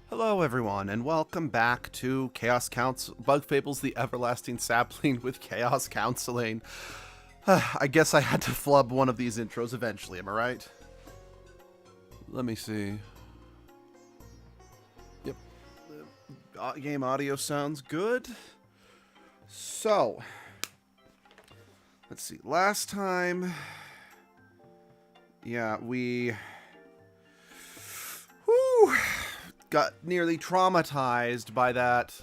Hello everyone, and welcome back to Bug Fables the Everlasting Sapling with Chaos Counseling. I guess I had to flub one of these intros eventually, am I right? Let me see. Yep. Game audio sounds good. So, let's see. Last time, yeah, we got nearly traumatized by that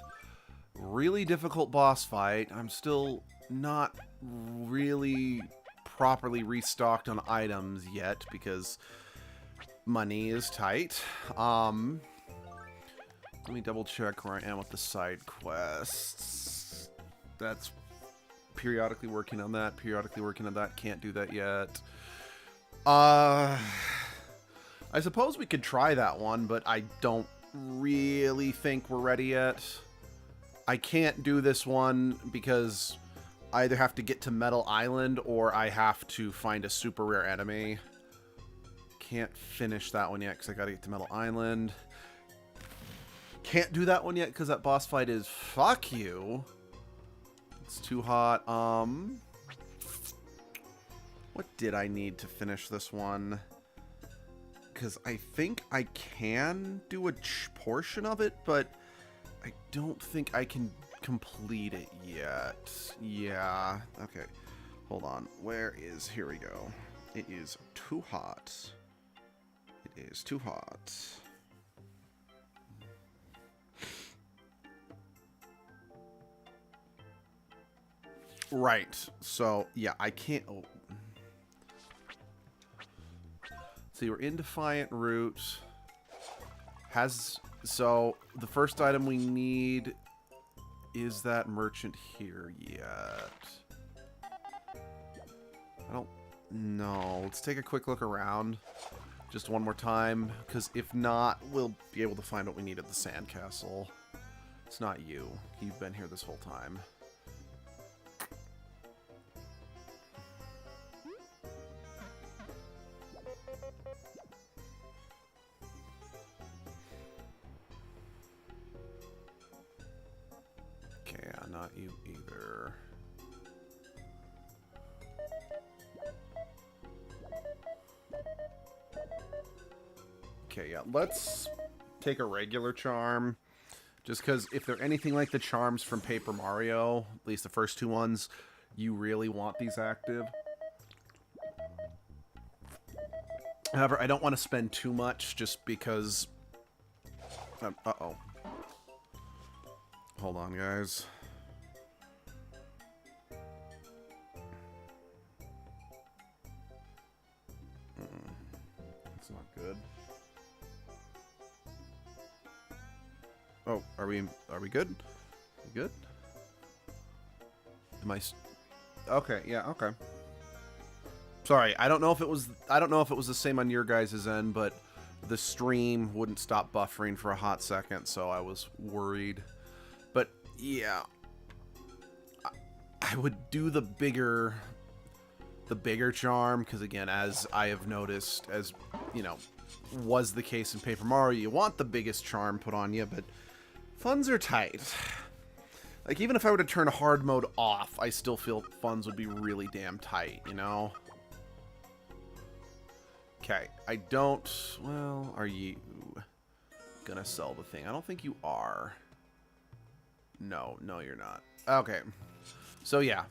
really difficult boss fight. I'm still not really properly restocked on items yet because money is tight. Let me double check where I am with the side quests. That's periodically working on that, Can't do that yet. I suppose we could try that one, but I don't really think we're ready yet. I can't do this one because I either have to get to Metal Island or I have to find a super rare enemy. Can't finish that one yet because I gotta get to Metal Island. Can't do that one yet because that boss fight is fuck you. It's too hot. What did I need to finish this one? Because I think I can do a portion of it, but I don't think I can complete it yet. Yeah, okay. Hold on. Here we go. It is too hot. It is too hot. Right. So, yeah, I can't... Oh. See, we're in Defiant Root. So, the first item we need is that merchant here yet. I don't know. Let's take a quick look around just one more time, because if not, we'll be able to find what we need at the sandcastle. It's not you. You've been here this whole time. Not you either. Okay, yeah, let's take a regular charm. Just because if they're anything like the charms from Paper Mario, at least the first two ones, you really want these active. However, I don't want to spend too much just because... uh-oh. Hold on, guys. That's not good. Oh, are we good? We good? Am I... Okay, yeah, okay. Sorry, I don't know if it was the same on your guys' end, but the stream wouldn't stop buffering for a hot second, so I was worried. But yeah, I would do the bigger charm, because again, as I have noticed, as you know, was the case in Paper Mario, you want the biggest charm put on you, but funds are tight. Like, even if I were to turn hard mode off, I still feel funds would be really damn tight, you know? Okay, I don't... Well, are you gonna sell the thing? I don't think you are. No, you're not. Okay. So, yeah.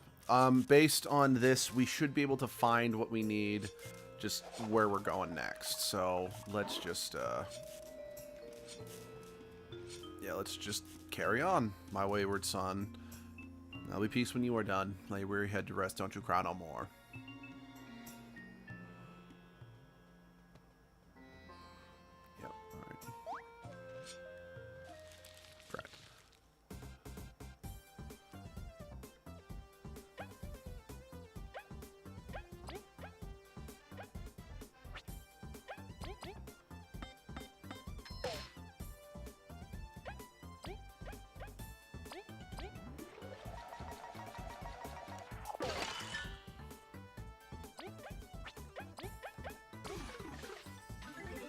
Based on this, we should be able to find what we need, just where we're going next. So, let's just, yeah, let's just carry on, my wayward son. I'll be peace when you are done. Lay weary head to rest, don't you cry no more. Yep, alright. Correct.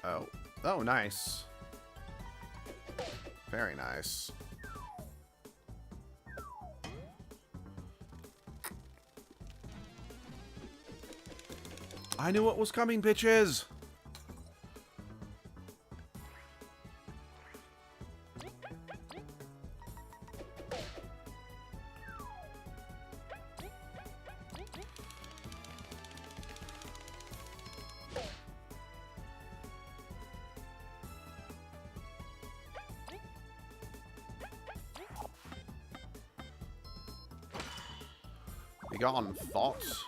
Oh. Oh, nice. Very nice. I knew what was coming, bitches! Begone, thoughts.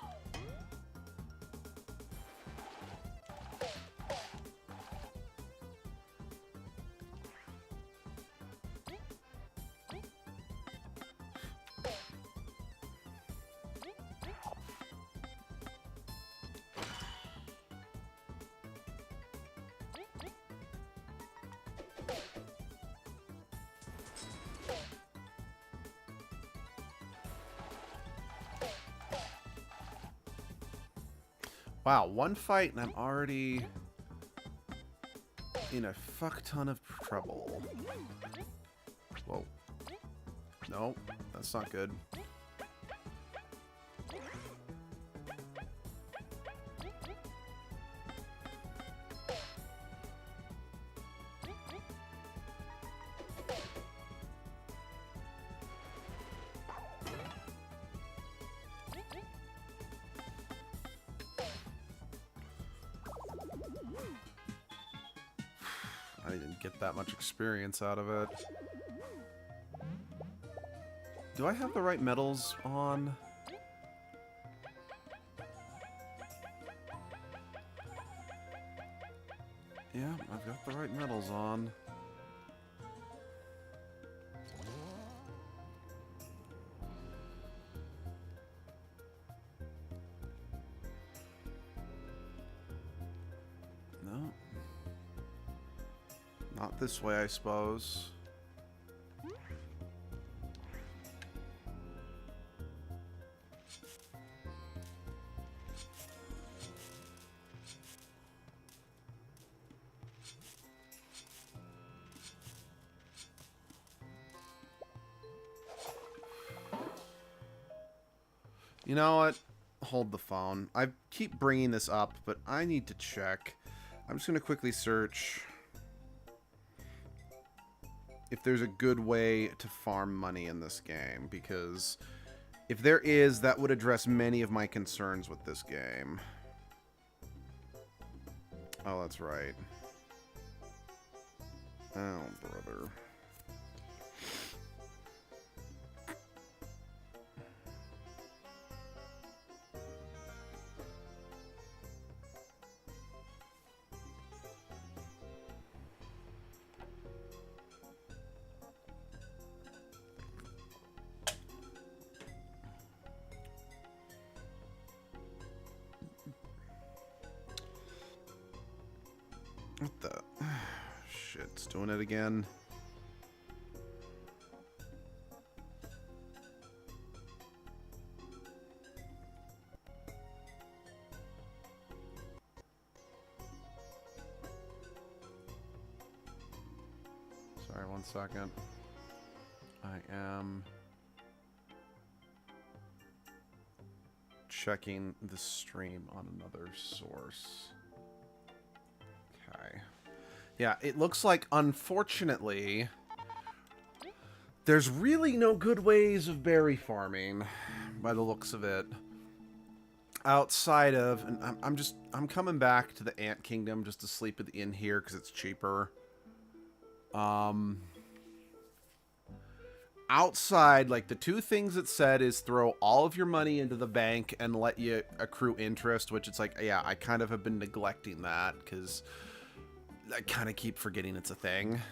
Wow, one fight and I'm already in a fuck ton of trouble. Whoa. No, that's not good. I didn't get that much experience out of it. Do I have the right medals on? Yeah, I've got the right medals on. No. Not this way, I suppose. You know what? Hold the phone. I keep bringing this up, but I need to check. I'm just going to quickly search if there's a good way to farm money in this game, because if there is, that would address many of my concerns with this game. Oh, that's right. Oh, brother. What the... Shit, it's doing it again. Sorry, 1 second. I am checking the stream on another source. Okay. Yeah, it looks like, unfortunately, there's really no good ways of berry farming, by the looks of it. Outside of, and I'm coming back to the Ant Kingdom just to sleep at the inn here because it's cheaper. Outside, like, the two things it said is throw all of your money into the bank and let you accrue interest, which it's like, yeah, I kind of have been neglecting that because I kind of keep forgetting it's a thing.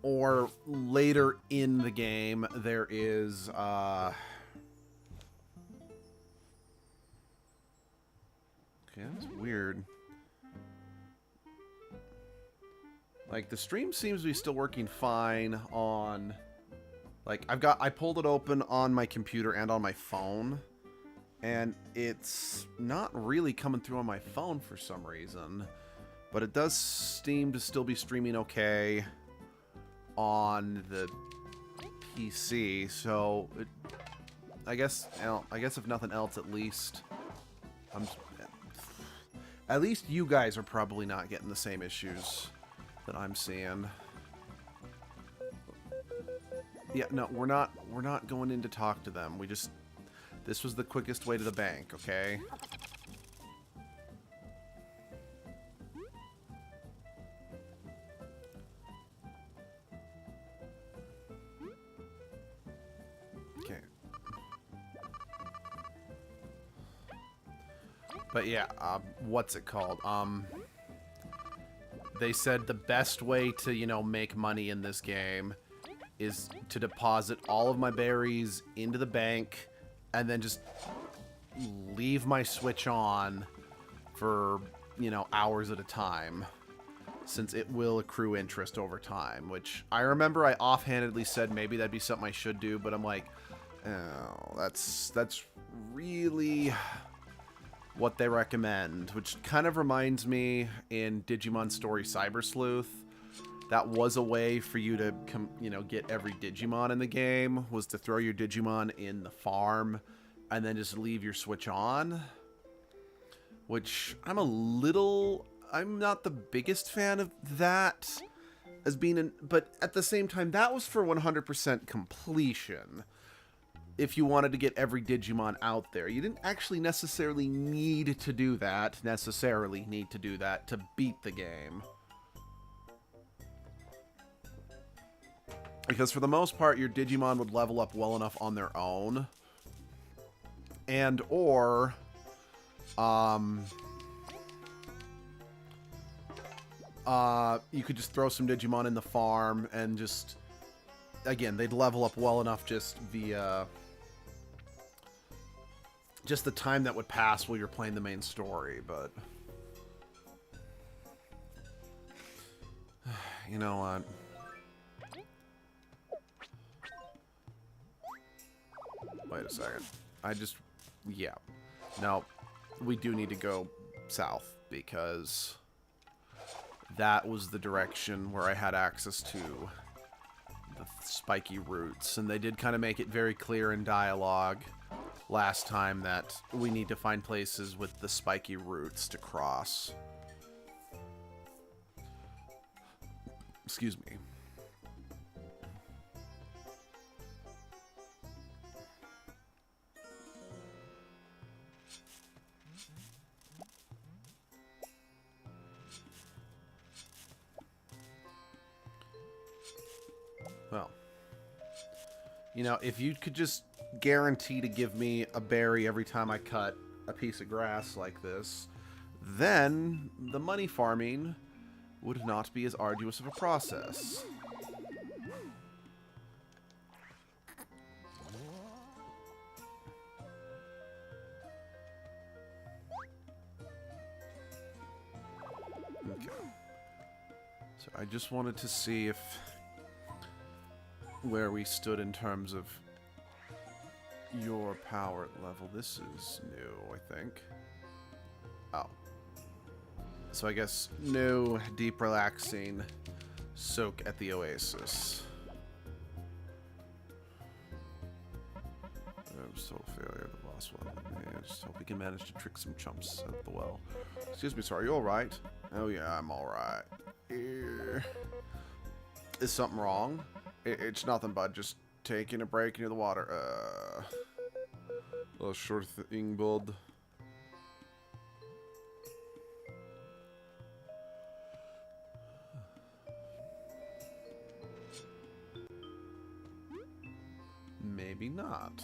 Or later in the game, there is, okay, that's weird. Like, the stream seems to be still working fine on, like, I pulled it open on my computer and on my phone, and it's not really coming through on my phone for some reason. But it does seem to still be streaming okay on the PC, so I guess if nothing else, at least you guys are probably not getting the same issues that I'm seeing. Yeah, no, we're not going in to talk to them. This was the quickest way to the bank, okay? Okay. But yeah, what's it called? They said the best way to, you know, make money in this game is to deposit all of my berries into the bank and then just leave my Switch on for, you know, hours at a time, since it will accrue interest over time, which I remember I offhandedly said maybe that'd be something I should do, but I'm like, oh, that's really what they recommend, which kind of reminds me in Digimon Story Cyber Sleuth. That was a way for you to, you know, get every Digimon in the game, was to throw your Digimon in the farm and then just leave your Switch on. Which I'm not the biggest fan of that as being but at the same time, that was for 100% completion. If you wanted to get every Digimon out there, you didn't actually necessarily need to do that, to beat the game. Because for the most part, your Digimon would level up well enough on their own. And, or, you could just throw some Digimon in the farm and just, again, they'd level up well enough just via, just the time that would pass while you're playing the main story, but, you know what? Wait a second. Yeah. No, we do need to go south, because that was the direction where I had access to the spiky roots. And they did kind of make it very clear in dialogue last time that we need to find places with the spiky roots to cross. Excuse me. Well, you know, if you could just guarantee to give me a berry every time I cut a piece of grass like this, then the money farming would not be as arduous of a process. Okay. So I just wanted to see if where we stood in terms of your power level. This is new, I think. Oh. So I guess no deep relaxing soak at the oasis. Total failure, the boss one. Yeah, just hope we can manage to trick some chumps at the well. Excuse me, sir, are you alright? Oh yeah, I'm alright. Is something wrong? It's nothing, bud. Just taking a break near the water. Oh, sure thing, bud. Maybe not.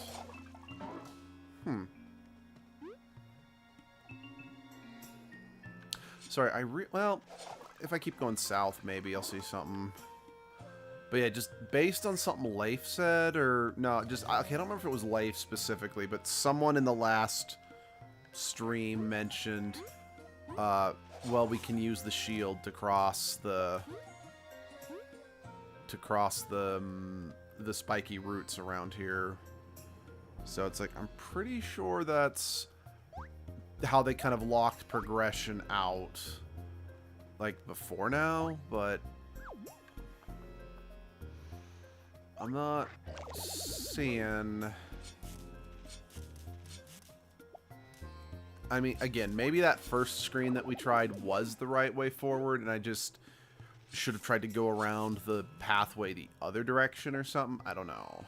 Sorry, well, if I keep going south, maybe I'll see something. But yeah, just based on something Leif said, or no, just, okay, I don't remember if it was Leif specifically, but someone in the last stream mentioned, well, we can use the shield to cross the spiky roots around here. So it's like, I'm pretty sure that's how they kind of locked progression out like before now, but I'm not seeing... I mean, again, maybe that first screen that we tried was the right way forward, and I just should have tried to go around the pathway the other direction or something. I don't know.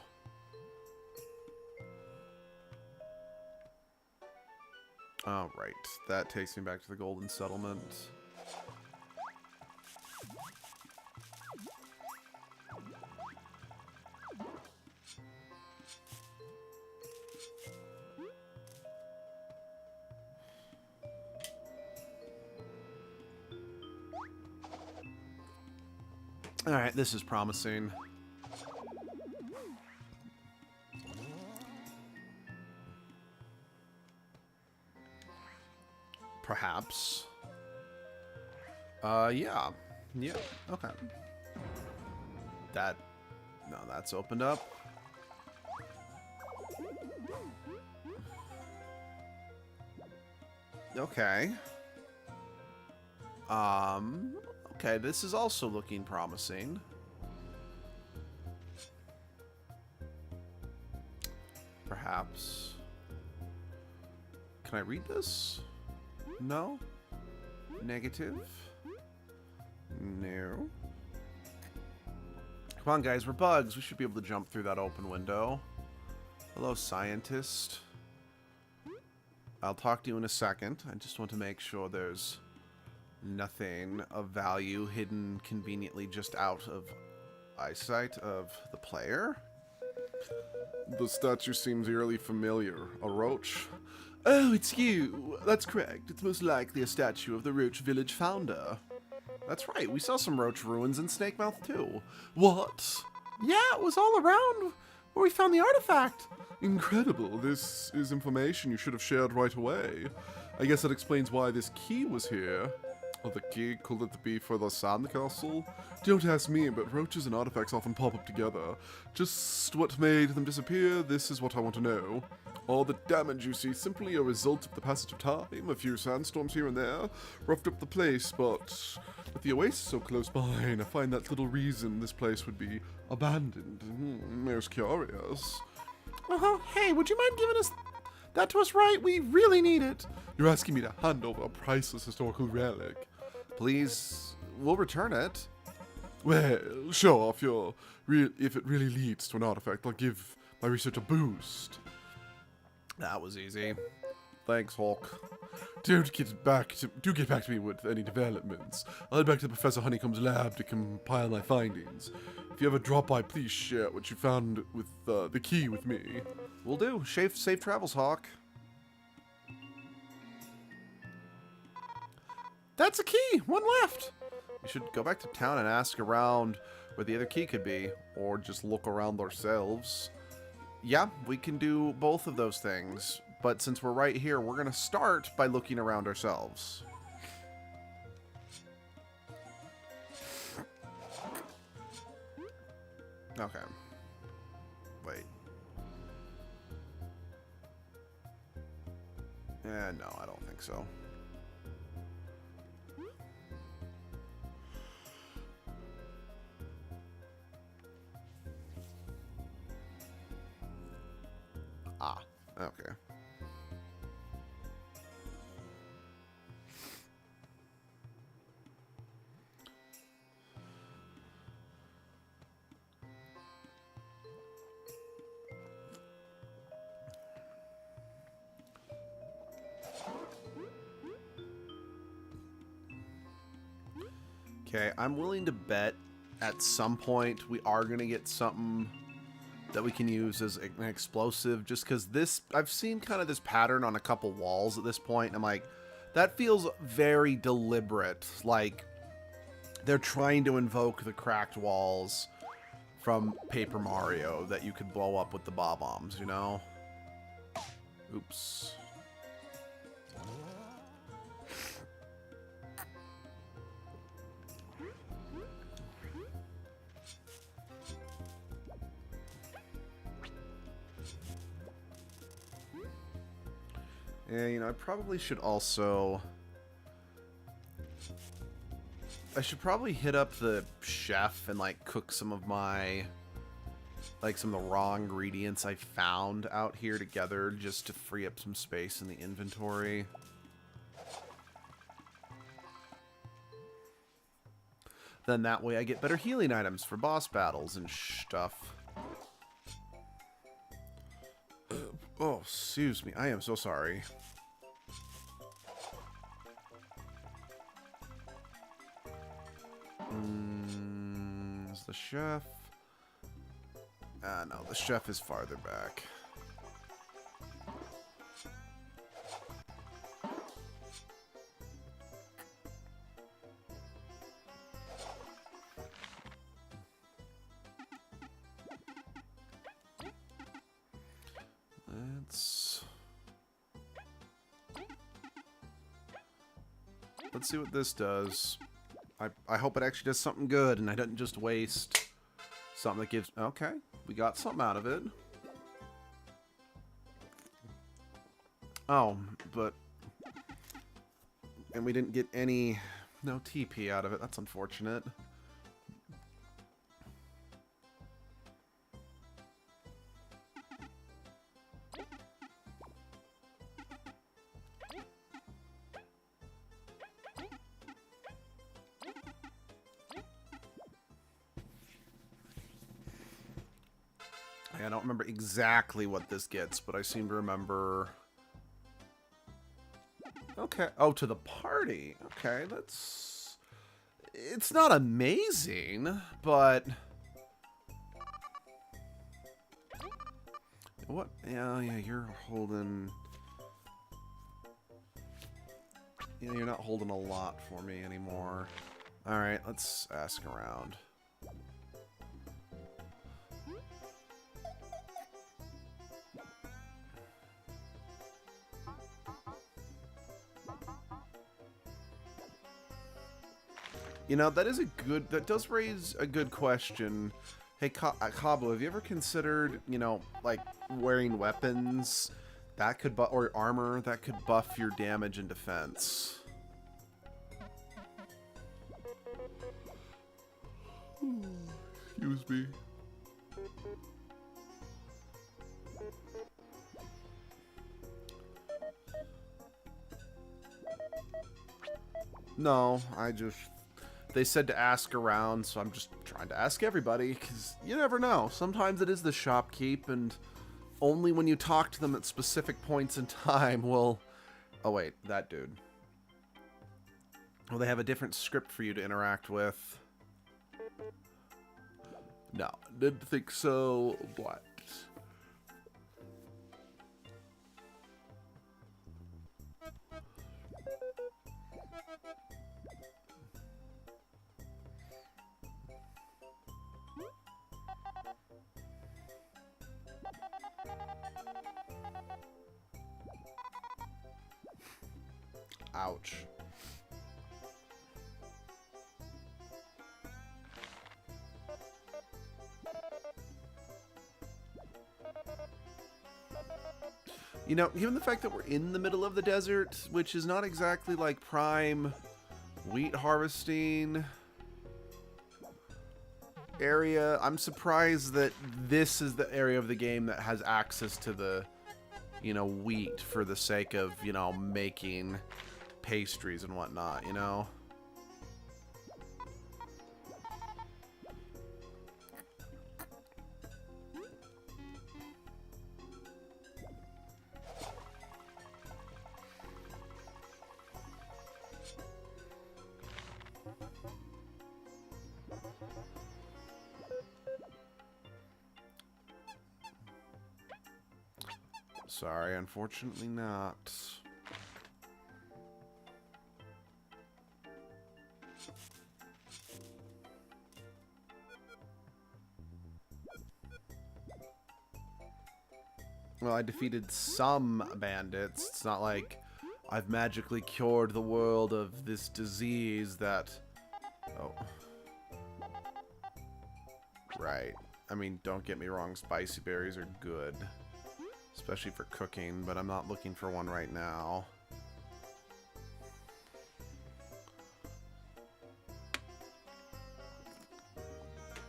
All right, that takes me back to the Golden Settlement. All right, this is promising. Perhaps. Yeah. Yeah, okay. That... No, that's opened up. Okay. Okay, this is also looking promising. Perhaps. Can I read this? No? Negative? No. Come on, guys, we're bugs. We should be able to jump through that open window. Hello, scientist. I'll talk to you in a second. I just want to make sure there's nothing of value hidden conveniently just out of eyesight of the player. The statue seems eerily familiar. A roach? Oh, it's you. That's correct. It's most likely a statue of the Roach Village founder. That's right. We saw some roach ruins in Snakemouth too. What? Yeah, it was all around where we found the artifact. Incredible. This is information you should have shared right away. I guess that explains why this key was here. Oh, the key? Could it be for the sandcastle? Don't ask me, but roaches and artifacts often pop up together. Just what made them disappear, this is what I want to know. All the damage you see simply a result of the passage of time. A few sandstorms here and there roughed up the place, but with the oasis so close by, I find that little reason this place would be abandoned. Most curious. Hey, would you mind giving us that to us, right? We really need it. You're asking me to hand over a priceless historical relic. Please, we'll return it. Well, sure, if it really leads to an artifact, I'll give my research a boost. That was easy. Thanks, Hawk. Do get back to me with any developments. I'll head back to Professor Honeycomb's lab to compile my findings. If you ever drop by, please share what you found with the key with me. Will do. Safe travels, Hawk. That's a key! One left! We should go back to town and ask around where the other key could be, or just look around ourselves. Yeah, we can do both of those things, but since we're right here, we're going to start by looking around ourselves. Okay. Wait. No, I don't think so. Ah, okay. Okay, I'm willing to bet at some point we are going to get something that we can use as an explosive, just because this, I've seen kind of this pattern on a couple walls at this point, and I'm like, that feels very deliberate, like they're trying to invoke the cracked walls from Paper Mario that you could blow up with the bob-ombs, you know? Oops. And, you know, I probably should also I should probably hit up the chef and like cook some of my, like some of the raw ingredients I found out here together just to free up some space in the inventory. Then that way I get better healing items for boss battles and stuff. Oh, excuse me. I am so sorry. Is the chef? No, the chef is farther back. Let's see what this does. I hope it actually does something good and I didn't just waste something that gives... Okay, we got something out of it. Oh, but... And we didn't get any... No TP out of it. That's unfortunate. I don't remember exactly what this gets, but I seem to remember... Okay. Oh, to the party. Okay, that's... It's not amazing, but... What? Yeah, you're holding... Yeah, you're not holding a lot for me anymore. Alright, let's ask around. You know, that is a good... That does raise a good question. Hey, Cabo, have you ever considered, you know, like, wearing weapons that could... or armor that could buff your damage and defense? Excuse me. No, I just... They said to ask around, so I'm just trying to ask everybody, because you never know. Sometimes it is the shopkeep, and only when you talk to them at specific points in time will... Oh, wait, that dude. Well, they have a different script for you to interact with. No, didn't think so. What? Ouch. You know, given the fact that we're in the middle of the desert, which is not exactly like prime wheat harvesting area, I'm surprised that this is the area of the game that has access to the, you know, wheat for the sake of, you know, making pastries and whatnot, you know? Sorry, unfortunately not. Well, I defeated some bandits. It's not like I've magically cured the world of this disease that... Oh. Right. I mean, don't get me wrong, spicy berries are good. Especially for cooking, but I'm not looking for one right now.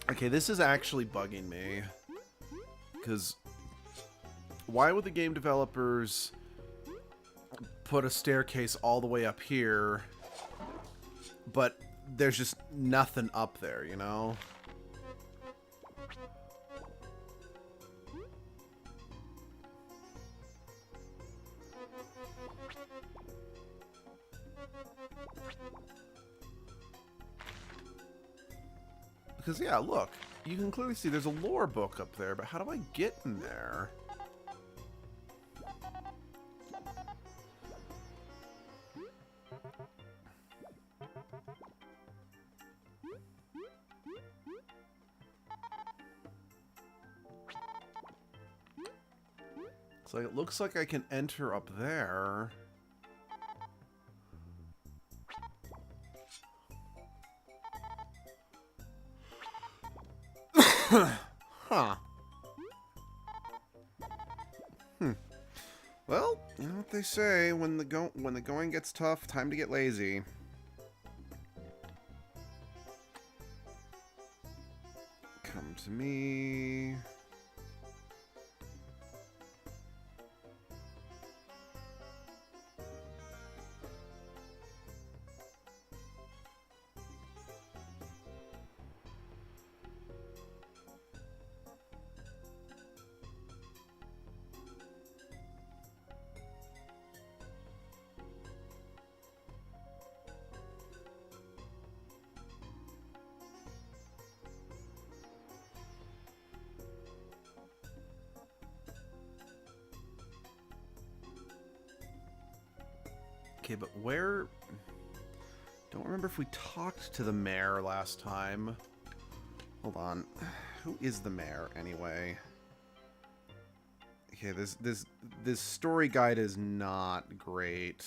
Okay, this is actually bugging me. Because why would the game developers put a staircase all the way up here, but there's just nothing up there, you know? Because, yeah, look. You can clearly see there's a lore book up there, but how do I get in there? So it looks like I can enter up there. Huh. Well, you know what they say, when the going gets tough, time to get lazy. Come to me. Okay, but where... Don't remember if we talked to the mayor last time. Hold on. Who is the mayor, anyway? Okay, this story guide is not great.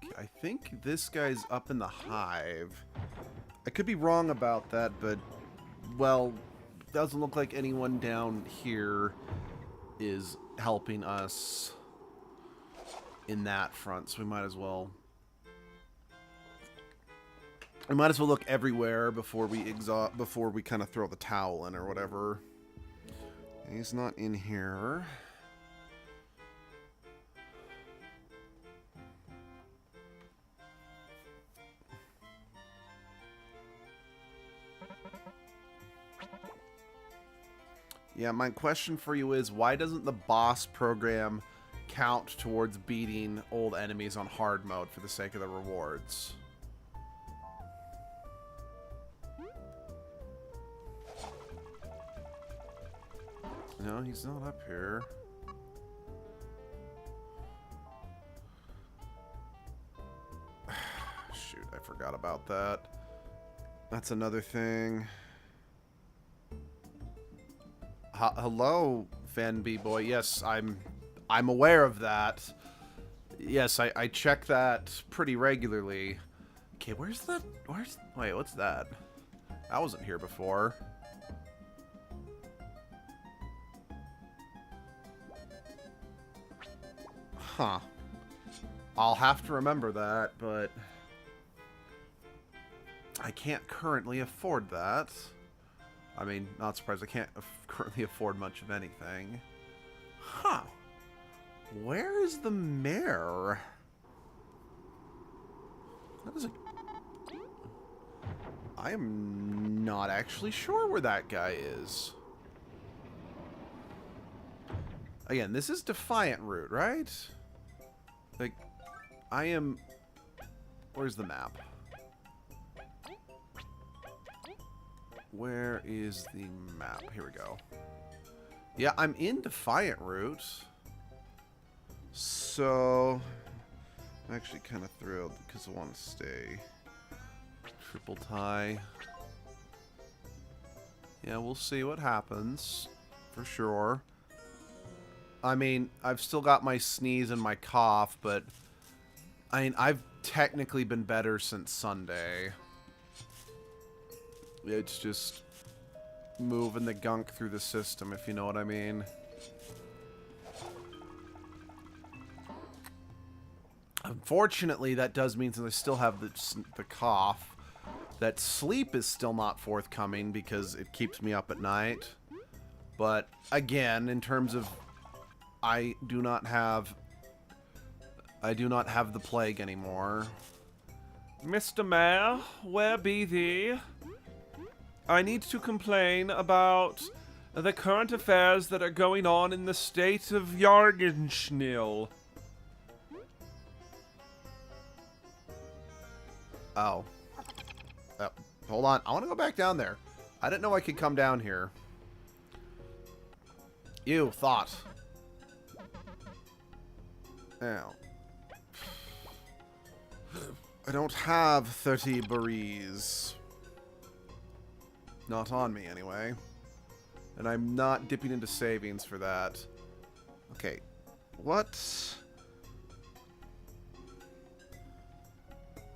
Okay, I think this guy's up in the hive. I could be wrong about that, but, well, doesn't look like anyone down here is helping us in that front, so we might as well look everywhere before we kind of throw the towel in or whatever. He's not in here. Yeah, my question for you is, why doesn't the boss program count towards beating old enemies on hard mode for the sake of the rewards? No, he's not up here. Shoot, I forgot about that. That's another thing. Hello, Fan B-Boy. Yes, I'm aware of that. Yes, I check that pretty regularly. Okay, wait, what's that? I wasn't here before. Huh. I'll have to remember that, but I can't currently afford that. I mean, not surprised I can't currently afford much of anything. Huh. Where is the mayor? That is a... I am not actually sure where that guy is. Again, this is Defiant Route, right? Like, I am... Where's the map? Where is the map? Here we go. Yeah, I'm in Defiant Route. So, I'm actually kind of thrilled because I want to stay. Triple tie. Yeah, we'll see what happens. For sure. I mean, I've still got my sneeze and my cough, but I mean, I've technically been better since Sunday. It's just moving the gunk through the system, if you know what I mean. Unfortunately, that does mean that I still have the cough. That sleep is still not forthcoming because it keeps me up at night. But again, in terms of I do not have the plague anymore. Mr. Mayor, where be thee? I need to complain about the current affairs that are going on in the state of Jargenschnil. Oh. Hold on. I want to go back down there. I didn't know I could come down here. Ew, thought. Ow. I don't have 30 berries. Not on me, anyway. And I'm not dipping into savings for that. Okay. What?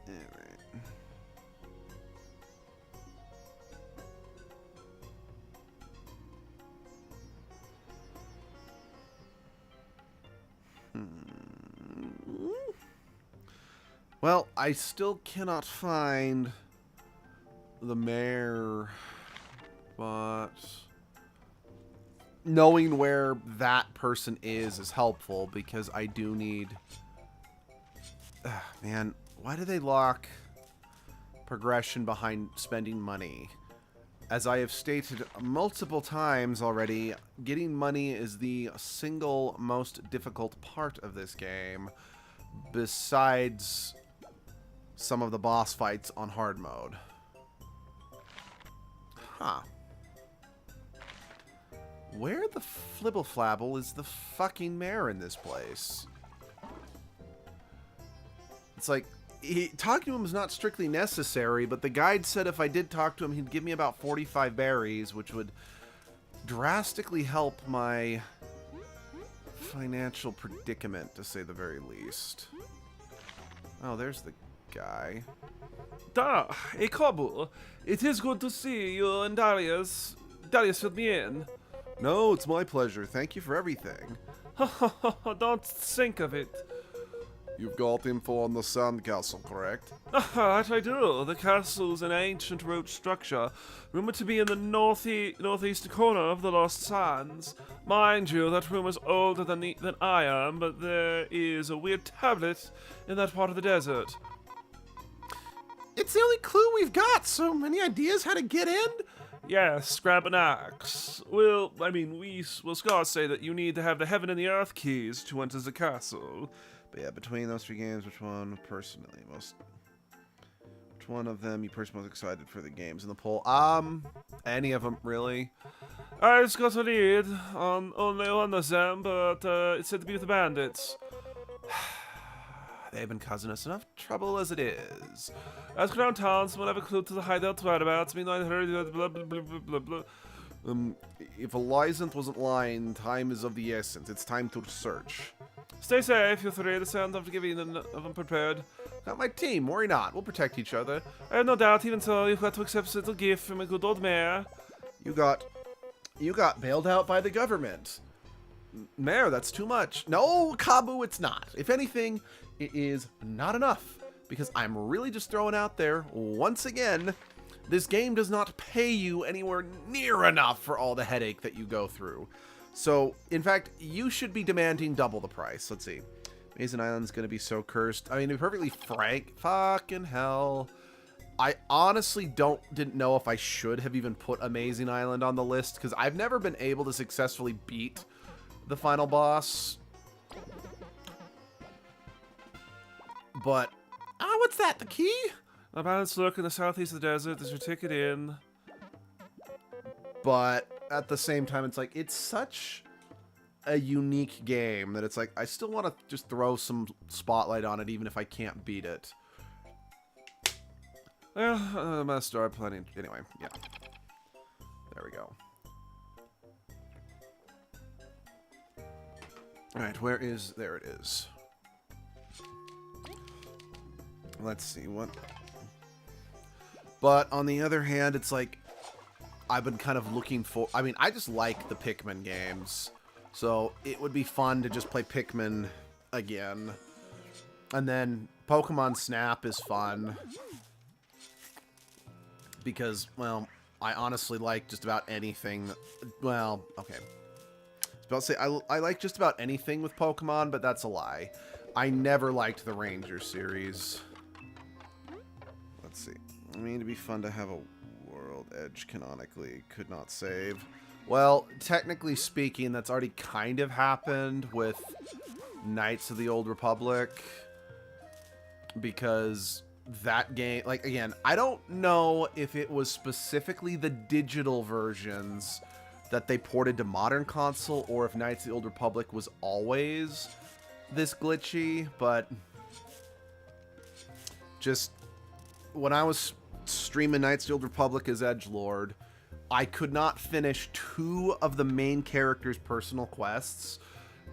Alright. Well, I still cannot find the mayor, but knowing where that person is helpful because I do need... man, why do they lock progression behind spending money? As I have stated multiple times already, getting money is the single most difficult part of this game, besides some of the boss fights on hard mode. Huh. Where the flibble flabble is the fucking mayor in this place? It's like, talking to him is not strictly necessary, but the guide said if I did talk to him, he'd give me about 45 berries, which would drastically help my financial predicament, to say the very least. Oh, there's the guy. Ikobu, it is good to see you and Darius. Darius filled me in. No, it's my pleasure. Thank you for everything. Don't think of it. You've got info on the sand castle, correct? That I do. The castle's an ancient root structure, rumored to be in the northeast corner of the Lost Sands. Mind you, that rumor's older than I am, but there is a weird tablet in that part of the desert. It's the only clue we've got, so any ideas how to get in? Yes, grab an axe. Well, I mean, will scholars say that you need to have the heaven and the earth keys to enter the castle. But yeah, between those three games, which one of them you personally most excited for the games in the poll? Any of them, really. I've got a lead on only one of them, but it's said to be with the bandits. They've been causing us enough trouble as it is. Ask around town, someone have a clue to the hideout whereabouts. Meanwhile, I heard blah blah blah blah blah. If Elizant wasn't lying, time is of the essence. It's time to search. Stay safe, you three. The sound of giving of them prepared. Got my team. Worry not. We'll protect each other. I have no doubt. Even so, you've got to accept a little gift from a good old mayor. You got bailed out by the government. Mayor, that's too much. No, Kabu, it's not. If anything, it is not enough. Because I'm really just throwing out there, once again, this game does not pay you anywhere near enough for all the headache that you go through. So, in fact, you should be demanding double the price. Let's see. Mason Island's going to be so cursed. I mean, to be perfectly frank, fucking hell. I honestly didn't know if I should have even put Amazing Island on the list, because I've never been able to successfully beat the final boss. But, what's that? The key? A balanced look in the southeast of the desert. There's your ticket in. But at the same time, it's like, it's such a unique game that it's like, I still want to just throw some spotlight on it, even if I can't beat it. Well, I'm gonna start planning. Anyway, yeah. There we go. Alright, where is... There it is. Let's see, what... But on the other hand, it's like, I've been kind of looking for... I mean, I just like the Pikmin games. So, it would be fun to just play Pikmin again. And then Pokemon Snap is fun. Because, well, I honestly like just about anything. Well, okay. I was about to say, I like just about anything with Pokemon, but that's a lie. I never liked the Ranger series. Let's see. I mean, it'd be fun to have a World Edge canonically. Could not save. Well, technically speaking, that's already kind of happened with Knights of the Old Republic. Because that game, like, again, I don't know if it was specifically the digital versions that they ported to modern console or if Knights of the Old Republic was always this glitchy, but just when I was streaming Knights of the Old Republic as edgelord, I could not finish 2 of the main characters' personal quests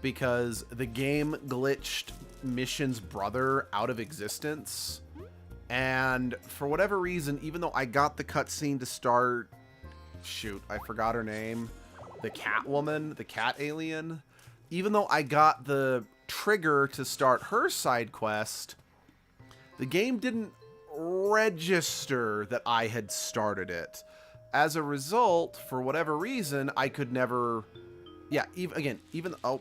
because the game glitched Mission's brother out of existence. And for whatever reason, even though I got the cutscene to start, shoot, I forgot her name, the cat woman, the cat alien, even though I got the trigger to start her side quest, the game didn't register that I had started it. As a result, for whatever reason, I could never, yeah, even, oh,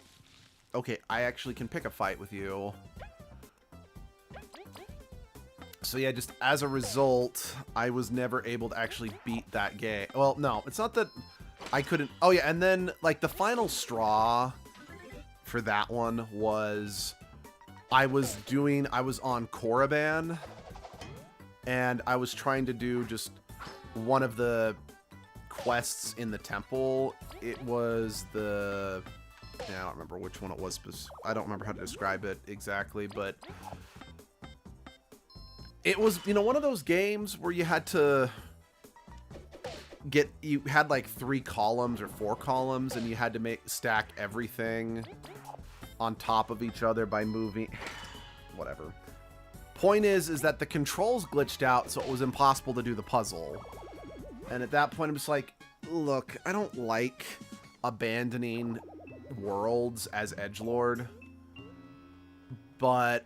okay, I actually can pick a fight with you. So yeah, just as a result, I was never able to actually beat that game. Well, no, it's not that I couldn't. Oh yeah, and then like the final straw for that one was I was on Korriban and I was trying to do just one of the quests in the temple. It was the, yeah, I don't remember which one it was. I don't remember how to describe it exactly, but it was, you know, one of those games where you had to you had like 3 columns or 4 columns and you had to stack everything on top of each other by moving, whatever. Point is that the controls glitched out, so it was impossible to do the puzzle. And at that point, I'm just like, look, I don't like abandoning worlds as edgelord, but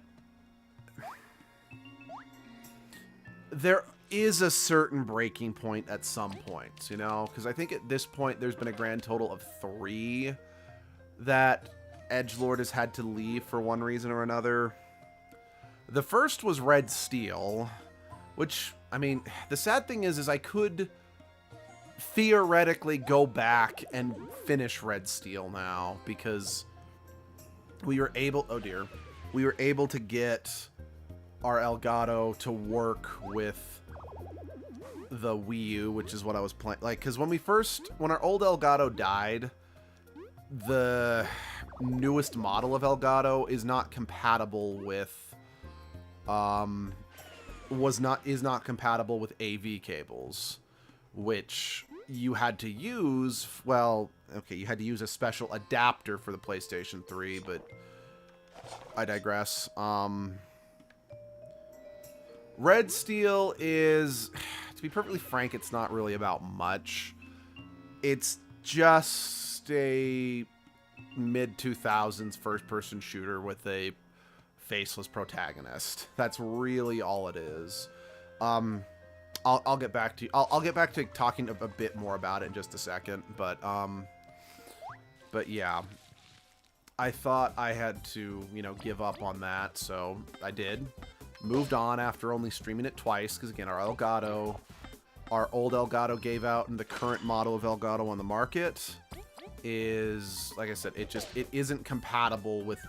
there is a certain breaking point at some points, you know? Because I think at this point, there's been a grand total of 3 that edgelord has had to leave for one reason or another. The first was Red Steel, which, I mean, the sad thing is I could theoretically go back and finish Red Steel now because we were able, oh dear, we were able to get our Elgato to work with the Wii U, which is what I was playing. Like, because when our old Elgato died, the newest model of Elgato is not compatible with, is not compatible with AV cables, which you had to use, well, okay, you had to use a special adapter for the PlayStation 3, but I digress. Red Steel is, to be perfectly frank, it's not really about much. It's just a mid-2000s first-person shooter with a faceless protagonist. That's really all it is. I'll get back to you. I'll get back to talking a bit more about it in just a second, but yeah, I thought I had to, you know, give up on that, so I did. Moved on after only streaming it twice, because again, our old Elgato gave out, and the current model of Elgato on the market is, like I said, it isn't compatible with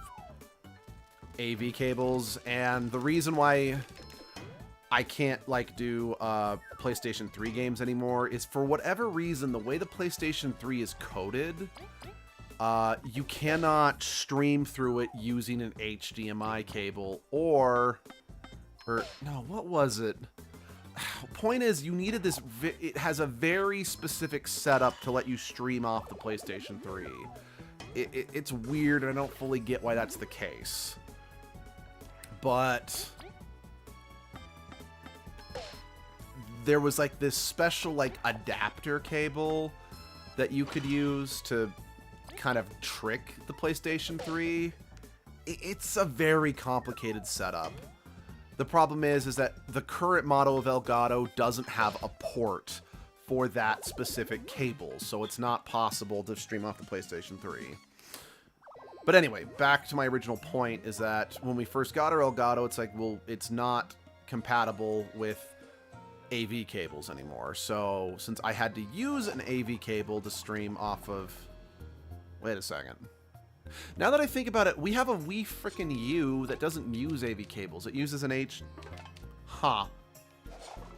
AV cables, and the reason why I can't, like, do PlayStation 3 games anymore is for whatever reason, the way the PlayStation 3 is coded, you cannot stream through it using an HDMI cable or no, what was it? Point is, you needed this, it has a very specific setup to let you stream off the PlayStation 3. It's weird, and I don't fully get why that's the case. But there was like this special like adapter cable that you could use to kind of trick the PlayStation 3 it's a very complicated setup. The problem is that the current model of Elgato doesn't have a port for that specific cable, so it's not possible to stream off the PlayStation 3. But anyway, back to my original point is that when we first got our Elgato, it's like, well, it's not compatible with AV cables anymore. So since I had to use an AV cable to stream off of... Wait a second. Now that I think about it, we have a Wii frickin' U that doesn't use AV cables. It uses an H... Huh.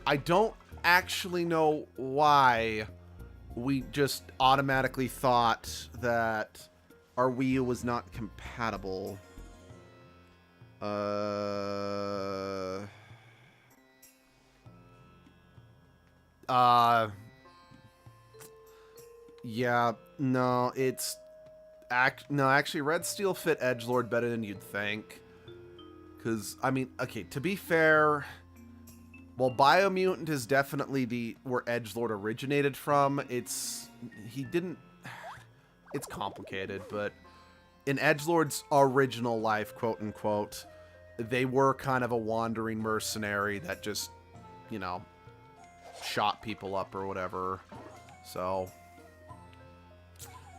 I don't actually know why we just automatically thought that our Wii U was not compatible. Yeah, no, it's... No, actually, Red Steel fit Edgelord better than you'd think. Because, I mean, okay, to be fair, while Biomutant is definitely where Edgelord originated from, he didn't... It's complicated, but in Edgelord's original life, quote-unquote, they were kind of a wandering mercenary that just, you know, shot people up or whatever. So...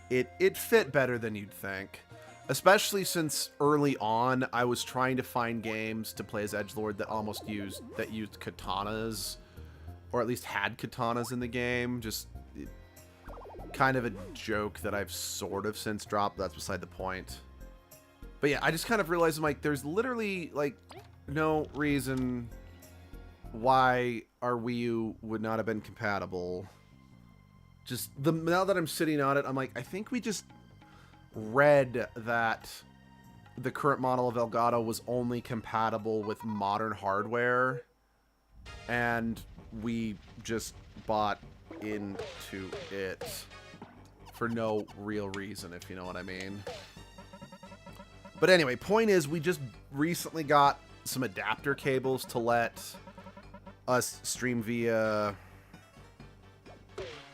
It fit better than you'd think. Especially since early on, I was trying to find games to play as Edgelord that used katanas. Or at least had katanas in the game. Just kind of a joke that I've sort of since dropped. That's beside the point. But yeah, I just kind of realized, I'm like, there's literally, like, no reason why our Wii U would not have been compatible. Just, now that I'm sitting on it, I'm like, I think we just read that the current model of Elgato was only compatible with modern hardware, and we just bought into it for no real reason, if you know what I mean. But anyway, point is, we just recently got some adapter cables to let us stream via...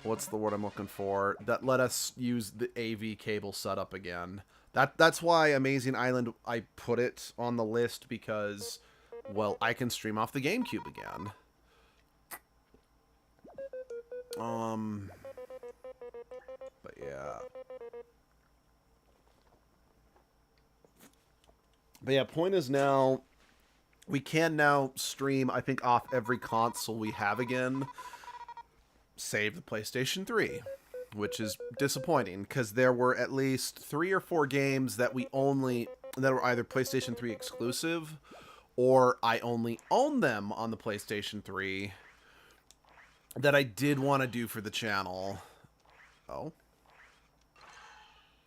What's the word I'm looking for? That let us use the AV cable setup again. That's why Amazing Island, I put it on the list because, well, I can stream off the GameCube again. But yeah. But yeah, point is now, we can now stream, I think, off every console we have again. Save the PlayStation 3, which is disappointing because there were at least 3 or 4 games that were either PlayStation 3 exclusive or I only own them on the PlayStation 3 that I did want to do for the channel. Oh,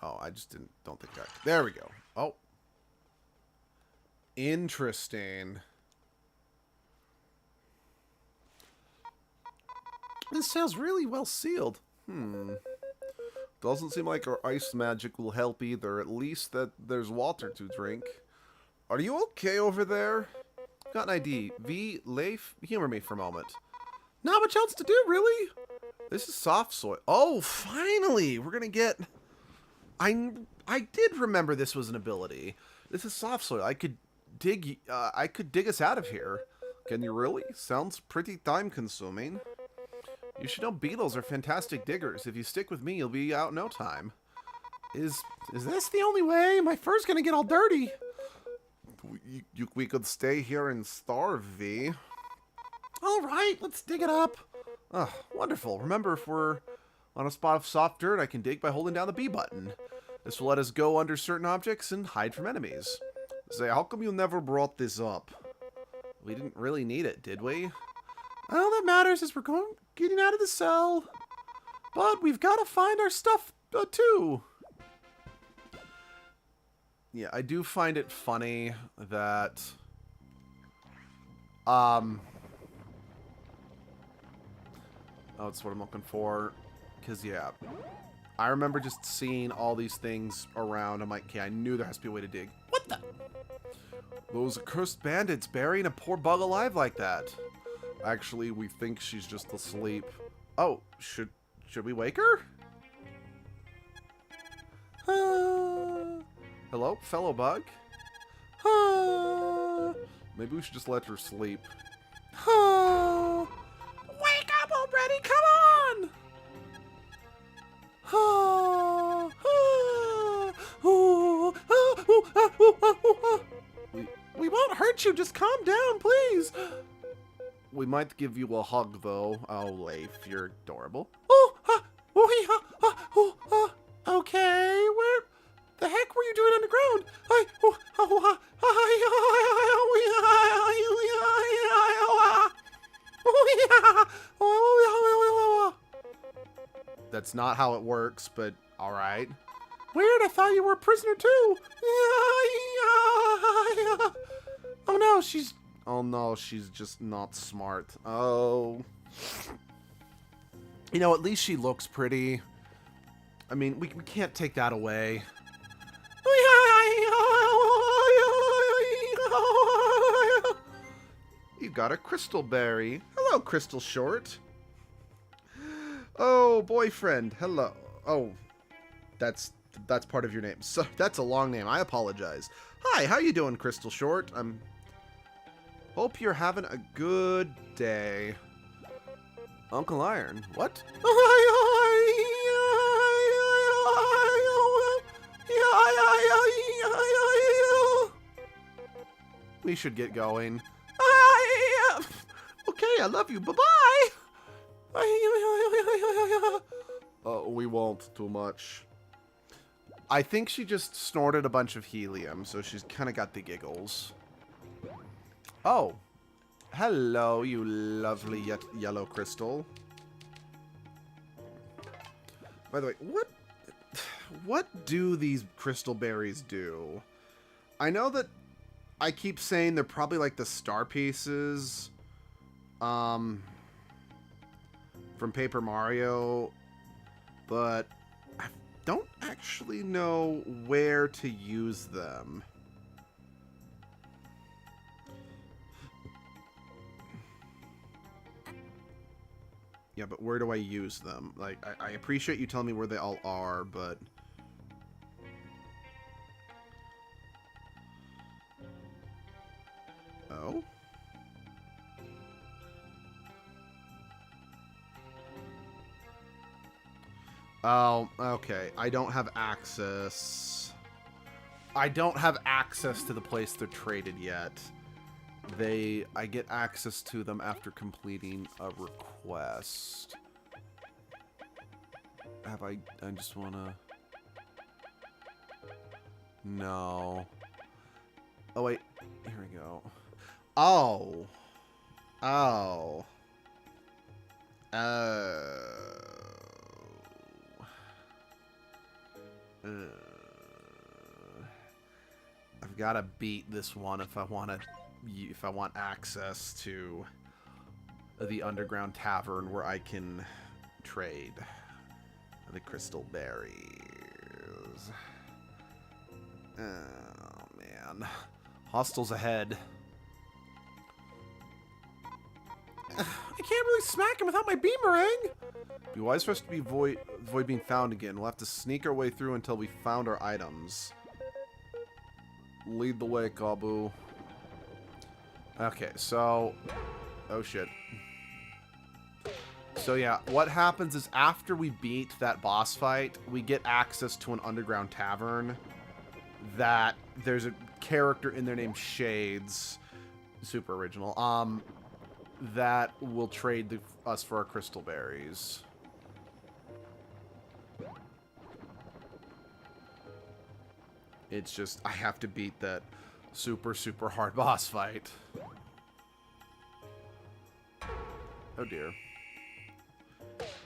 I just don't think that. There we go. Oh, interesting. This sounds really well sealed. Doesn't seem like our ice magic will help either. At least that there's water to drink. Are you okay over there? Got an ID. V. Leif, humor me for a moment. Not much else to do, really. This is soft soil. Oh, finally! We're gonna get... I did remember this was an ability. This is soft soil. I could dig us out of here. Can you really? Sounds pretty time-consuming. You should know beetles are fantastic diggers. If you stick with me, you'll be out in no time. Is this the only way? My fur's gonna get all dirty. We could stay here and starve, V. All right, let's dig it up. Oh, wonderful. Remember, if we're on a spot of soft dirt, I can dig by holding down the B button. This will let us go under certain objects and hide from enemies. Say, how come you never brought this up? We didn't really need it, did we? All that matters is we're getting out of the cell. But we've got to find our stuff, too. Yeah, I do find it funny that... Oh, that's what I'm looking for. Because, yeah. I remember just seeing all these things around. I'm like, okay, I knew there has to be a way to dig. What the? Those accursed bandits burying a poor bug alive like that. Actually, we think she's just asleep. Oh, should we wake her? Hello, fellow bug? Maybe we should just let her sleep. Oh, wake up already! Come on! Oh, oh, oh, oh, oh, oh, oh, oh. We won't hurt you. Just calm down, please. We might give you a hug, though. Oh, Leif, you're adorable. Okay, where the heck were you doing underground? That's not how it works, but all right. Weird, I thought you were a prisoner too. Oh no, she's... Oh no, she's just not smart. Oh. You know, at least she looks pretty. I mean, we can't take that away. You got a crystal berry. Hello, Crystal Short. Oh, boyfriend. Hello. Oh, that's part of your name. So that's a long name. I apologize. Hi, how you doing, Crystal Short? Hope you're having a good day. Uncle Iron. What? We should get going. Okay, I love you. Bye-bye. We won't too much. I think she just snorted a bunch of helium, so she's kind of got the giggles. Oh. Hello, you lovely yellow crystal. By the way, what do these crystal berries do? I know that I keep saying they're probably like the star pieces from Paper Mario, but I don't actually know where to use them. Yeah, but where do I use them? Like, I appreciate you telling me where they all are, but... Oh? Oh, okay. I don't have access. I don't have access to the place they're traded yet. I get access to them after completing a request. I just wanna... No. Oh, wait. Here we go. Oh. Oh. I've got to beat this one if I want access to the underground tavern where I can trade the crystal berries. Oh man, hostiles ahead. I can't really smack him without my beamerang. Be wise for us to be avoid being found again. We'll have to sneak our way through until we found our items. Lead the way, Kabu. Okay, so... Oh, shit. So, yeah, what happens is after we beat that boss fight, we get access to an underground tavern that there's a character in there named Shades. Super original. That will trade us for our crystal berries. It's just, I have to beat that super, super hard boss fight. Oh dear.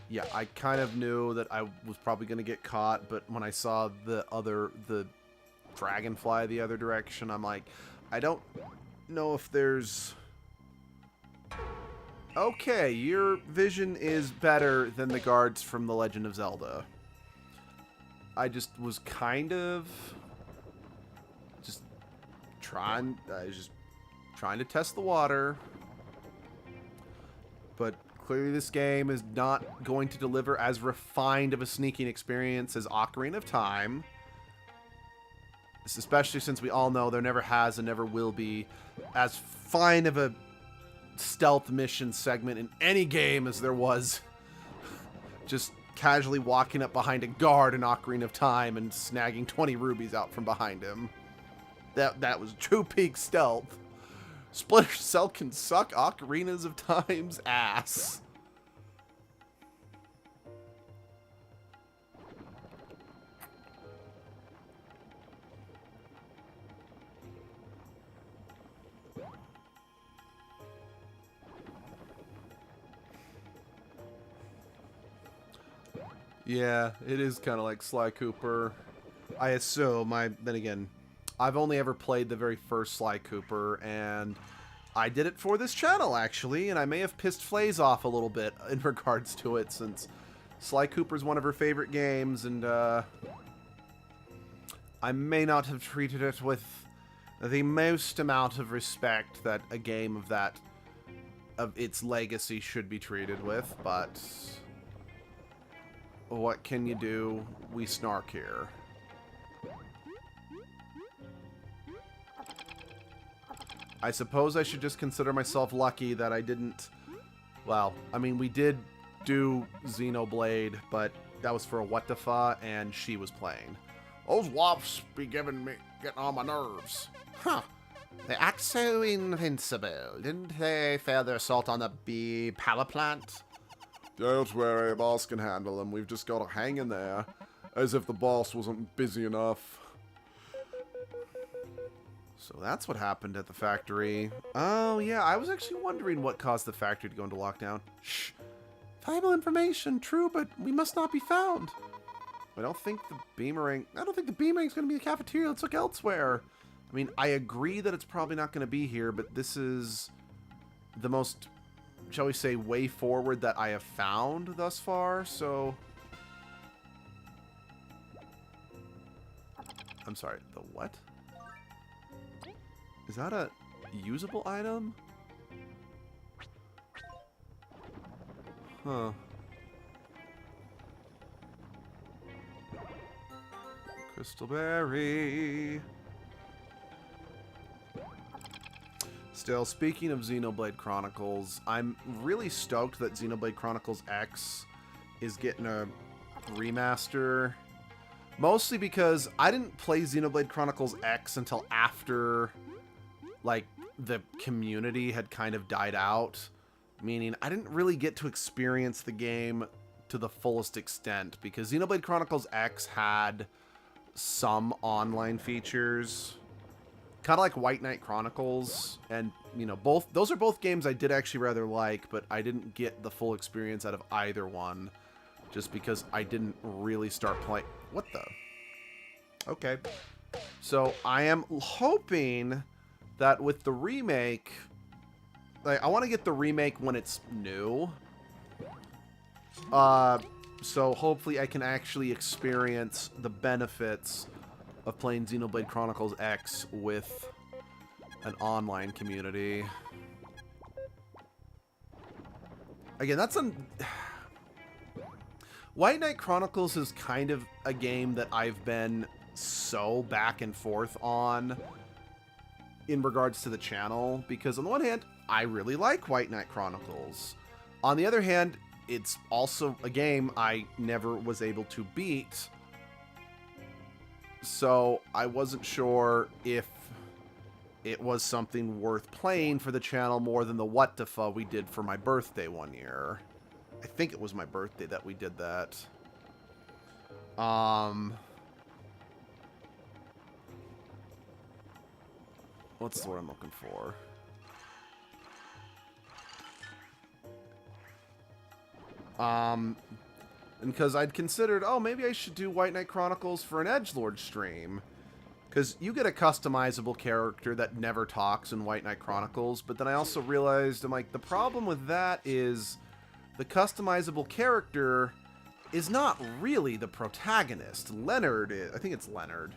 Yeah, I kind of knew that I was probably going to get caught, but when I saw the dragonfly the other direction, I'm like, I don't know if there's... Okay, your vision is better than the guards from The Legend of Zelda. I just was kind of... I was just trying to test the water. But clearly this game is not going to deliver as refined of a sneaking experience as Ocarina of Time. Especially since we all know there never has and never will be as fine of a stealth mission segment in any game as there was just casually walking up behind a guard in Ocarina of Time and snagging 20 rubies out from behind him. That was true peak stealth. Splinter Cell can suck Ocarinas of Time's ass. Yeah, it is kind of like Sly Cooper. I assume. Then again, I've only ever played the very first Sly Cooper, and I did it for this channel, actually, and I may have pissed Flaze off a little bit in regards to it, since Sly Cooper's one of her favorite games, and I may not have treated it with the most amount of respect that a game of its legacy should be treated with, but what can you do? We snark here. I suppose I should just consider myself lucky that I didn't... Well, I mean, we did do Xenoblade, but that was for a what the fa, and she was playing. Those wops be getting on my nerves. Huh. They act so invincible. Didn't they fail their assault on the bee power plant? Don't worry, boss can handle them. We've just got to hang in there. As if the boss wasn't busy enough. So that's what happened at the factory. Oh, yeah, I was actually wondering what caused the factory to go into lockdown. Shh. Valuable information, true, but we must not be found. I don't think the beamerang is going to be in the cafeteria. Let's look elsewhere. I mean, I agree that it's probably not going to be here, but this is the most, shall we say, way forward that I have found thus far, so... I'm sorry, the what? Is that a usable item? Huh. Crystal berry. Still, speaking of Xenoblade Chronicles, I'm really stoked that Xenoblade Chronicles X is getting a remaster. Mostly because I didn't play Xenoblade Chronicles X until after, like, the community had kind of died out. Meaning, I didn't really get to experience the game to the fullest extent, because Xenoblade Chronicles X had some online features. Kind of like White Knight Chronicles, and, you know, those are both games I did actually rather like, but I didn't get the full experience out of either one, just because I didn't really start playing. What the? Okay. So, I am hoping that with the remake, like, I want to get the remake when it's new. So hopefully I can actually experience the benefits of playing Xenoblade Chronicles X with an online community. Again, that's White Knight Chronicles is kind of a game that I've been so back and forth on in regards to the channel, because on the one hand, I really like White Knight Chronicles. On the other hand, it's also a game I never was able to beat, so I wasn't sure if it was something worth playing for the channel more than the what the fuck we did for my birthday one year. I think it was my birthday that we did that. What's the word I'm looking for? And because I'd considered, oh, maybe I should do White Knight Chronicles for an edgelord stream. Because you get a customizable character that never talks in White Knight Chronicles, but then I also realized, I'm like, the problem with that is the customizable character is not really the protagonist. Leonard is, I think it's Leonard.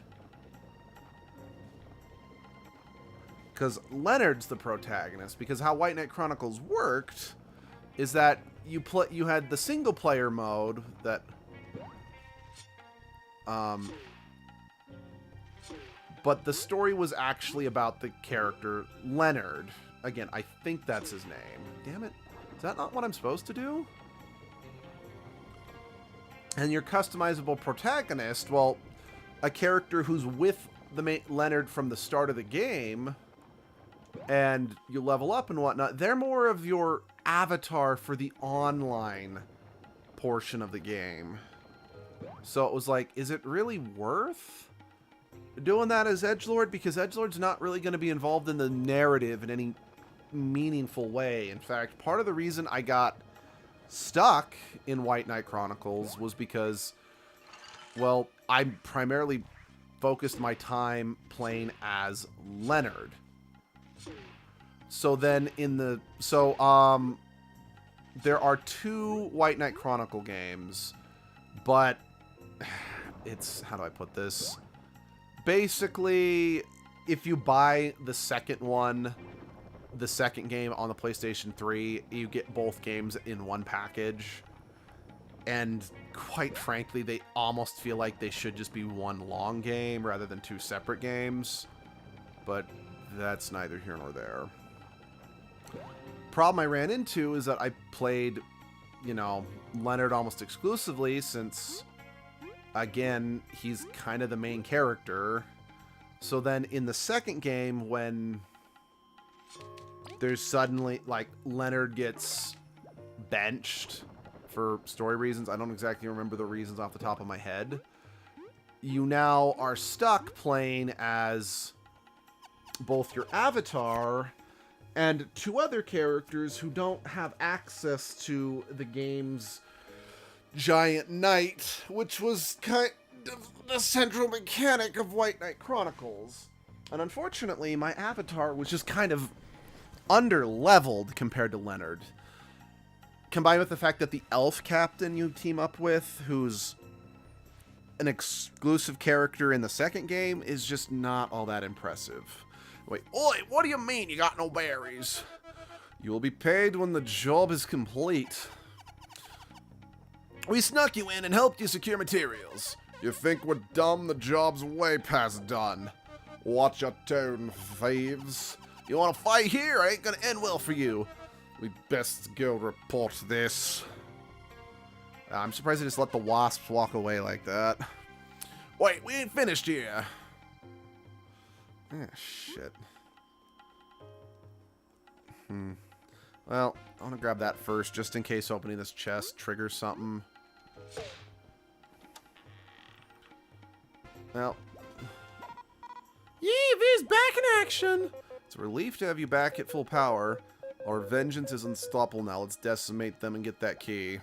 Because Leonard's the protagonist, because how White Knight Chronicles worked is that you had the single player mode that but the story was actually about the character Leonard. Again, I think that's his name. Damn it. Is that not what I'm supposed to do? And your customizable protagonist, well, a character who's with the main Leonard from the start of the game, and you level up and whatnot, they're more of your avatar for the online portion of the game. So it was like, is it really worth doing that as edgelord? Because edgelord's not really going to be involved in the narrative in any meaningful way. In fact, part of the reason I got stuck in White Knight Chronicles was because, well, I primarily focused my time playing as Leonard. So then there are 2 White Knight Chronicle games, but it's, how do I put this? Basically, if you buy the second one, the second game on the PlayStation 3, you get both games in one package. And quite frankly, they almost feel like they should just be one long game rather than 2 separate games. But that's neither here nor there. Problem I ran into is that I played, you know, Leonard almost exclusively since, again, he's kind of the main character. So then in the second game, when there's suddenly, like, Leonard gets benched for story reasons, I don't exactly remember the reasons off the top of my head, you now are stuck playing as both your avatar and 2 other characters who don't have access to the game's giant knight, which was kind of the central mechanic of White Knight Chronicles. And unfortunately, my avatar was just kind of under-leveled compared to Leonard. Combined with the fact that the elf captain you team up with, who's an exclusive character in the second game, is just not all that impressive. Wait, oi, what do you mean you got no berries? You will be paid when the job is complete. We snuck you in and helped you secure materials. You think we're dumb? The job's way past done. Watch your tone, thieves. You want to fight here? I ain't gonna end well for you. We best go report this. I'm surprised they just let the wasps walk away like that. Wait, we ain't finished here. Ah, shit. Well, I want to grab that first, just in case opening this chest triggers something. Well. Yeev is back in action! It's a relief to have you back at full power. Our vengeance is unstoppable now. Let's decimate them and get that key.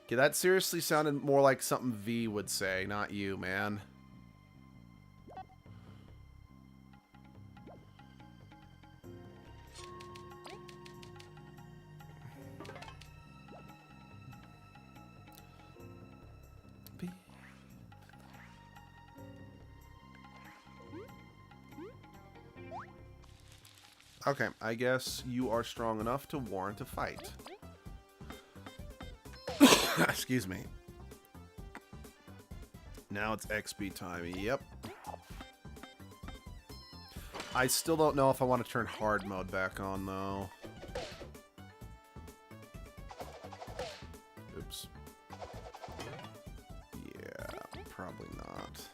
Okay, that seriously sounded more like something V would say, not you, man. Okay, I guess you are strong enough to warrant a fight. Excuse me. Now it's XP time. Yep. I still don't know if I want to turn hard mode back on, though. Oops. Yeah, probably not.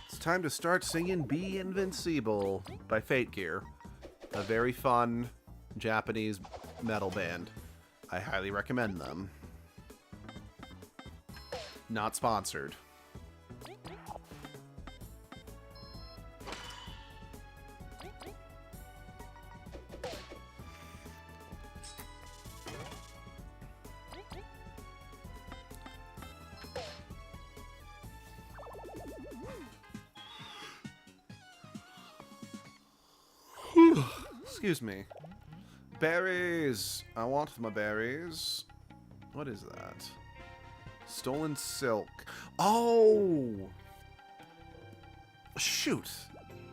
It's time to start singing Be Invincible by Fate Gear. A very fun Japanese metal band. I highly recommend them. Not sponsored. Excuse me. Berries! I want my berries. What is that? Stolen silk. Oh! Shoot.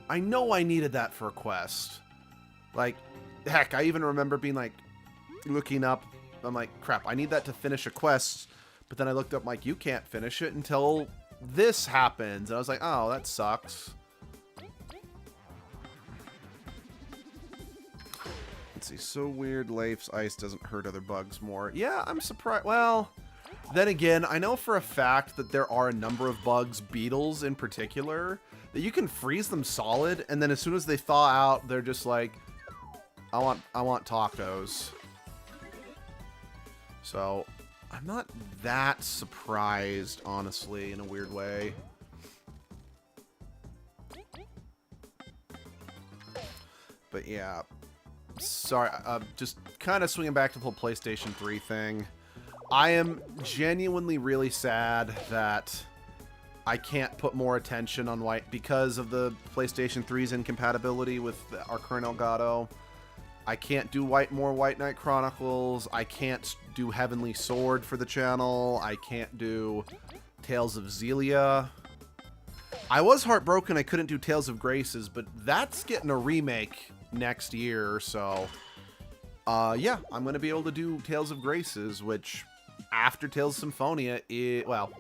I know I needed that for a quest. Like, heck, I even remember being like, looking up. I'm like, crap, I need that to finish a quest But then I looked up, like, you can't finish it until this happens. And I was like, oh, that sucks. Let's see. So weird, Leif's ice doesn't hurt other bugs more. Yeah, I'm surprised. Well, then again, I know for a fact that there are a number of bugs, beetles in particular, that you can freeze them solid, and then as soon as they thaw out, they're just like, I want tacos. So I'm not that surprised, honestly, in a weird way. But yeah, sorry, just kind of swinging back to the whole PlayStation 3 thing. I am genuinely really sad that I can't put more attention on White because of the PlayStation 3's incompatibility with our current Elgato. I can't do more White Knight Chronicles. I can't do Heavenly Sword for the channel. I can't do Tales of Xillia. I was heartbroken I couldn't do Tales of Graces, but that's getting a remake next year, so yeah, I'm going to be able to do Tales of Graces, which after Tales of Symphonia is, well,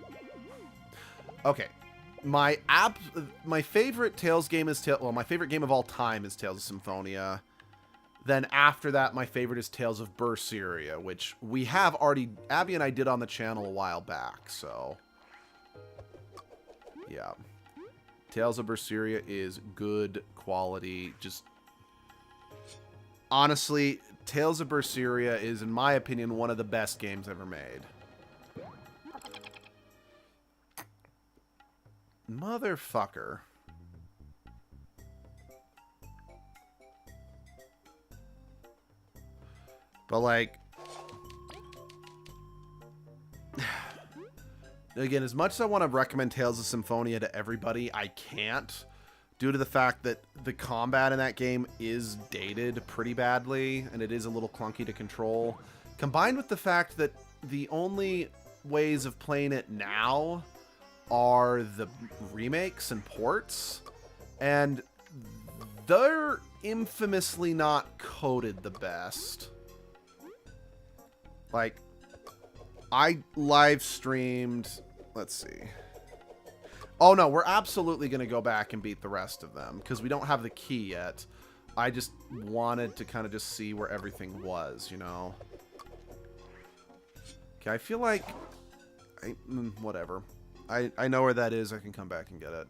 okay. My favorite Tales game is my favorite game of all time is Tales of Symphonia. Then after that, my favorite is Tales of Berseria, which we have already, Abby and I did on the channel a while back, so yeah. Tales of Berseria is good quality. Just honestly, Tales of Berseria is, in my opinion, one of the best games ever made. Motherfucker. But, like, again, as much as I want to recommend Tales of Symphonia to everybody, I can't, due to the fact that the combat in that game is dated pretty badly, and it is a little clunky to control, combined with the fact that the only ways of playing it now are the remakes and ports, and they're infamously not coded the best. Like, I live streamed, let's see. Oh no, we're absolutely going to go back and beat the rest of them, because we don't have the key yet. I just wanted to kind of just see where everything was, you know? Okay, I feel like, whatever. I know where that is, I can come back and get it.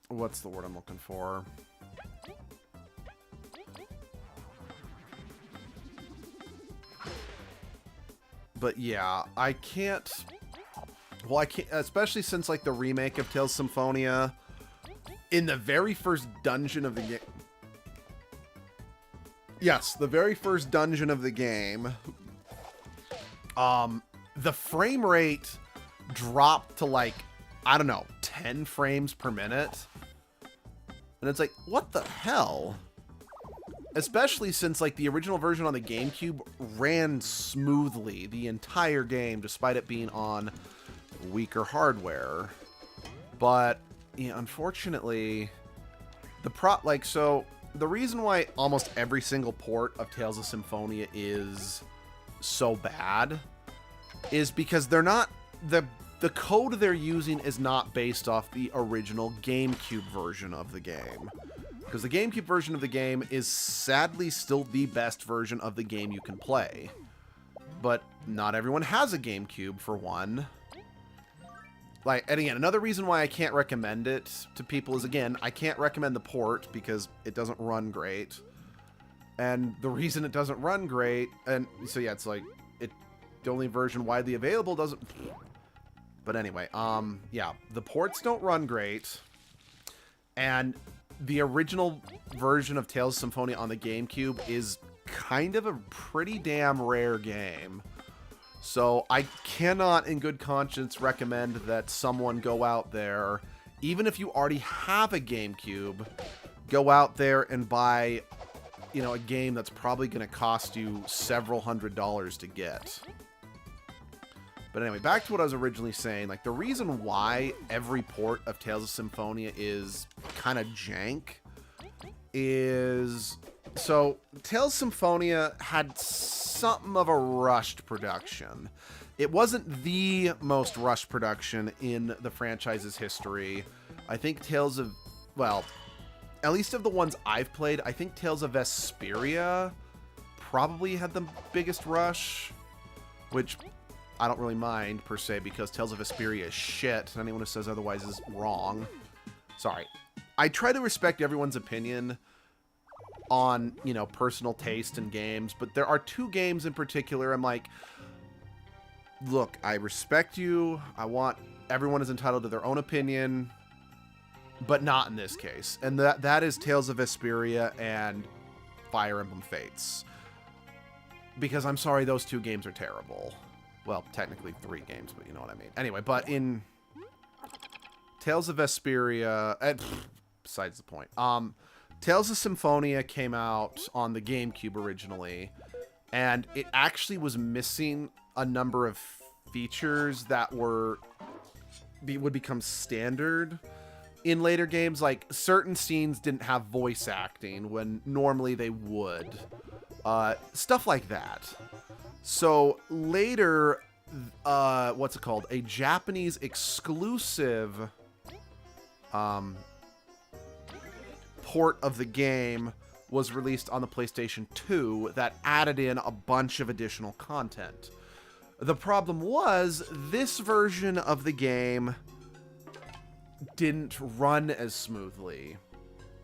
What's the word I'm looking for? But yeah, I can't... Well, I can't... Especially since, like, the remake of Tales of Symphonia, in the very first dungeon of the game... Yes, the very first dungeon of the game, the frame rate dropped to, like, I don't know, 10 frames per minute. And it's like, what the hell? Especially since, like, the original version on the GameCube ran smoothly the entire game, despite it being on weaker hardware. But, yeah, unfortunately, so the reason why almost every single port of Tales of Symphonia is so bad is because they're not, the code they're using is not based off the original GameCube version of the game. Because the GameCube version of the game is sadly still the best version of the game you can play. But not everyone has a GameCube, for one. Like, and again, another reason why I can't recommend it to people is, again, I can't recommend the port because it doesn't run great. And the reason it doesn't run great, and so yeah, it's like, the only version widely available doesn't... But anyway, yeah, the ports don't run great. And the original version of Tales of Symphonia on the GameCube is kind of a pretty damn rare game. So I cannot in good conscience recommend that someone go out there, even if you already have a GameCube, go out there and buy, you know, a game that's probably going to cost you several $100s to get. But anyway, back to what I was originally saying. Like, the reason why every port of Tales of Symphonia is kind of jank is So, Tales Symphonia had something of a rushed production. It wasn't the most rushed production in the franchise's history. I think Tales of... Well, at least of the ones I've played, I think Tales of Vesperia probably had the biggest rush, which I don't really mind, per se, because Tales of Vesperia is shit, and anyone who says otherwise is wrong. Sorry. I try to respect everyone's opinion on, you know, personal taste in games, but there are two games in particular I'm like, look, I respect you, everyone is entitled to their own opinion, but not in this case. And that is Tales of Vesperia and Fire Emblem Fates. Because I'm sorry, those two games are terrible. Well, technically 3 games, but you know what I mean. Anyway, but in Tales of Vesperia, besides the point. Tales of Symphonia came out on the GameCube originally, and it actually was missing a number of features that would become standard in later games. Like, certain scenes didn't have voice acting when normally they would. Stuff like that. So later, what's it called? A Japanese exclusive port of the game was released on the PlayStation 2 that added in a bunch of additional content. The problem was, this version of the game didn't run as smoothly,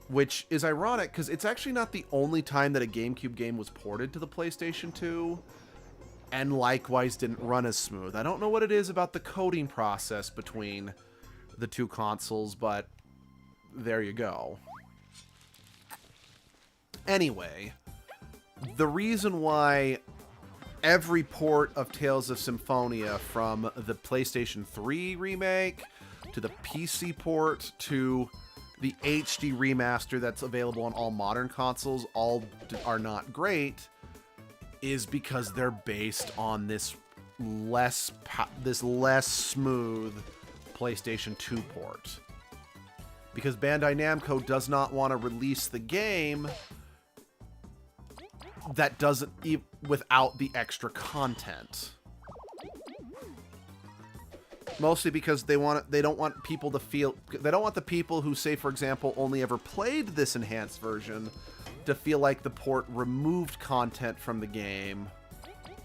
which is ironic because it's actually not the only time that a GameCube game was ported to the PlayStation 2 and likewise didn't run as smooth. I don't know what it is about the coding process between the two consoles, but there you go. Anyway, the reason why every port of Tales of Symphonia, from the PlayStation 3 remake to the PC port to the HD remaster that's available on all modern consoles, all are not great, is because they're based on this less smooth PlayStation 2 port. Because Bandai Namco does not want to release the game that doesn't without the extra content. Mostly because they don't want people to feel, they don't want the people who, say, for example, only ever played this enhanced version to feel like the port removed content from the game,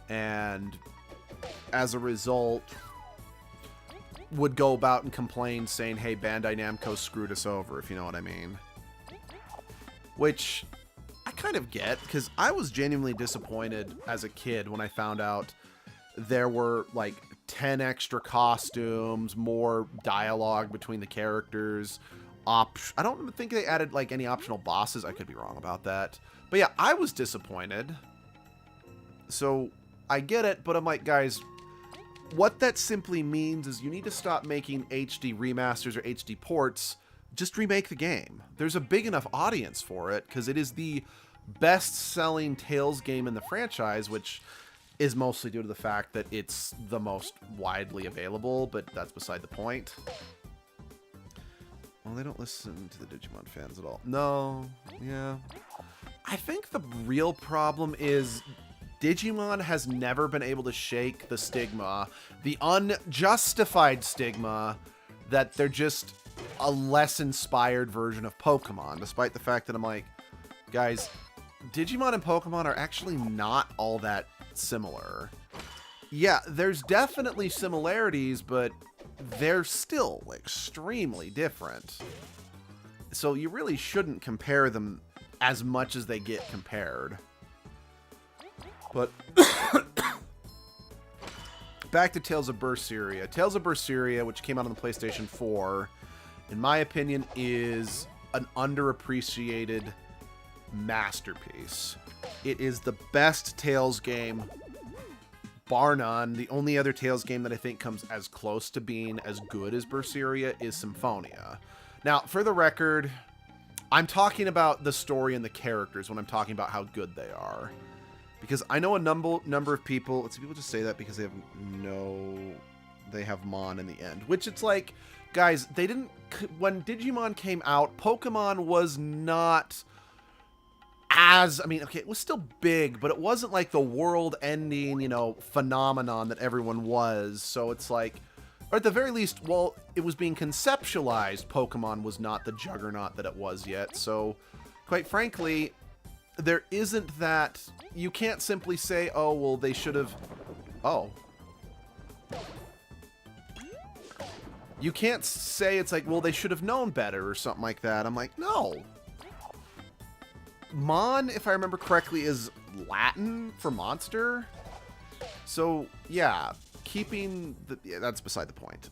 and as a result would go about and complain saying, hey, Bandai Namco screwed us over, if you know what I mean. Which I kind of get, because I was genuinely disappointed as a kid when I found out there were like 10 extra costumes, more dialogue between the characters. I don't think they added like any optional bosses. I could be wrong about that. But yeah, I was disappointed. So I get it, but I'm like, guys, what that simply means is you need to stop making HD remasters or HD ports. Just remake the game. There's a big enough audience for it, because it is the best-selling Tales game in the franchise, which is mostly due to the fact that it's the most widely available, but that's beside the point. Well, they don't listen to the Digimon fans at all. No, yeah. I think the real problem is Digimon has never been able to shake the stigma, the unjustified stigma, that they're just a less inspired version of Pokemon, despite the fact that I'm like, guys, Digimon and Pokemon are actually not all that similar. Yeah, there's definitely similarities, but they're still extremely different. So you really shouldn't compare them as much as they get compared. But back to Tales of Berseria. Tales of Berseria, which came out on the PlayStation 4, in my opinion, is an underappreciated masterpiece. It is the best Tales game, bar none. The only other Tales game that I think comes as close to being as good as Berseria is Symphonia. Now, for the record, I'm talking about the story and the characters when I'm talking about how good they are. Because I know a number of people, let's see, people just say that because they have Mon in the end. Which it's like, guys, when Digimon came out, Pokemon was not as, I mean, okay, it was still big, but it wasn't like the world-ending, you know, phenomenon that everyone was. So it's like, or at the very least, while it was being conceptualized, Pokemon was not the juggernaut that it was yet. So, quite frankly, there isn't that, you can't simply say, oh, well, they should have, oh. You can't say it's like, well, they should have known better or something like that. I'm like, no. Mon, if I remember correctly, is Latin for monster. So, yeah, keeping the... Yeah, that's beside the point.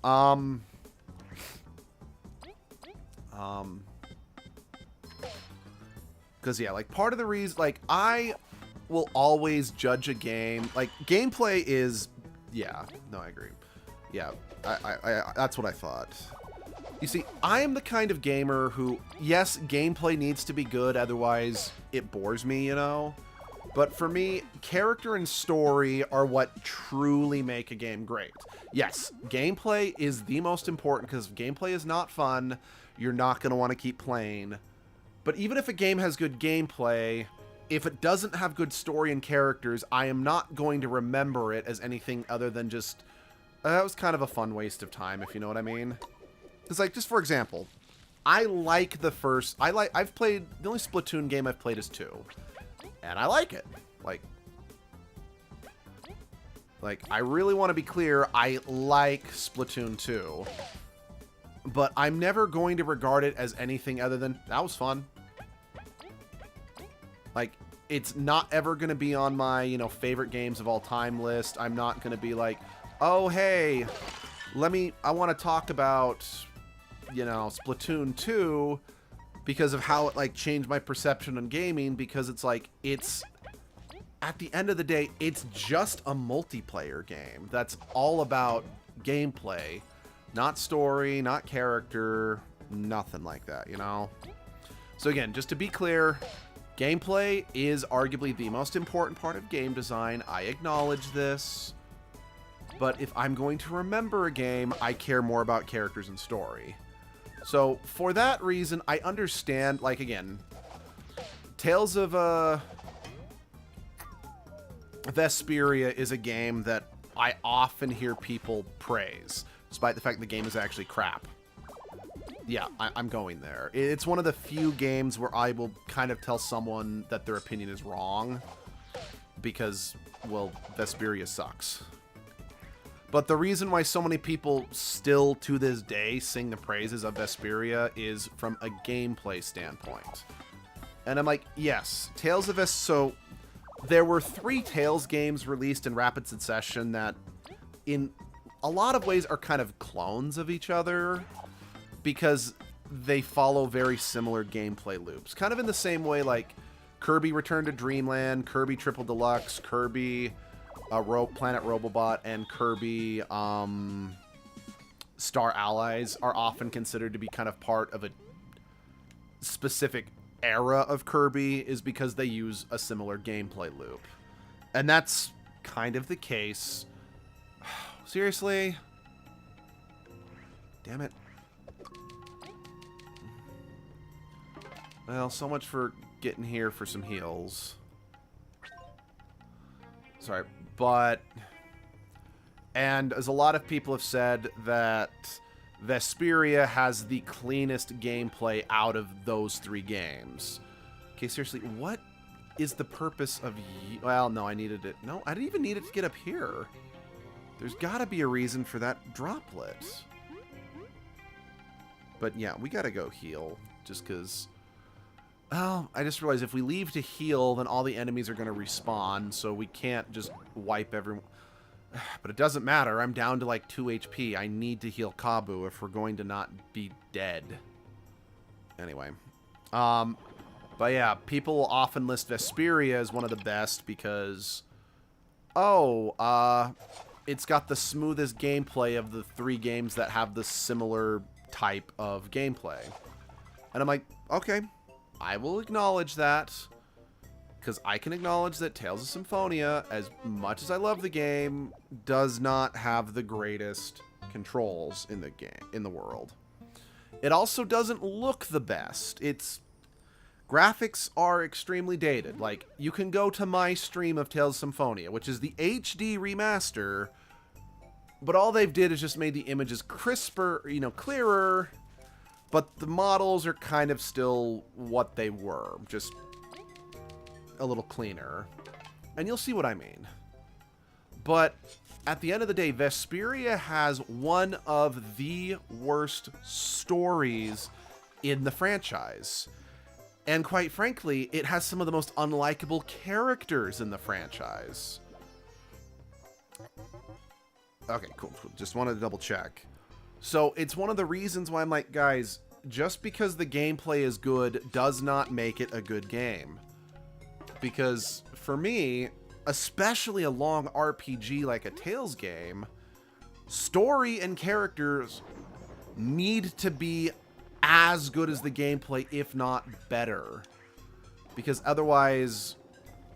Because, yeah, like, part of the reason... Like, I will always judge a game... Like, gameplay is... Yeah, no, I agree. Yeah, I that's what I thought. You see, I am the kind of gamer who, yes, gameplay needs to be good, otherwise it bores me, you know? But for me, character and story are what truly make a game great. Yes, gameplay is the most important, because if gameplay is not fun, you're not going to want to keep playing. But even if a game has good gameplay, if it doesn't have good story and characters, I am not going to remember it as anything other than just, that was kind of a fun waste of time, if you know what I mean. It's like, just for example, I like the first... I've played... The only Splatoon game I've played is 2. And I like it. Like, I really want to be clear, I like Splatoon 2. But I'm never going to regard it as anything other than, that was fun. Like, it's not ever going to be on my, you know, favorite games of all time list. I'm not going to be like, oh, hey, I want to talk about... you know, Splatoon 2 because of how it, like, changed my perception on gaming, because it's like, it's, at the end of the day, it's just a multiplayer game that's all about gameplay, not story, not character, nothing like that, you know? So again, just to be clear, gameplay is arguably the most important part of game design. I acknowledge this, but if I'm going to remember a game, I care more about characters and story. So, for that reason, I understand, like, again, Tales of Vesperia is a game that I often hear people praise, despite the fact the game is actually crap. Yeah, I'm going there. It's one of the few games where I will kind of tell someone that their opinion is wrong, because, well, Vesperia sucks. But the reason why so many people still, to this day, sing the praises of Vesperia is from a gameplay standpoint. And I'm like, yes, Tales of So, there were 3 Tales games released in rapid succession that, in a lot of ways, are kind of clones of each other, because they follow very similar gameplay loops. Kind of in the same way, like, Kirby Return to Dreamland, Kirby Triple Deluxe, Kirby... Planet Robobot, and Kirby Star Allies are often considered to be kind of part of a specific era of Kirby, is because they use a similar gameplay loop. And that's kind of the case. Seriously? Damn it. Well, so much for getting here for some heals. Sorry. But, and as a lot of people have said, that Vesperia has the cleanest gameplay out of those 3 games. Okay, seriously, what is the purpose of... Well, no, I needed it. No, I didn't even need it to get up here. There's gotta be a reason for that droplet. But yeah, we gotta go heal, just because... Well, I just realized if we leave to heal, then all the enemies are going to respawn, so we can't just wipe everyone. But it doesn't matter. I'm down to like 2 HP. I need to heal Kabu if we're going to not be dead. Anyway. But yeah, people will often list Vesperia as one of the best because... Oh, it's got the smoothest gameplay of the 3 games that have the similar type of gameplay. And I'm like, okay... I will acknowledge that, because I can acknowledge that Tales of Symphonia, as much as I love the game, does not have the greatest controls in the game, in the world. It also doesn't look the best. It's graphics are extremely dated. Like, you can go to my stream of Tales of Symphonia, which is the HD remaster, but all they've did is just made the images crisper, you know, clearer, but the models are kind of still what they were, just a little cleaner. And you'll see what I mean. But at the end of the day, Vesperia has one of the worst stories in the franchise. And quite frankly, it has some of the most unlikable characters in the franchise. Okay, cool. Just wanted to double check. So it's one of the reasons why I'm like, guys, just because the gameplay is good does not make it a good game. Because for me, especially a long RPG like a Tales game, story and characters need to be as good as the gameplay, if not better. Because otherwise,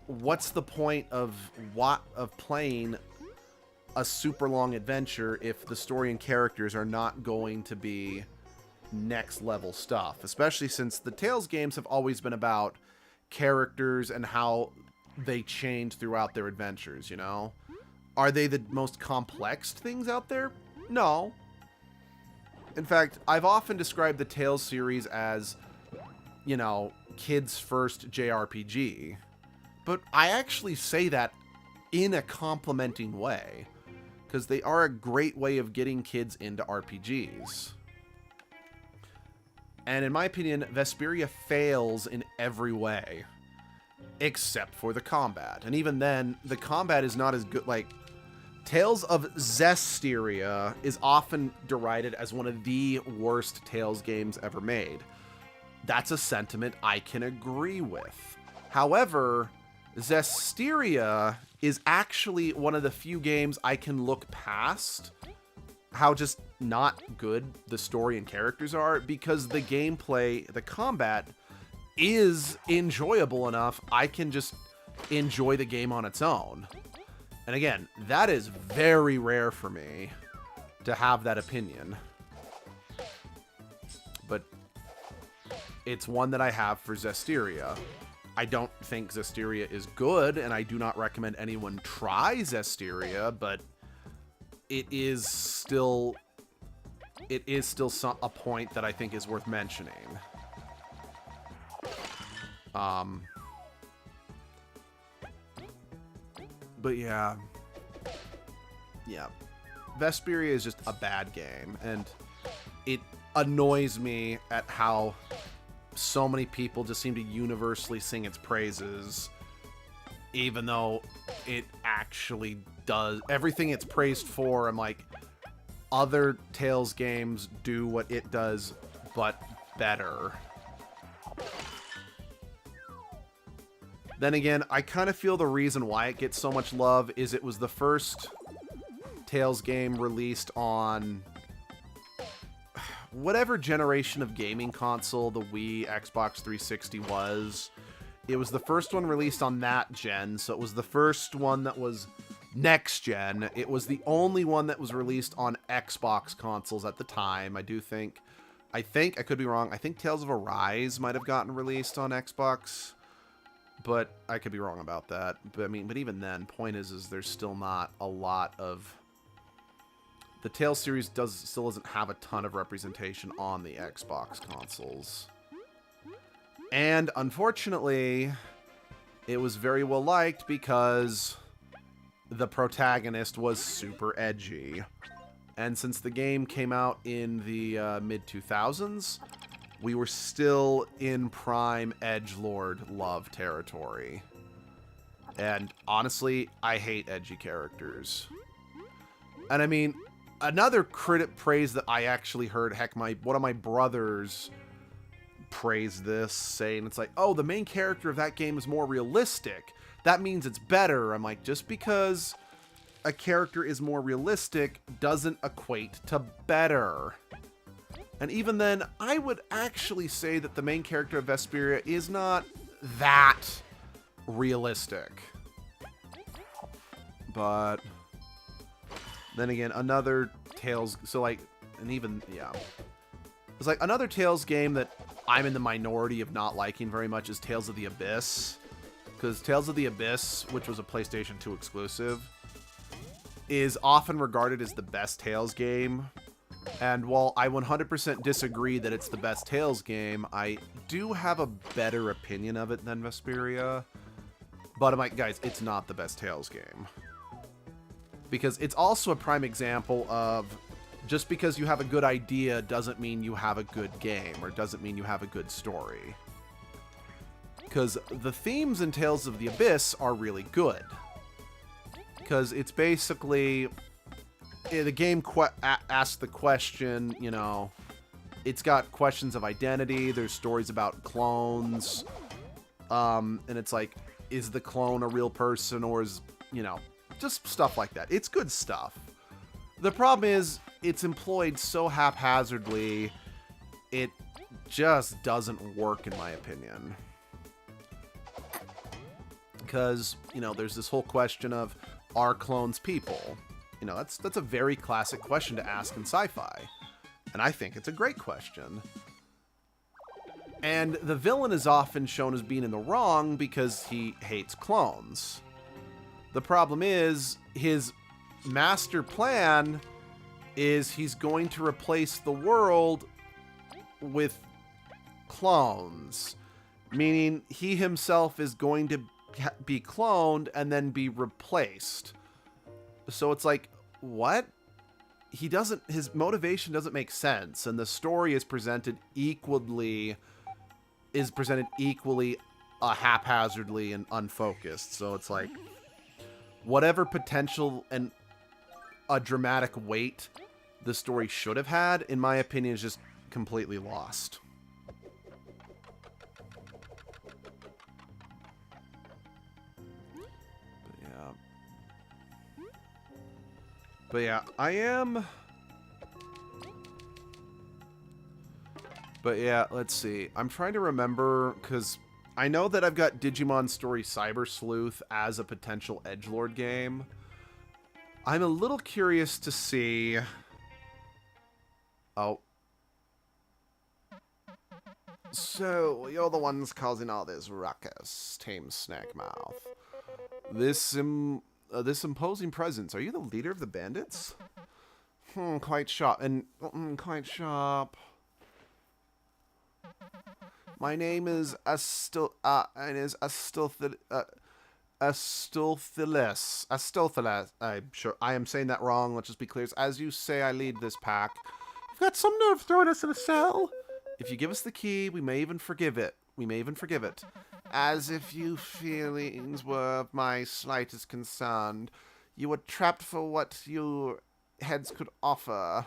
what's the point of playing a super long adventure if the story and characters are not going to be next level stuff? Especially since the Tales games have always been about characters and how they change throughout their adventures, you know? Are they the most complex things out there? No. In fact, I've often described the Tales series as, you know, kids' first JRPG. But I actually say that in a complimenting way, because they are a great way of getting kids into RPGs. And in my opinion, Vesperia fails in every way, except for the combat. And even then, the combat is not as good. Like, Tales of Zestiria is often derided as one of the worst Tales games ever made. That's a sentiment I can agree with. However, Zestiria is actually one of the few games I can look past how just not good the story and characters are, because the gameplay, the combat, is enjoyable enough I can just enjoy the game on its own. And again, that is very rare for me to have that opinion. But it's one that I have for Zestiria. I don't think Zestiria is good, and I do not recommend anyone try Zestiria, but it is still a point that I think is worth mentioning. But yeah, Vesperia is just a bad game, and it annoys me at how so many people just seem to universally sing its praises, even though it actually does everything it's praised for. I'm like, other Tales games do what it does, but better. Then again, I kind of feel the reason why it gets so much love is it was the first Tales game released on whatever generation of gaming console the Wii, Xbox 360 was. It was the first one released on that gen, so it was the first one that was next gen. It was the only one that was released on Xbox consoles at the time. I could be wrong. I think Tales of Arise might have gotten released on Xbox, but I could be wrong about that. But I mean, but even then, point is there's still not a lot of... The Tales series still doesn't have a ton of representation on the Xbox consoles. And unfortunately, it was very well liked because the protagonist was super edgy. And since the game came out in the mid-2000s, we were still in prime edgelord love territory. And honestly, I hate edgy characters. And I mean, another praise that I actually heard, heck, one of my brothers praised this, saying it's like, oh, the main character of that game is more realistic. That means it's better. I'm like, just because a character is more realistic doesn't equate to better. And even then, I would actually say that the main character of Vesperia is not that realistic. But then again, another Tales... So, like, and even, yeah. It's like another Tales game that I'm in the minority of not liking very much is Tales of the Abyss. Because Tales of the Abyss, which was a PlayStation 2 exclusive, is often regarded as the best Tales game. And while I 100% disagree that it's the best Tales game, I do have a better opinion of it than Vesperia. But I'm like, guys, it's not the best Tales game. Because it's also a prime example of just because you have a good idea doesn't mean you have a good game, or doesn't mean you have a good story. Because the themes in Tales of the Abyss are really good. Because it's basically... the game asks the question, you know... It's got questions of identity, there's stories about clones. And it's like, is the clone a real person, or is, you know... Just stuff like that. It's good stuff. The problem is, it's employed so haphazardly, it just doesn't work, in my opinion. Because, you know, there's this whole question of, are clones people? You know, that's a very classic question to ask in sci-fi. And I think it's a great question. And the villain is often shown as being in the wrong because he hates clones. The problem is, his master plan is he's going to replace the world with clones. Meaning, he himself is going to be cloned and then be replaced. So it's like, what? His motivation doesn't make sense, and the story is presented equally haphazardly and unfocused. So it's like, whatever potential and a dramatic weight the story should have had, in my opinion, is just completely lost. But yeah, I am... But yeah, let's see. I'm trying to remember, because I know that I've got Digimon Story Cyber Sleuth as a potential edgelord game. I'm a little curious to see... Oh. So, you're the ones causing all this ruckus, Tame Snackmouth. This imposing presence. Are you the leader of the bandits? Quite sharp. And quite sharp. My name is Astolphilus. I'm sure I am saying that wrong. Let's just be clear. As you say, I lead this pack. You've got some nerve throwing us in a cell. If you give us the key, we may even forgive it. As if you feelings were of my slightest concern. You were trapped for what your heads could offer.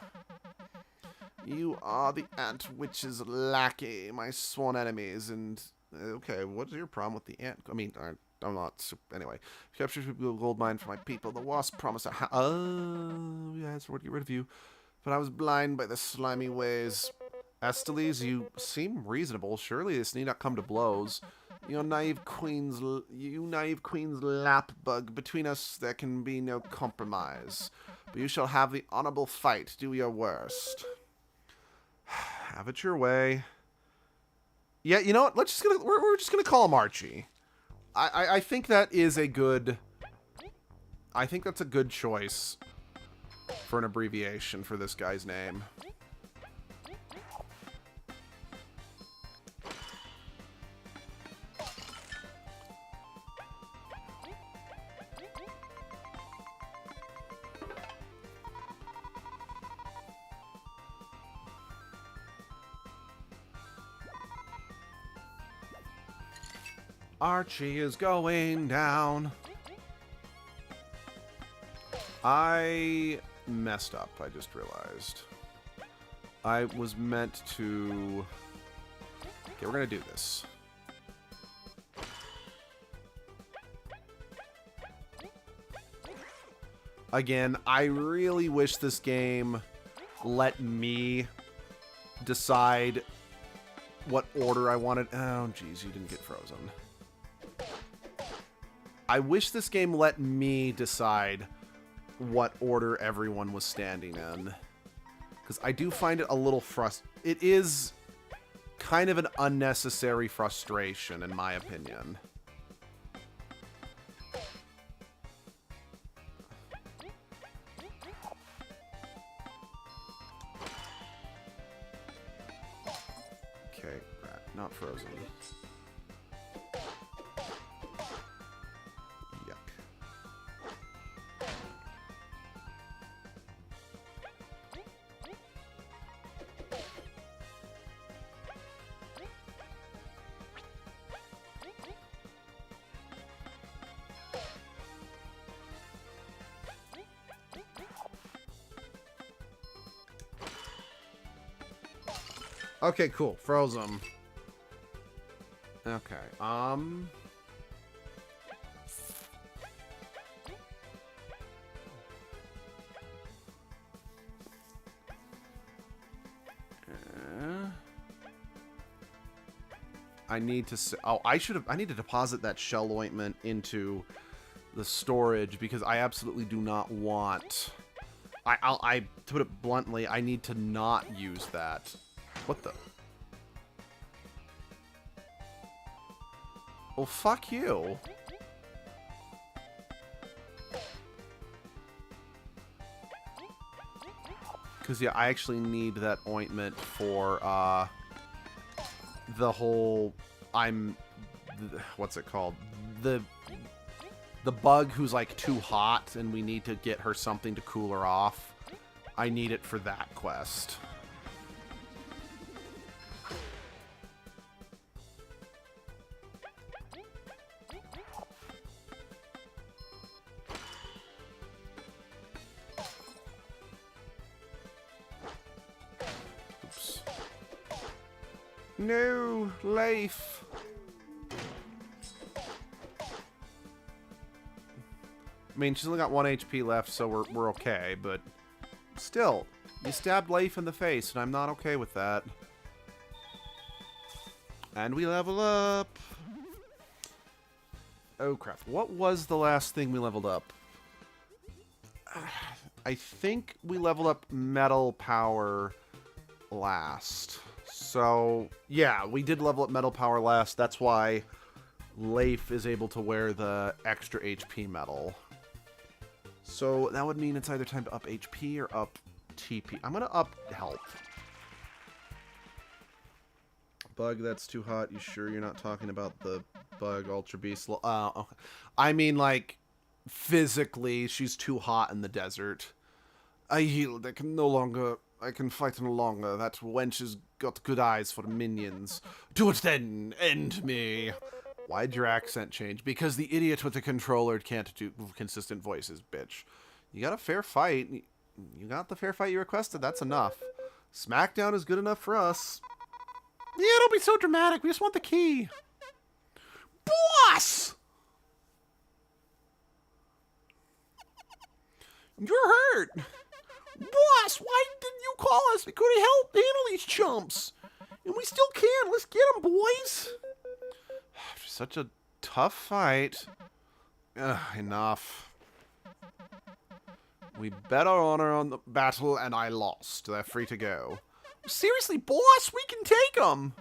You are the Ant Witch's lackey, my sworn enemies, and... Okay, what's your problem with the ant? I mean, I'm not... Anyway. Capture a gold mine for my people. The wasp promised a... Oh, yes, we're going to get rid of you. But I was blind by the slimy ways. Asteles, you seem reasonable. Surely this need not come to blows. You naive queen's lapbug. Between us there can be no compromise. But you shall have the honorable fight. Do your worst. Have it your way. Yeah, you know what? We're just gonna call him Archie. I think that is a good... I think that's a good choice for an abbreviation for this guy's name. Archie is going down. I messed up, I just realized. I was meant to... Okay, we're gonna do this. Again, I really wish this game let me decide what order I wanted. Oh, jeez, you didn't get frozen. I wish this game let me decide what order everyone was standing in. Because I do find it a little It is kind of an unnecessary frustration, in my opinion. Okay, not frozen. Yuck. Okay, cool. Froze them. Okay, I need to... I need to deposit that shell ointment into the storage because I absolutely do not want... to put it bluntly, I need to not use that. What the... Well, fuck you. Because, yeah, I actually need that ointment for, the whole... What's it called? The bug who's, like, too hot, and we need to get her something to cool her off. I need it for that quest. No, Leif. I mean, she's only got 1 HP left, so we're okay, but still, you stabbed Leif in the face, and I'm not okay with that. And we level up. Oh, crap. What was the last thing we leveled up? I think we leveled up metal power last. So, yeah, we did level up metal power last. That's why Leif is able to wear the extra HP medal. So that would mean it's either time to up HP or up TP. I'm going to up health. Bug that's too hot. You sure you're not talking about the bug Ultra Beast? I mean, like, physically, she's too hot in the desert. I healed. I can fight no longer. That wench has got good eyes for minions. Do it then! End me! Why'd your accent change? Because the idiot with the controller can't do consistent voices, bitch. You got a fair fight. You got the fair fight you requested. That's enough. SmackDown is good enough for us. Yeah, don't be so dramatic. We just want the key. Boss! You're hurt! Boss, why didn't you call us? We couldn't help handle these chumps. And we still can. Let's get them, boys. After such a tough fight. Enough. We bet our honor on the battle, and I lost. They're free to go. Seriously, boss, we can take them.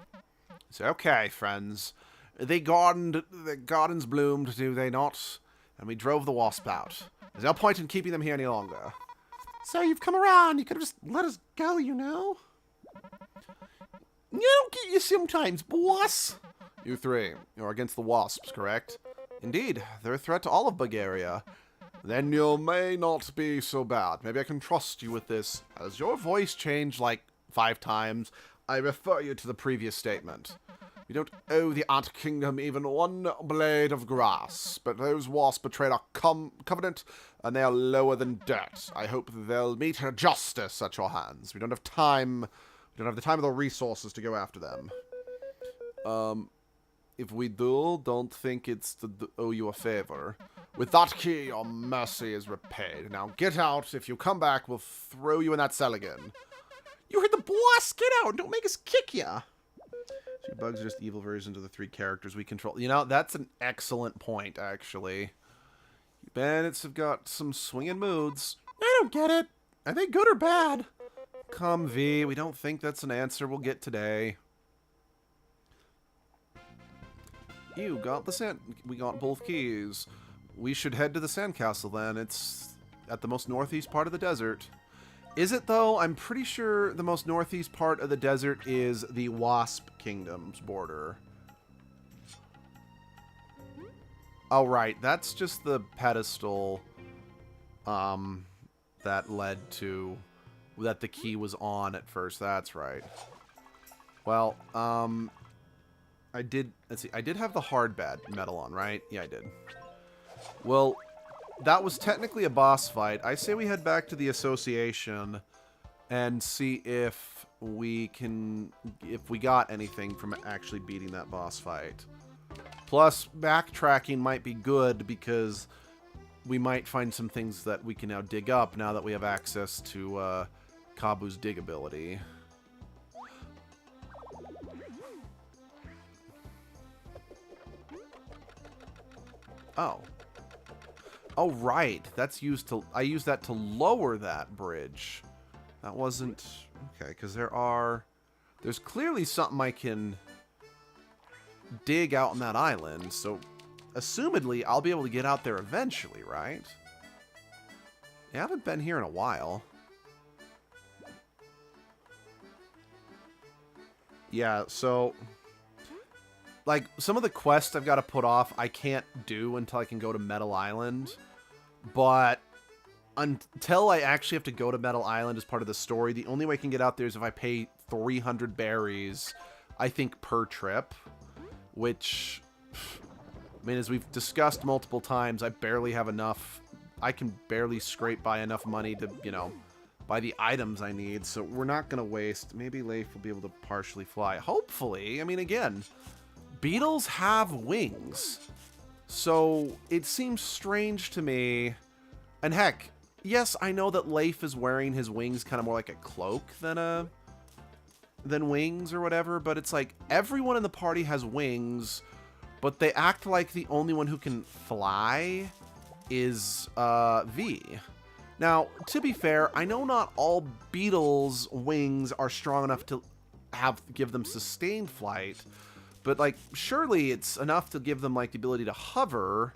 It's okay, friends. The gardens bloomed, do they not? And we drove the wasp out. There's no point in keeping them here any longer. So you've come around. You could have just let us go, you know? You don't get you sometimes, boss. You three, you're against the wasps, correct? Indeed, they're a threat to all of Bulgaria. Then you may not be so bad. Maybe I can trust you with this. As your voice changed like 5 times, I refer you to the previous statement. We don't owe the Ant Kingdom even one blade of grass, but those wasps betrayed our covenant, and they are lower than dirt. I hope they'll meet justice at your hands. We don't have time. We don't have the time or the resources to go after them. If we do, don't think it's to owe you a favor. With that key, your mercy is repaid. Now get out. If you come back, we'll throw you in that cell again. You heard the boss! Get out! Don't make us kick ya! So bugs are just evil versions of the 3 characters we control. You know, that's an excellent point, actually. Bandits have got some swinging moods. I don't get it. Are they good or bad? Come, V. We don't think that's an answer we'll get today. You got the sand. We got both keys. We should head to the sandcastle then. It's at the most northeast part of the desert. Is it though? I'm pretty sure the most northeast part of the desert is the Wasp Kingdom's border. Oh, right. That's just the pedestal that led to... that the key was on at first. That's right. Well, I did... let's see. I did have the hard bad metal on, right? Yeah, I did. Well, that was technically a boss fight. I say we head back to the association and see if we can... if we got anything from actually beating that boss fight. Plus, backtracking might be good because we might find some things that we can now dig up now that we have access to Kabu's dig ability. Oh. Oh, right. That's used to... I used that to lower that bridge. That wasn't... okay, because there's clearly something I can... dig out on that island, so assumedly I'll be able to get out there eventually, right? I haven't been here in a while. Yeah, so like some of the quests I've got to put off I can't do until I can go to Metal Island, but until I actually have to go to Metal Island as part of the story, the only way I can get out there is if I pay 300 berries, I think, per trip. Which, I mean, as we've discussed multiple times, I barely have enough. I can barely scrape by enough money to, you know, buy the items I need. So we're not going to waste. Maybe Leif will be able to partially fly. Hopefully. I mean, again, beetles have wings. So it seems strange to me. And heck, yes, I know that Leif is wearing his wings kind of more like a cloak than wings or whatever, but it's like everyone in the party has wings, but they act like the only one who can fly is V. Now, to be fair, I know not all beetles' wings are strong enough to give them sustained flight, but like surely it's enough to give them like the ability to hover,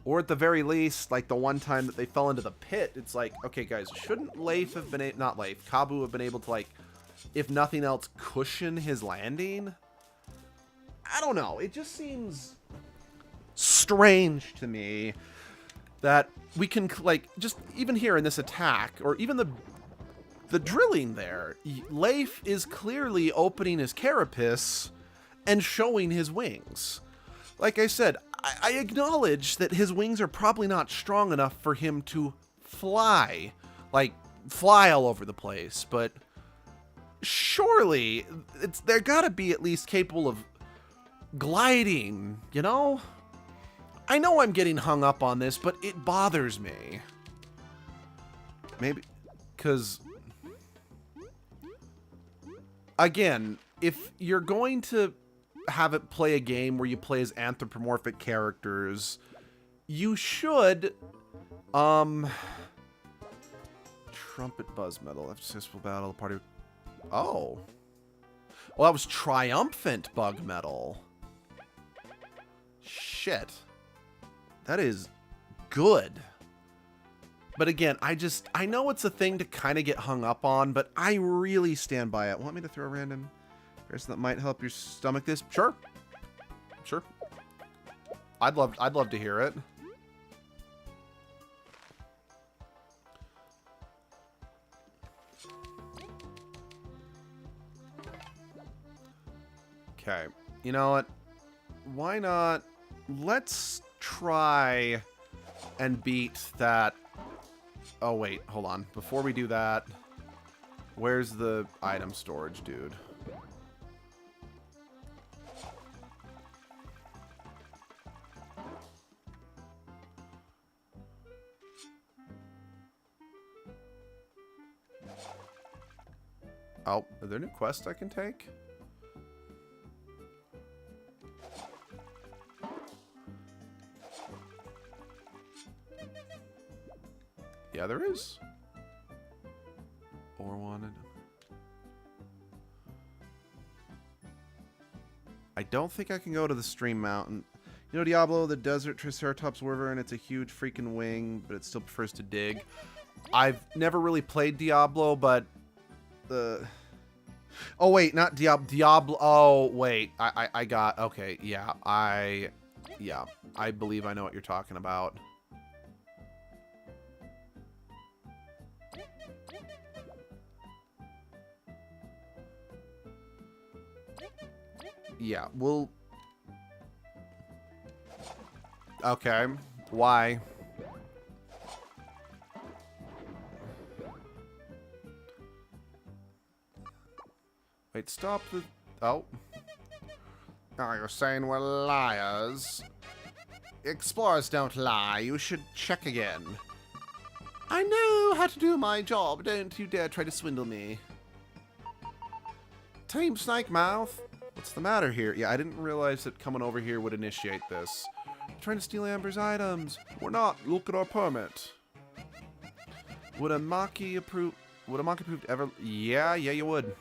or at the very least, like the one time that they fell into the pit, it's like, okay guys, shouldn't Leif have been not Leif, Kabu have been able to, like, if nothing else, cushion his landing? I don't know. It just seems strange to me that we can, like, just even here in this attack, or even the drilling there, Leif is clearly opening his carapace and showing his wings. Like I said, I acknowledge that his wings are probably not strong enough for him to fly, like, fly all over the place, but... surely, they're gotta be at least capable of gliding, you know? I know I'm getting hung up on this, but it bothers me. Maybe, because... again, if you're going to have it play a game where you play as anthropomorphic characters, you should, trumpet buzz metal, after successful battle, the party... oh. Well, that was triumphant bug metal. Shit. That is good. But again, I know it's a thing to kind of get hung up on, but I really stand by it. Want me to throw a random person that might help your stomach this? Sure. Sure. I'd love to hear it. Okay. You know what? Why not? Let's try and beat that. Oh, wait. Hold on. Before we do that, where's the item storage, dude? Oh, are there new quests I can take? Yeah, there is. Or wanted. I don't think I can go to the Stream Mountain. You know, Diablo, the desert Triceratops wyvern, it's a huge freaking wing, but it still prefers to dig. I've never really played Diablo, but oh wait, not Diablo. Oh wait, I got okay. Yeah, I believe I know what you're talking about. Yeah, we'll. Okay, why? Wait, stop the... Oh. Oh, you're saying we're liars? Explorers don't lie. You should check again. I know how to do my job. Don't you dare try to swindle me. Team Snake Mouth? What's the matter here? Yeah, I didn't realize that coming over here would initiate this. You're trying to steal Amber's items. We're not. Look at our permit. Would a Maki approve... Would a Maki approve ever... Yeah, you would.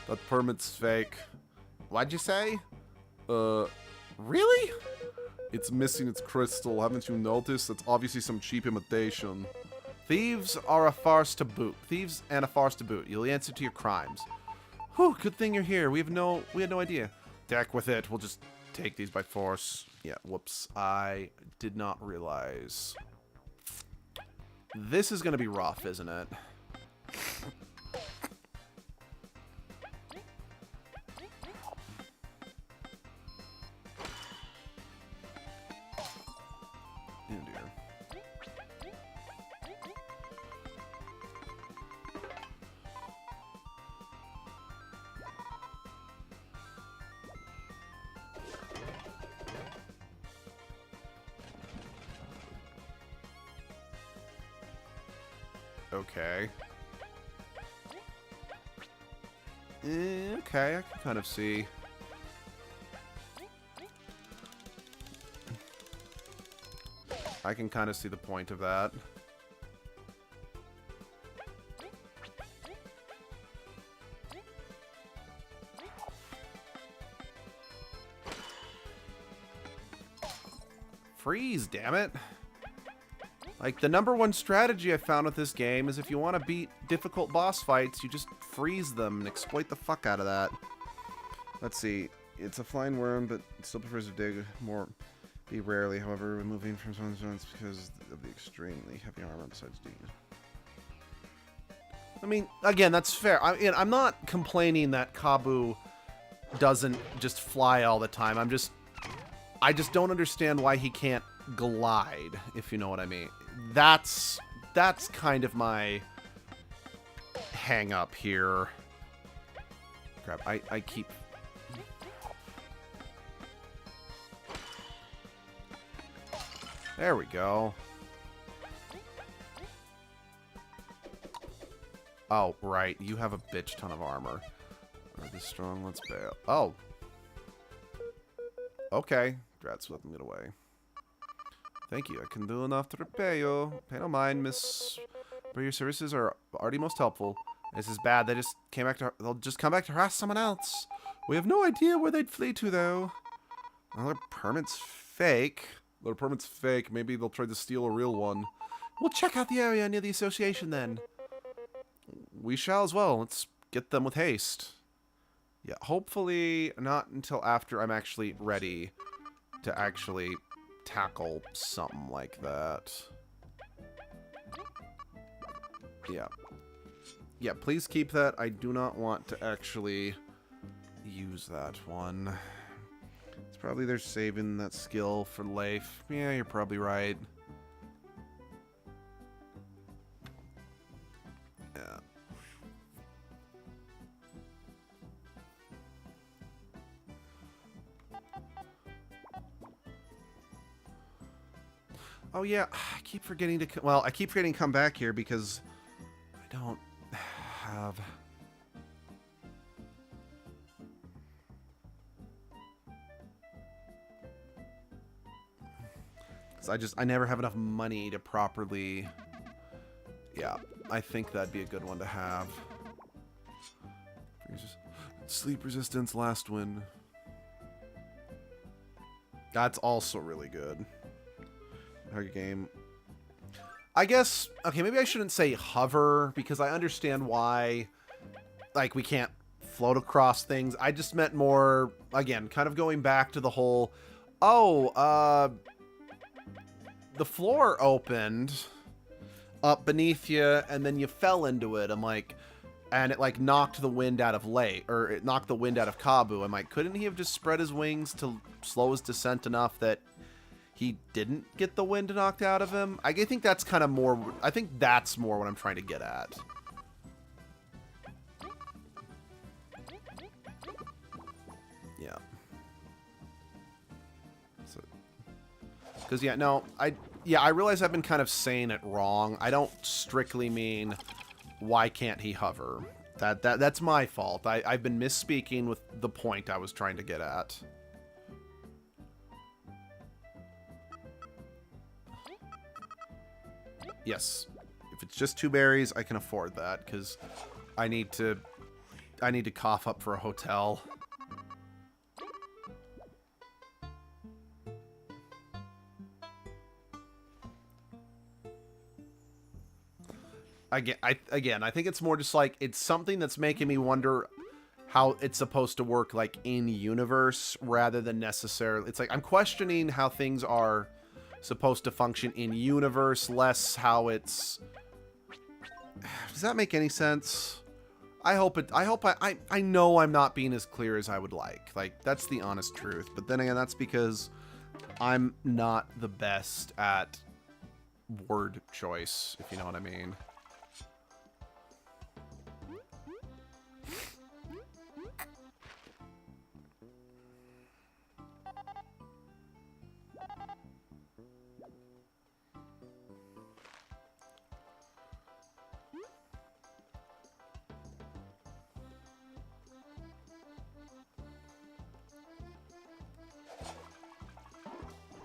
That permit's fake. What'd you say? Really? It's missing its crystal. Haven't you noticed? That's obviously some cheap imitation. Thieves are a farce to boot. Thieves and a farce to boot. You'll answer to your crimes. Whew, good thing you're here. We had no idea. Deck with it. We'll just take these by force. Yeah, whoops. I did not realize. This is gonna be rough, isn't it? Oh dear. Okay. Okay, I can kind of see. I can kind of see the point of that. Freeze, damn it. Like, the #1 strategy I found with this game is if you want to beat difficult boss fights, you just freeze them and exploit the fuck out of that. Let's see. It's a flying worm, but it still prefers to dig more. Be rarely, however, removing from some zones because of the extremely heavy armor besides digging. I mean, again, that's fair. I'm not complaining that Kabu doesn't just fly all the time. I just don't understand why he can't glide, if you know what I mean. That's kind of my hang up here. Crap, I keep... There we go. Oh, right. You have a bitch ton of armor. Are this strong? Let's bail. Oh. Okay. Drat swept me away. Thank you. I can do enough to repay you. Pay no mind, miss. But your services are already most helpful. This is bad. They'll just come back to harass someone else. We have no idea where they'd flee to, though. Another permit's fake. Their permit's fake. Maybe they'll try to steal a real one. We'll check out the area near the association, then. We shall as well. Let's get them with haste. Yeah, hopefully not until after I'm actually ready to actually tackle something like that. Yeah. Yeah, please keep that. I do not want to actually use that one. It's probably they're saving that skill for life. Yeah, you're probably right. Yeah. Oh yeah, I keep forgetting to... Well, I keep forgetting to come back here because I don't have... Because I never have enough money to properly... Yeah, I think that'd be a good one to have. Sleep resistance, last win. That's also really good. Hug game. I guess, okay, maybe I shouldn't say hover, because I understand why, like, we can't float across things. I just meant more, again, kind of going back to the whole, oh, the floor opened up beneath you, and then you fell into it. I'm like, and it, like, knocked the wind out of it knocked the wind out of Kabu. I'm like, couldn't he have just spread his wings to slow his descent enough that he didn't get the wind knocked out of him? I think that's kind of more, I think that's more what I'm trying to get at. Yeah. So, because, yeah, no, I realize I've been kind of saying it wrong. I don't strictly mean, why can't he hover? That's my fault. I've been misspeaking with the point I was trying to get at. Yes. If it's just 2 berries, I can afford that, because I need to cough up for a hotel. Again, I think it's more just like, it's something that's making me wonder how it's supposed to work, like, in universe, rather than necessarily, it's like I'm questioning how things are supposed to function in universe, less how it's, does that make any sense? I know I'm not being as clear as I would like, that's the honest truth. But then again, that's because I'm not the best at word choice, if you know what I mean.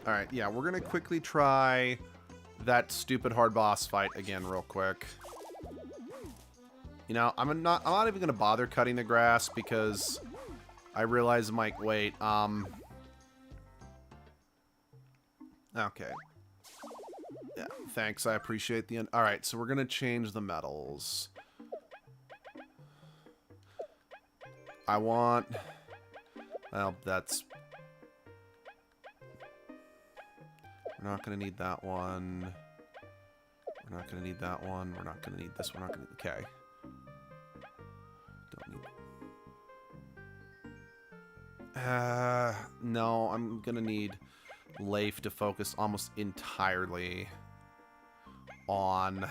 Alright, yeah, we're gonna quickly try that stupid hard boss fight again real quick. You know, I'm not even gonna bother cutting the grass, because I realize I'm like, wait, okay. Yeah, thanks, I appreciate the alright, so we're gonna change the metals. I want, well, that's, we're not going to need that one. We're not going to need that one. We're not going to need this. We're not going to... Okay. Don't need... no, I'm going to need Leif to focus almost entirely on...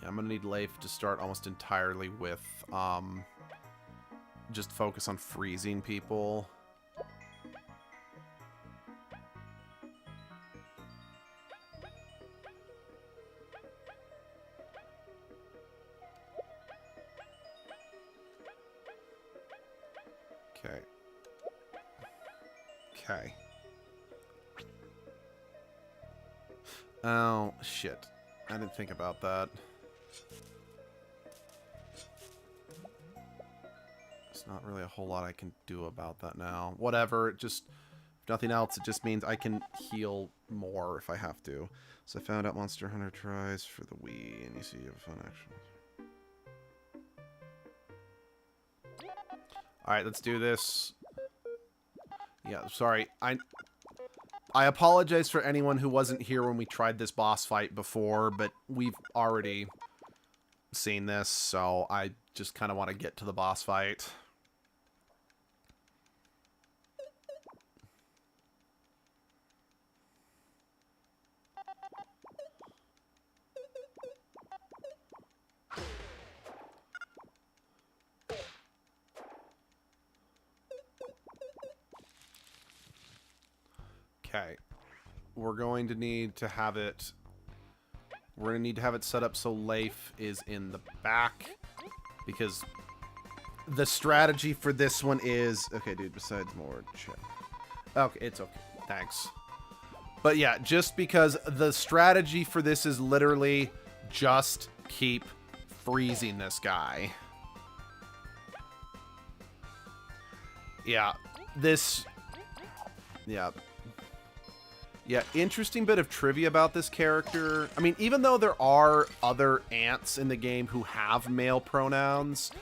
Yeah, I'm going to need Leif to start almost entirely with... just focus on freezing people. Okay. Okay. Oh, shit. I didn't think about that. Not really a whole lot I can do about that now. Whatever, it just, if nothing else, it just means I can heal more if I have to. So I found out Monster Hunter tries for the Wii, and you see you have a fun action. Alright, let's do this. Yeah, sorry. I apologize for anyone who wasn't here when we tried this boss fight before, but we've already seen this, so I just kind of want to get to the boss fight. Okay, we're going to need to have it, we're going to need to have it set up so Leif is in the back, because the strategy for this one is, okay, dude, besides more check. Okay, it's okay, thanks. But yeah, just because the strategy for this is literally just keep freezing this guy. Yeah, this... Yeah. Yeah, interesting bit of trivia about this character. I mean, even though there are other ants in the game who have male pronouns,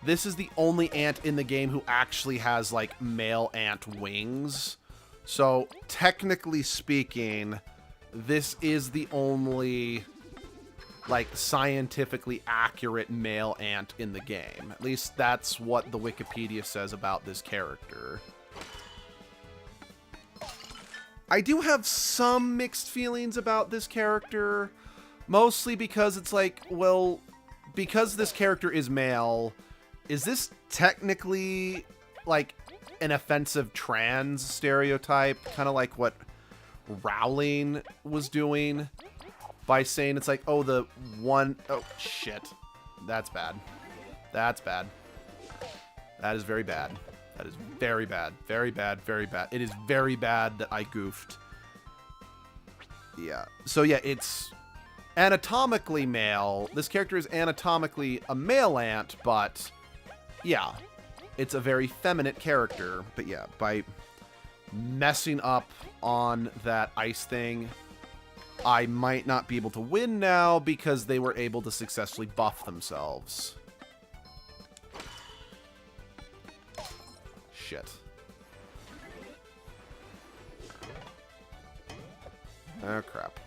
this is the only ant in the game who actually has, like, male ant wings. So, technically speaking, this is the only, like, scientifically accurate male ant in the game. At least that's what the Wikipedia says about this character. I do have some mixed feelings about this character, mostly because it's like, well, because this character is male, is this technically, like, an offensive trans stereotype? Kind of like what Rowling was doing by saying it's like, oh, the one... Oh, shit. That's bad. That's bad. That is very bad. That is very bad. Very bad, very bad. It is very bad that I goofed. Yeah. So, yeah, it's anatomically male. This character is anatomically a male ant, but, yeah, it's a very feminine character. But, yeah, by messing up on that ice thing, I might not be able to win now because they were able to successfully buff themselves. Shit. Oh, crap.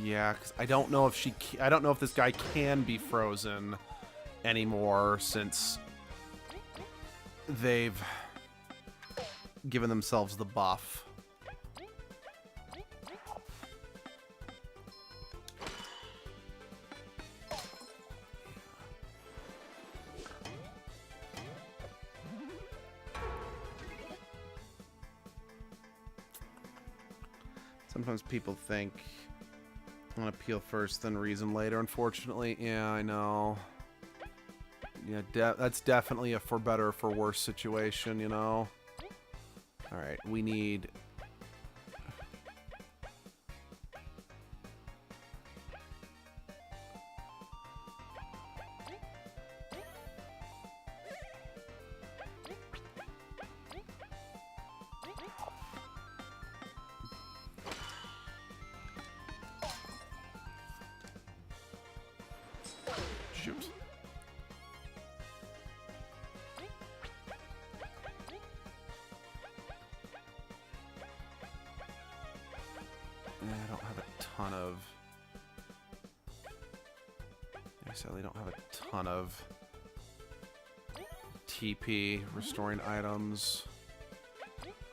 Yeah, because I don't know if I don't know if this guy can be frozen anymore since they've given themselves the buff. Sometimes people think I want to appeal first, then reason later. Unfortunately, yeah, I know. Yeah, that's definitely a for better or for worse situation, you know. All right, we need... Shoot. I don't have a ton of... I sadly don't have a ton of TP restoring items.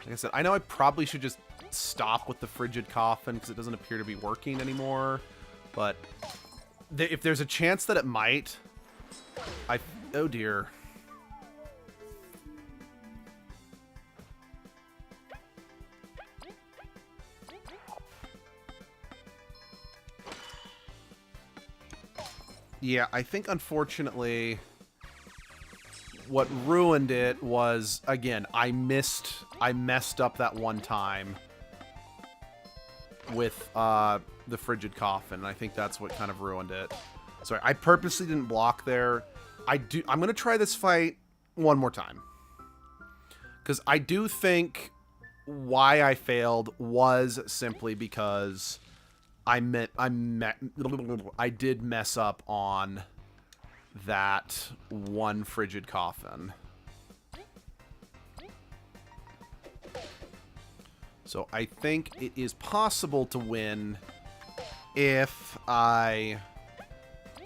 Like I said, I know I probably should just stop with the frigid coffin because it doesn't appear to be working anymore, but if there's a chance that it might, oh dear. Yeah, I think unfortunately what ruined it was, again, I messed up that one time with the frigid coffin. I think that's what kind of ruined it. Sorry, I purposely didn't block there. I'm gonna try this fight one more time, because I do think why I failed was simply because I did mess up on that one frigid coffin. So I think it is possible to win if I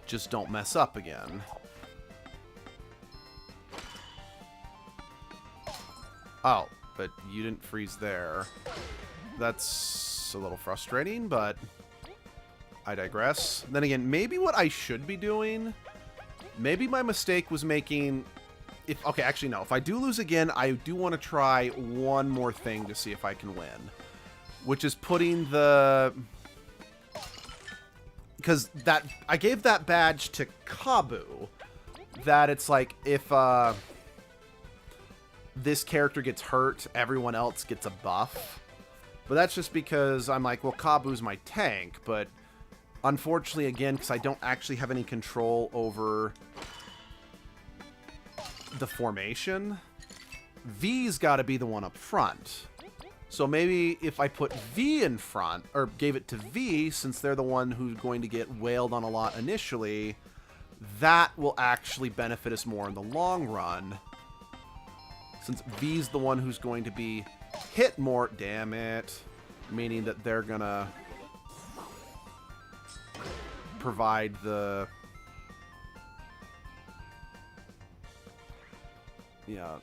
just don't mess up again. Oh, but you didn't freeze there. That's a little frustrating, but I digress. Then again, maybe what I should be doing, maybe my mistake was making... Okay, actually, no. If I do lose again, I do want to try one more thing to see if I can win. Which is putting the... Because that I gave that badge to Kabu. That it's like, if this character gets hurt, everyone else gets a buff. But that's just because I'm like, well, Kabu's my tank. But unfortunately, again, because I don't actually have any control over the formation, V's got to be the one up front. So maybe if I put V in front, or gave it to V, since they're the one who's going to get wailed on a lot initially, that will actually benefit us more in the long run. Since V's the one who's going to be hit more, damn it, meaning that they're gonna provide the... Yeah.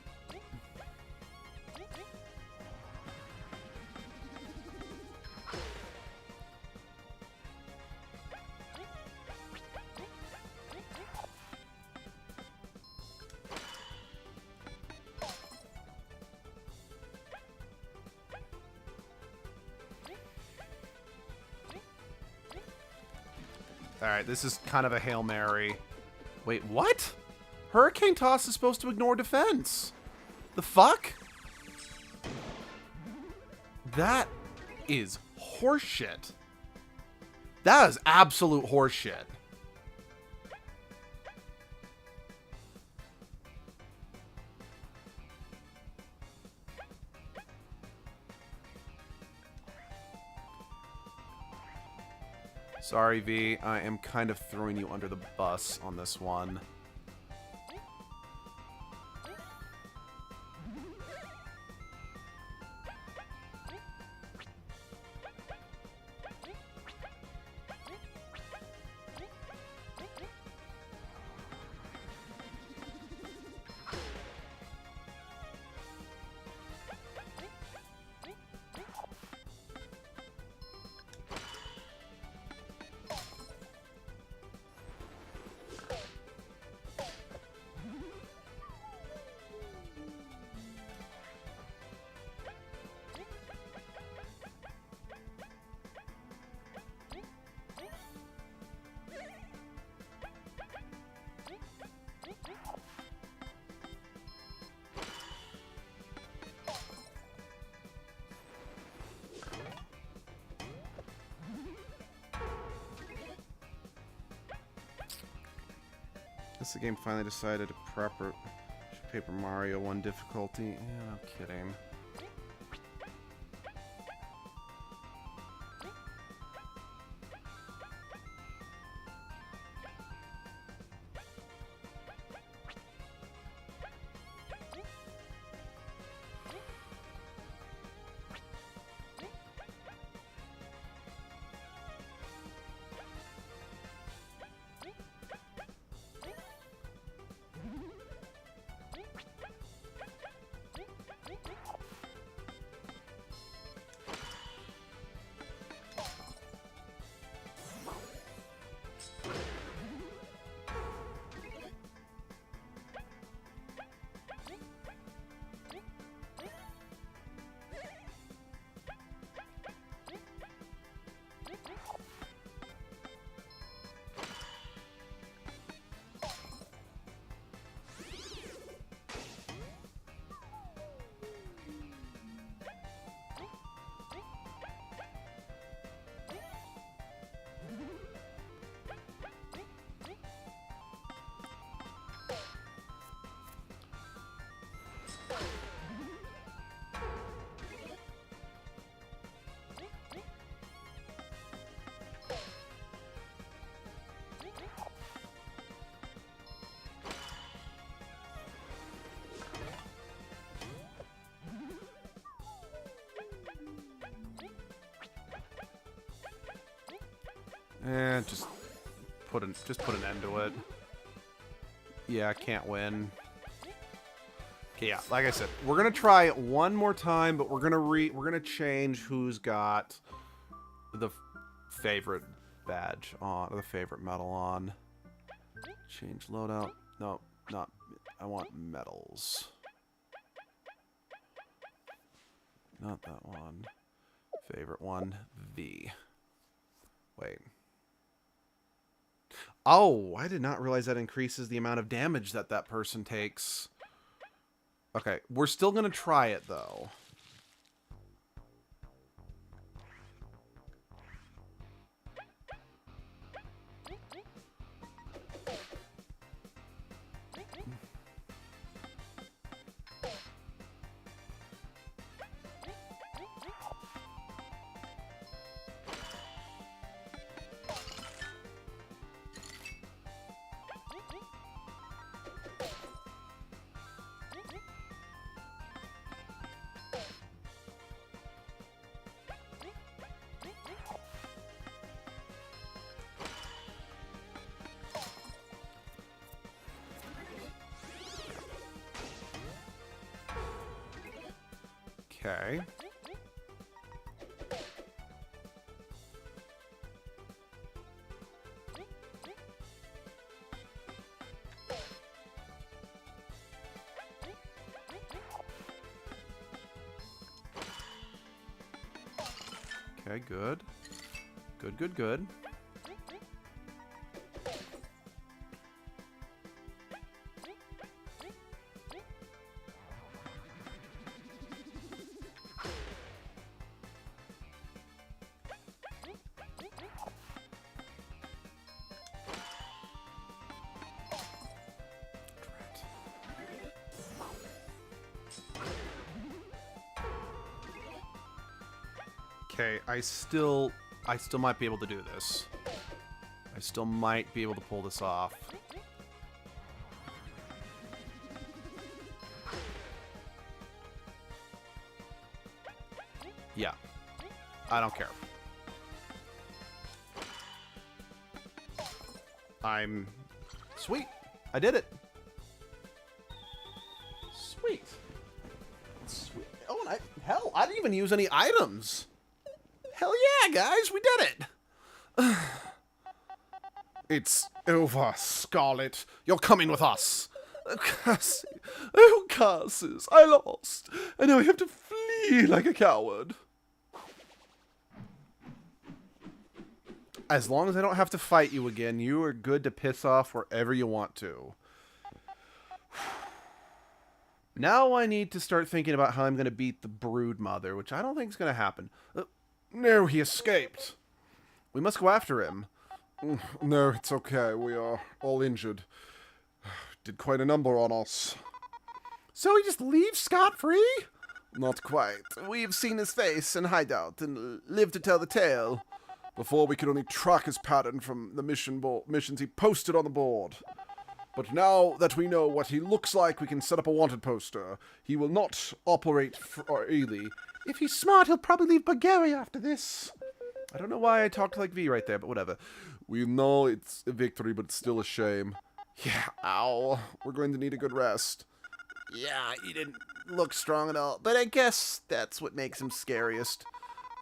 Alright, this is kind of a Hail Mary. Wait, what? Hurricane Toss is supposed to ignore defense. The fuck? That is horseshit. That is absolute horseshit. Sorry, V. I am kind of throwing you under the bus on this one. Guess the game finally decided to proper Paper Mario 1 difficulty. Yeah, no kidding. Just put an end to it. Yeah, I can't win. Okay, yeah, like I said, we're gonna try it one more time, but we're gonna change who's got the favorite badge on, or the favorite medal on. Change loadout. No, not. I want medals. Not that one. Favorite one, V. Wait. Oh, I did not realize that increases the amount of damage that that person takes. Okay, we're still gonna try it though. Okay. Okay, good. Good, good, good. Okay, I still might be able to do this. I still might be able to pull this off. Yeah. I don't care. I'm... Sweet! I did it! Sweet! Sweet. Oh, and hell, I didn't even use any items! Hell yeah, guys, we did it! It's over, Scarlet. You're coming with us. Cassie. Oh, curses. I lost. And now I have to flee like a coward. As long as I don't have to fight you again, you are good to piss off wherever you want to. Now I need to start thinking about how I'm going to beat the Brood Mother, which I don't think is going to happen. No, he escaped. We must go after him. No, it's okay. We are all injured. Did quite a number on us. So he just leaves scot-free? Not quite. We've seen his face and hideout and lived to tell the tale. Before we could only track his pattern from the missions he posted on the board. But now that we know what he looks like, we can set up a wanted poster. He will not operate freely. If he's smart, he'll probably leave Bulgaria after this. I don't know why I talked like V right there, but whatever. We know it's a victory, but it's still a shame. Yeah, ow. We're going to need a good rest. Yeah, he didn't look strong at all, but I guess that's what makes him scariest.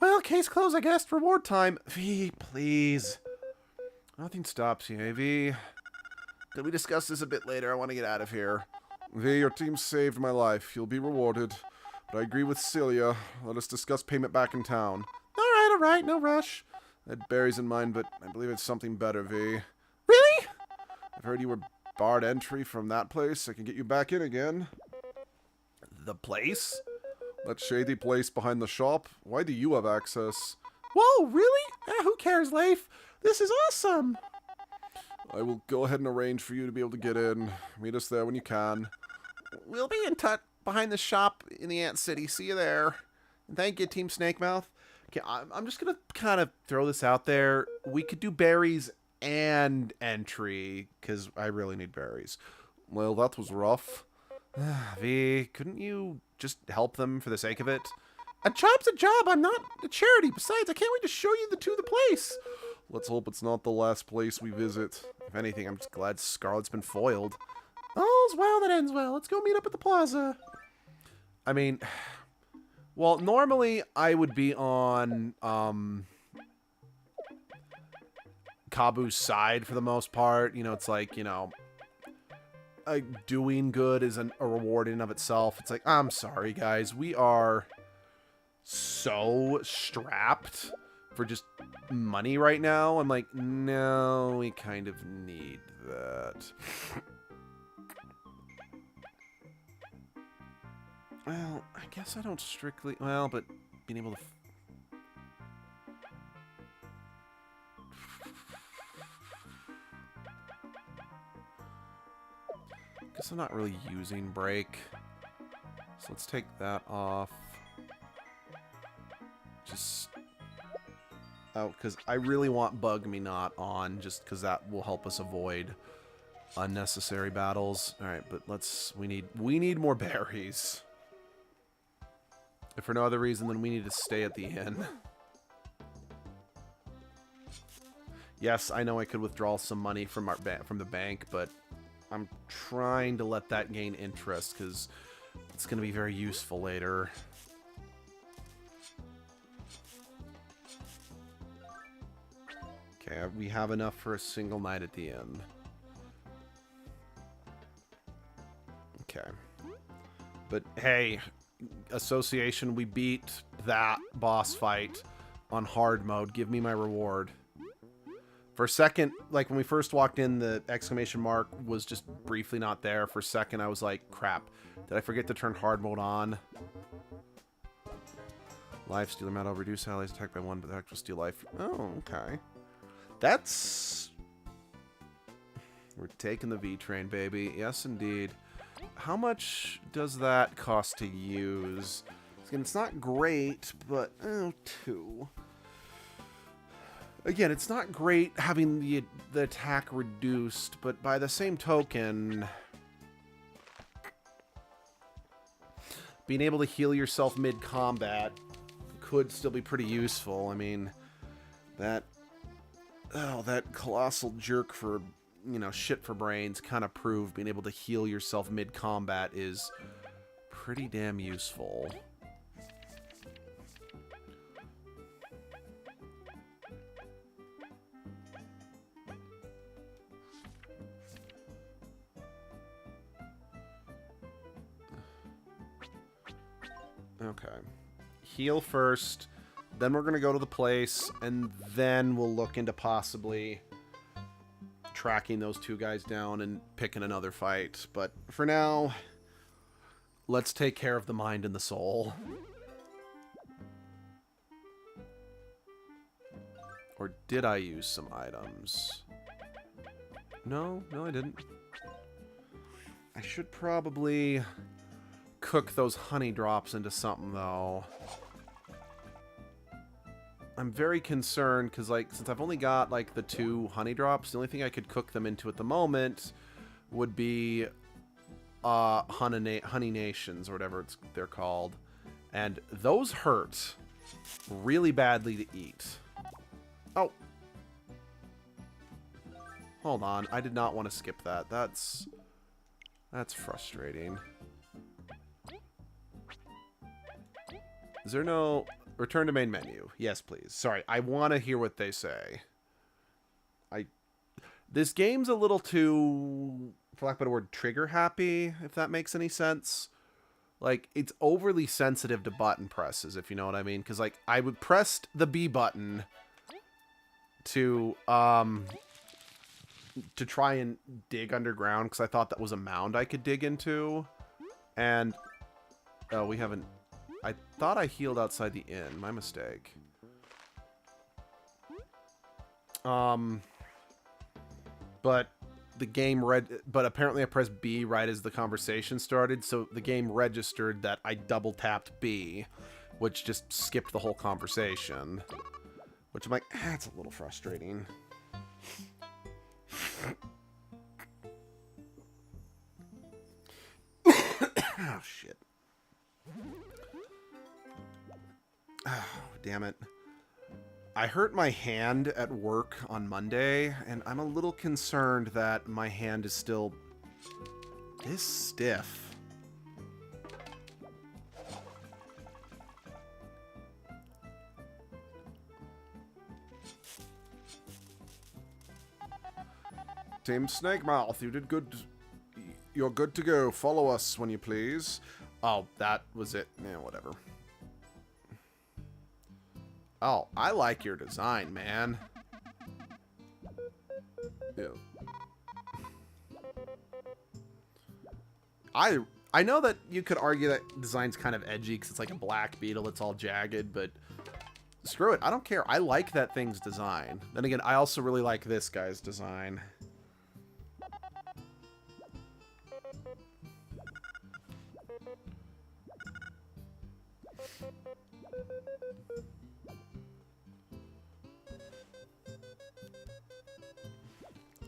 Well, case closed, I guess. Reward time. V, please. Nothing stops you, eh, V? Can we discuss this a bit later? I want to get out of here. V, your team saved my life. You'll be rewarded. But I agree with Celia. Let us discuss payment back in town. All right. No rush. I had berries in mind, but I believe it's something better, V. Really? I've heard you were barred entry from that place. I can get you back in again. The place? That shady place behind the shop? Why do you have access? Whoa, really? Who cares, Leif? This is awesome! I will go ahead and arrange for you to be able to get in. Meet us there when you can. We'll be in touch behind the shop in the Ant City. See you there. And thank you, Team Snakemouth. Okay, I'm just going to kind of throw this out there. We could do berries and entry, because I really need berries. Well, that was rough. V, couldn't you just help them for the sake of it? A job's a job. I'm not a charity. Besides, I can't wait to show you the place. Let's hope it's not the last place we visit. If anything, I'm just glad Scarlet's been foiled. All's well that ends well. Let's go meet up at the plaza. I mean, well, normally I would be on Kabu's side for the most part. You know, it's like, you know, doing good is a reward in and of itself. It's like, I'm sorry, guys. We are so strapped for just money right now. I'm like, no, we kind of need that. Well, I guess I don't strictly... Well, but being able to... Guess I'm not really using break. So let's take that off. Just... Oh, because I really want Bug Me Not on, just because that will help us avoid unnecessary battles. Alright, but let's... We need more berries. If for no other reason, then we need to stay at the inn. Yes, I know I could withdraw some money from from the bank, but I'm trying to let that gain interest because it's going to be very useful later. Okay, we have enough for a single night at the inn. Okay. But hey, Association, we beat that boss fight on hard mode. Give me my reward. For a second, like when we first walked in, the exclamation mark was just briefly not there. For a second, I was like, crap. Did I forget to turn hard mode on? Life stealer metal. Reduce allies attacked by 1, but the actual steal life. Oh, okay. That's... We're taking the V-Train, baby. Yes, indeed. How much does that cost to use? Again, it's not great, but... Oh, 2. Again, it's not great having the attack reduced, but by the same token... Being able to heal yourself mid-combat could still be pretty useful. I mean, that... Oh, that colossal jerk for... You know, shit for brains kind of proved being able to heal yourself mid-combat is pretty damn useful. Okay. Heal first, then we're going to go to the place, and then we'll look into possibly tracking those 2 guys down and picking another fight. But for now, let's take care of the mind and the soul. Or did I use some items? No, I didn't. I should probably cook those honey drops into something, though. I'm very concerned because, like, since I've only got, like, the 2 honey drops, the only thing I could cook them into at the moment would be honey nations or whatever they're called. And those hurt really badly to eat. Oh. Hold on. I did not want to skip that. That's frustrating. Is there no... Return to main menu. Yes, please. Sorry, I want to hear what they say. This game's a little too, for lack of a better word, trigger happy, if that makes any sense. Like, it's overly sensitive to button presses, if you know what I mean. Because, like, I would press the B button to try and dig underground, because I thought that was a mound I could dig into. And, oh, we haven't... I thought I healed outside the inn. My mistake. But the game but apparently I pressed B right as the conversation started, so the game registered that I double tapped B, which just skipped the whole conversation. Which I'm like, that's a little frustrating. Oh, shit. Oh, damn it. I hurt my hand at work on Monday, and I'm a little concerned that my hand is still This stiff. Team Snakemouth, you did good. You're good to go. Follow us when you please. Oh, that was it. Yeah, whatever. Oh, I like your design, man. Yeah. I know that you could argue that design's kind of edgy because it's like a black beetle. It's all jagged, but screw it. I don't care. I like that thing's design. Then again, I also really like this guy's design.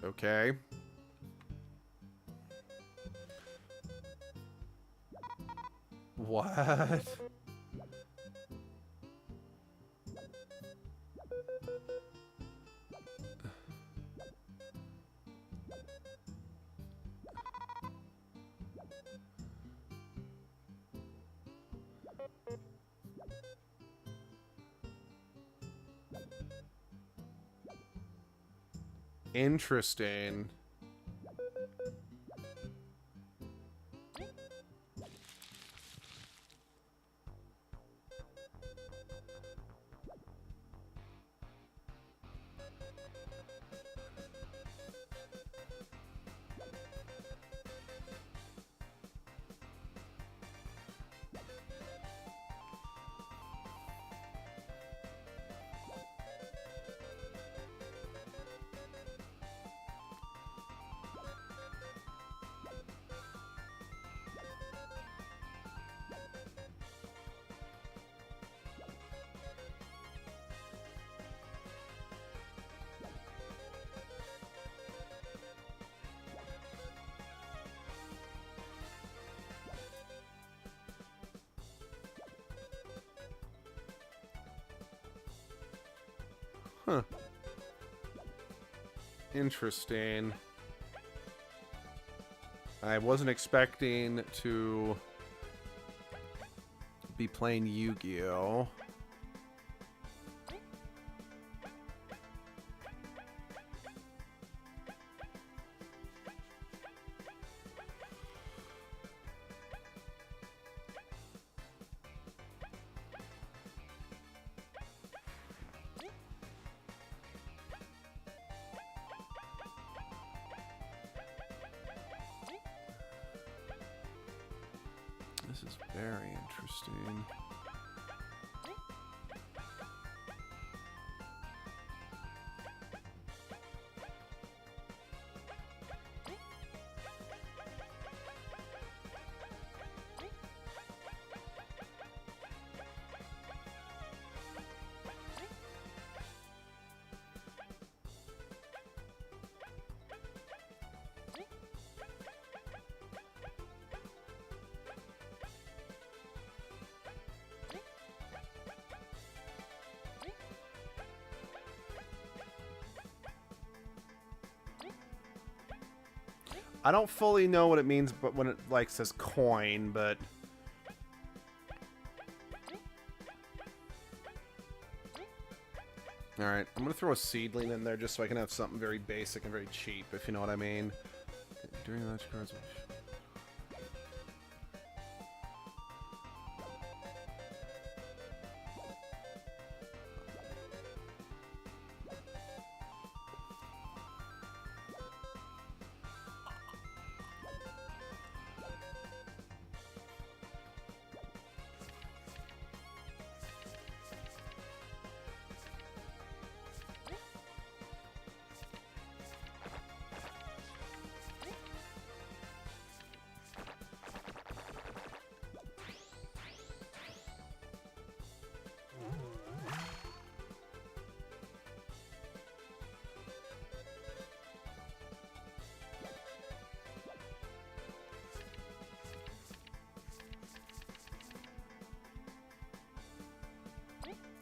Okay. What? Interesting. Huh. Interesting. I wasn't expecting to be playing Yu-Gi-Oh! This is very interesting. I don't fully know what it means, but when it like says coin, but all right, I'm gonna throw a seedling in there just so I can have something very basic and very cheap, if you know what I mean. During that cards.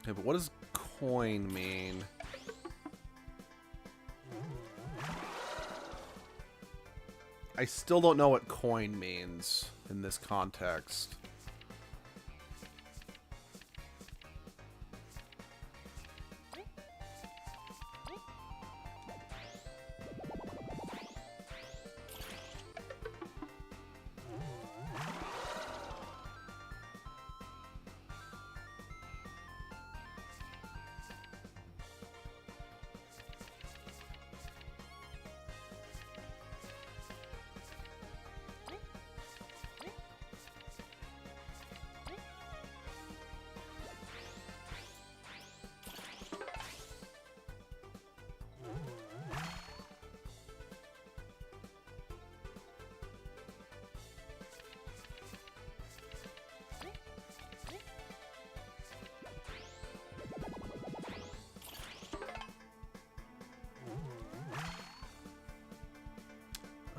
Okay, but what does coin mean? I still don't know what coin means in this context.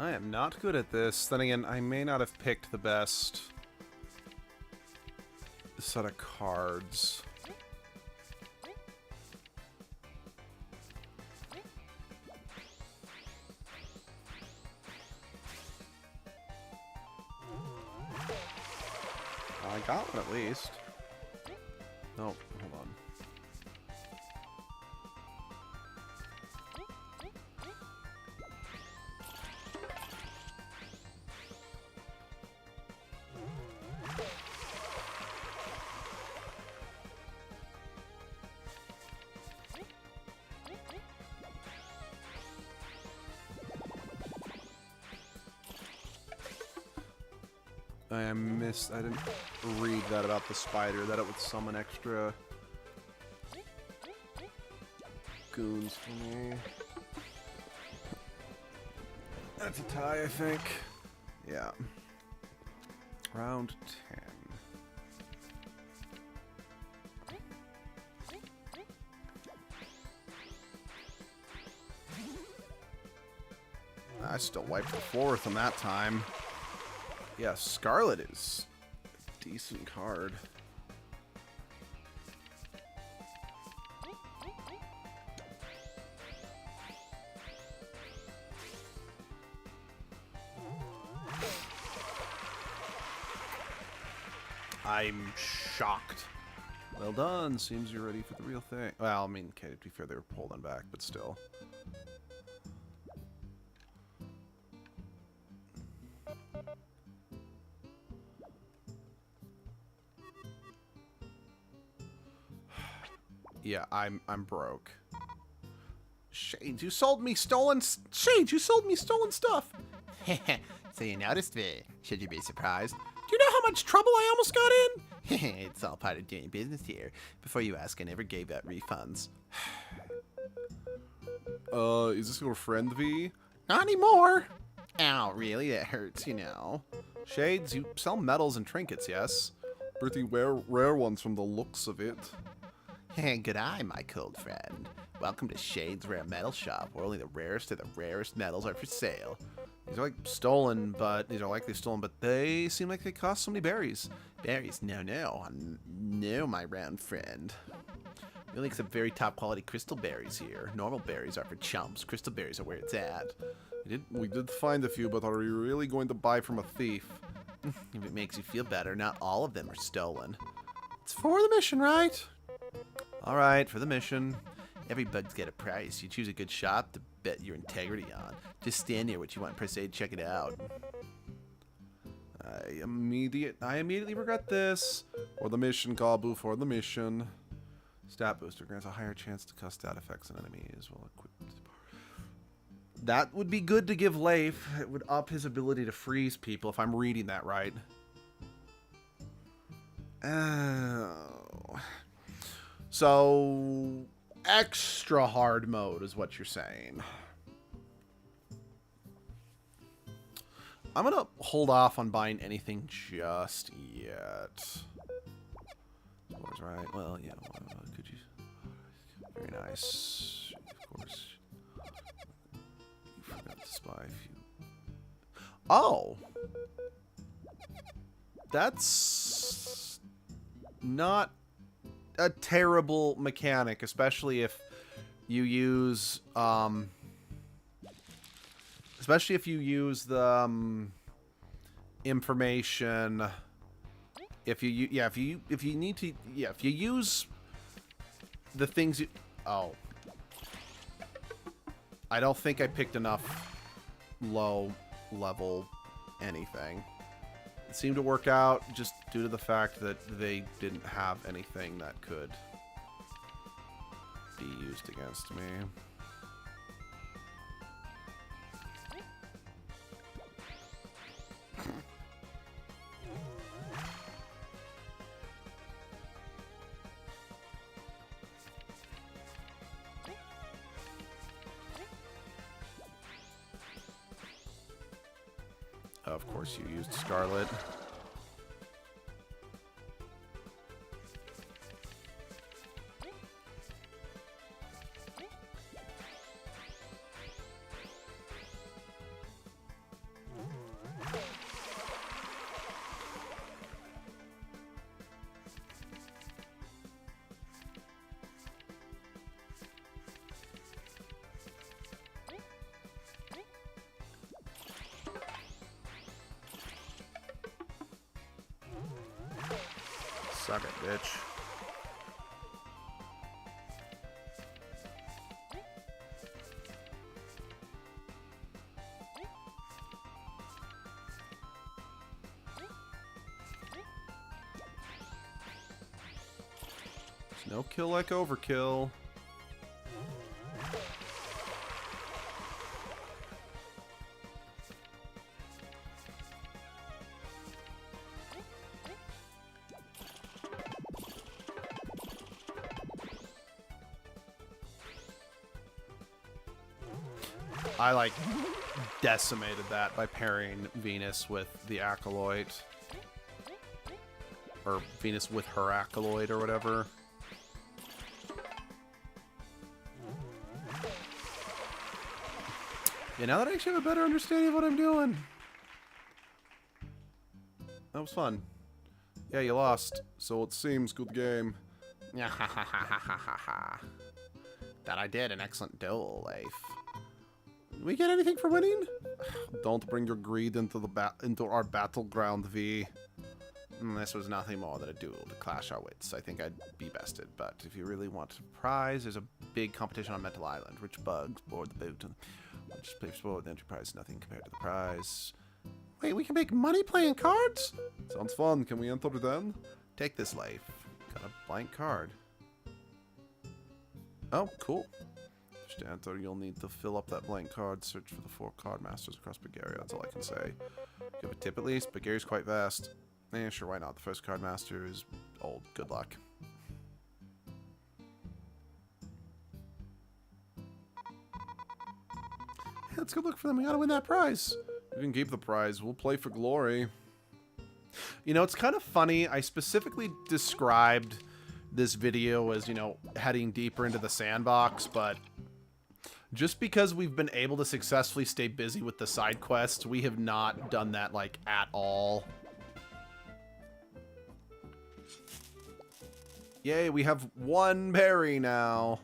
I am not good at this. Then again, I may not have picked the best set of cards. I got one at least. Nope, hold on. I didn't read that about the spider, that it would summon extra goons for me. That's a tie, I think. Yeah. Round 10. I still wiped the floor with them that time. Yeah, Scarlet is a decent card. I'm shocked. Well done. Seems you're ready for the real thing. Well, I mean, okay, to be fair, they were pulling back, but still. Yeah, I'm broke. Shades, you sold me stolen Shades, you sold me stolen stuff. So you noticed me. Should you be surprised? Do you know how much trouble I almost got in? It's all part of doing business here. Before you ask, I never gave out refunds. Is this your friend V? Not anymore. Ow, really? That hurts, you know. Shades, you sell medals and trinkets, yes? Pretty rare ones from the looks of it. Good eye, my cold friend. Welcome to Shade's Rare Metal Shop, where only the rarest of the rarest metals are for sale. These are like stolen, but these are likely stolen, but they seem like they cost so many berries. Berries? No, my round friend. We only accept very top quality crystal berries here. Normal berries are for chumps. Crystal berries are where it's at. We did find a few, but are we really going to buy from a thief? If it makes you feel better, not all of them are stolen. It's for the mission, right? Alright, for the mission. Every bug's got a price. You choose a good shop to bet your integrity on. Just stand near what you want, press A to check it out. I immediately regret this. For the mission, Gabu, for the mission. Stat booster grants a higher chance to cast stat effects on enemies while equipped. That would be good to give Leif. It would up his ability to freeze people, if I'm reading that right. Oh. So, extra hard mode is what you're saying. I'm going to hold off on buying anything just yet. Right. Well, yeah. Could you? Very nice. Of course. You forgot to spy. Oh. That's not a terrible mechanic, especially if you use Especially if you use the information. If you need to, if you use the things you. Oh, I don't think I picked enough low level anything. It seemed to work out just due to the fact that they didn't have anything that could be used against me. Of course you used Scarlet. Suck it, bitch. There's no kill like overkill. I, like, decimated that by pairing Venus with the Acolyte. Or Venus with her Acolyte or whatever. Yeah, now that I actually have a better understanding of what I'm doing. That was fun. Yeah, you lost. So it seems good game. That I did an excellent duel, Leif. We get anything for winning? Don't bring your greed into our battleground, V. This was nothing more than a duel to clash our wits. I think I'd be bested, but if you really want a prize, there's a big competition on Mental Island. Rich bugs board the boat, and just play for the enterprise. Nothing compared to the prize. Wait, we can make money playing cards? Sounds fun. Can we enter then? Take this, Leif. Got a blank card. Oh, cool. To enter, you'll need to fill up that blank card, search for the 4 card masters across Bulgaria. That's all I can say. Give a tip at least. Bulgaria's quite vast. Eh, sure, why not? The first card master is old. Good luck. Hey, let's go look for them. We gotta win that prize. You can keep the prize. We'll play for glory. You know, it's kind of funny. I specifically described this video as, you know, heading deeper into the sandbox, but just because we've been able to successfully stay busy with the side quests, we have not done that, like, at all. Yay, we have 1 berry now.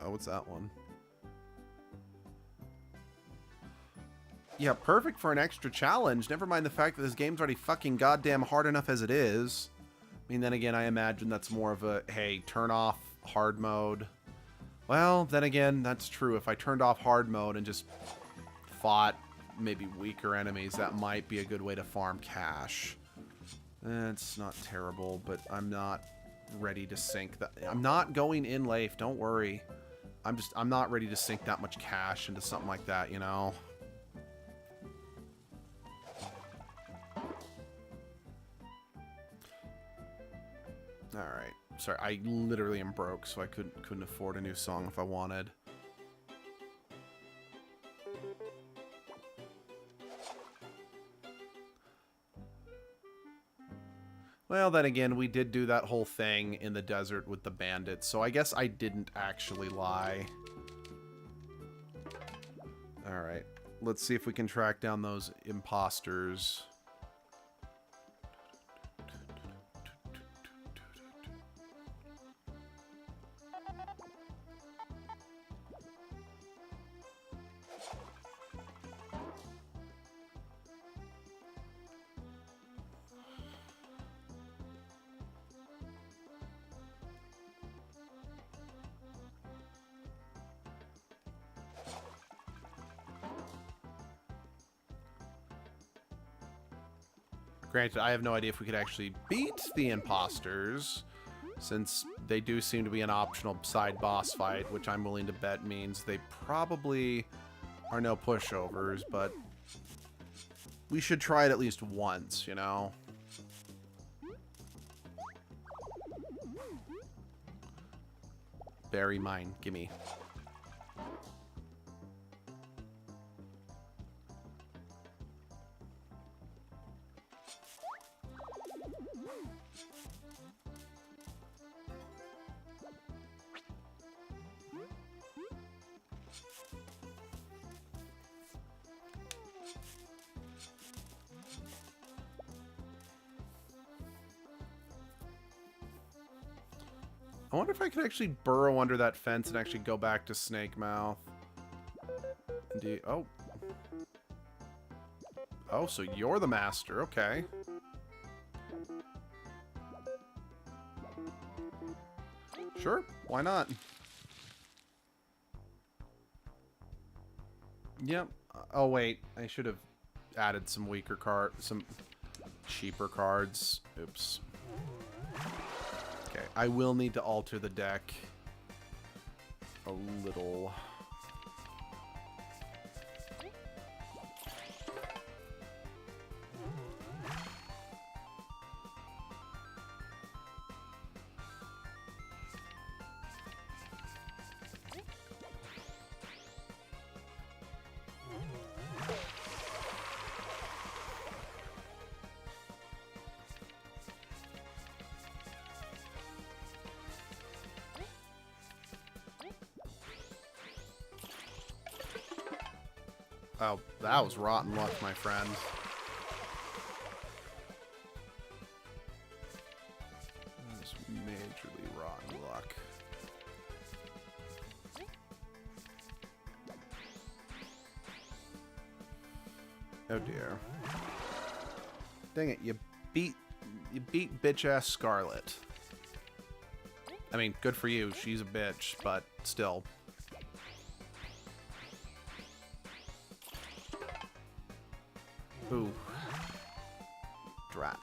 Oh, what's that one? Yeah, perfect for an extra challenge. Never mind the fact that this game's already fucking goddamn hard enough as it is. I mean, then again, I imagine that's more of a, hey, turn off hard mode. Well, then again, that's true. If I turned off hard mode and just fought maybe weaker enemies, that might be a good way to farm cash. It's not terrible, but I'm not ready to sink that. I'm not going in, Leif, don't worry. I'm not ready to sink that much cash into something like that, you know? Alright. Sorry, I literally am broke, so I couldn't afford a new song if I wanted. Well, then again, we did do that whole thing in the desert with the bandits, so I guess I didn't actually lie. Alright, let's see if we can track down those imposters. Granted, I have no idea if we could actually beat the imposters, since they do seem to be an optional side boss fight, which I'm willing to bet means they probably are no pushovers, but we should try it at least once, you know? Berry mine, gimme. I wonder if I could actually burrow under that fence and actually go back to Snake Mouth. Oh. Oh, so you're the master. Okay. Sure. Why not? Yep. Oh, wait. I should have added some weaker some cheaper cards. Oops. Okay, I will need to alter the deck a little. Oh, that was rotten luck, my friend. That was majorly rotten luck. Oh dear. Dang it, you beat bitch-ass Scarlet. I mean, good for you, she's a bitch, but still. Ooh. Drat.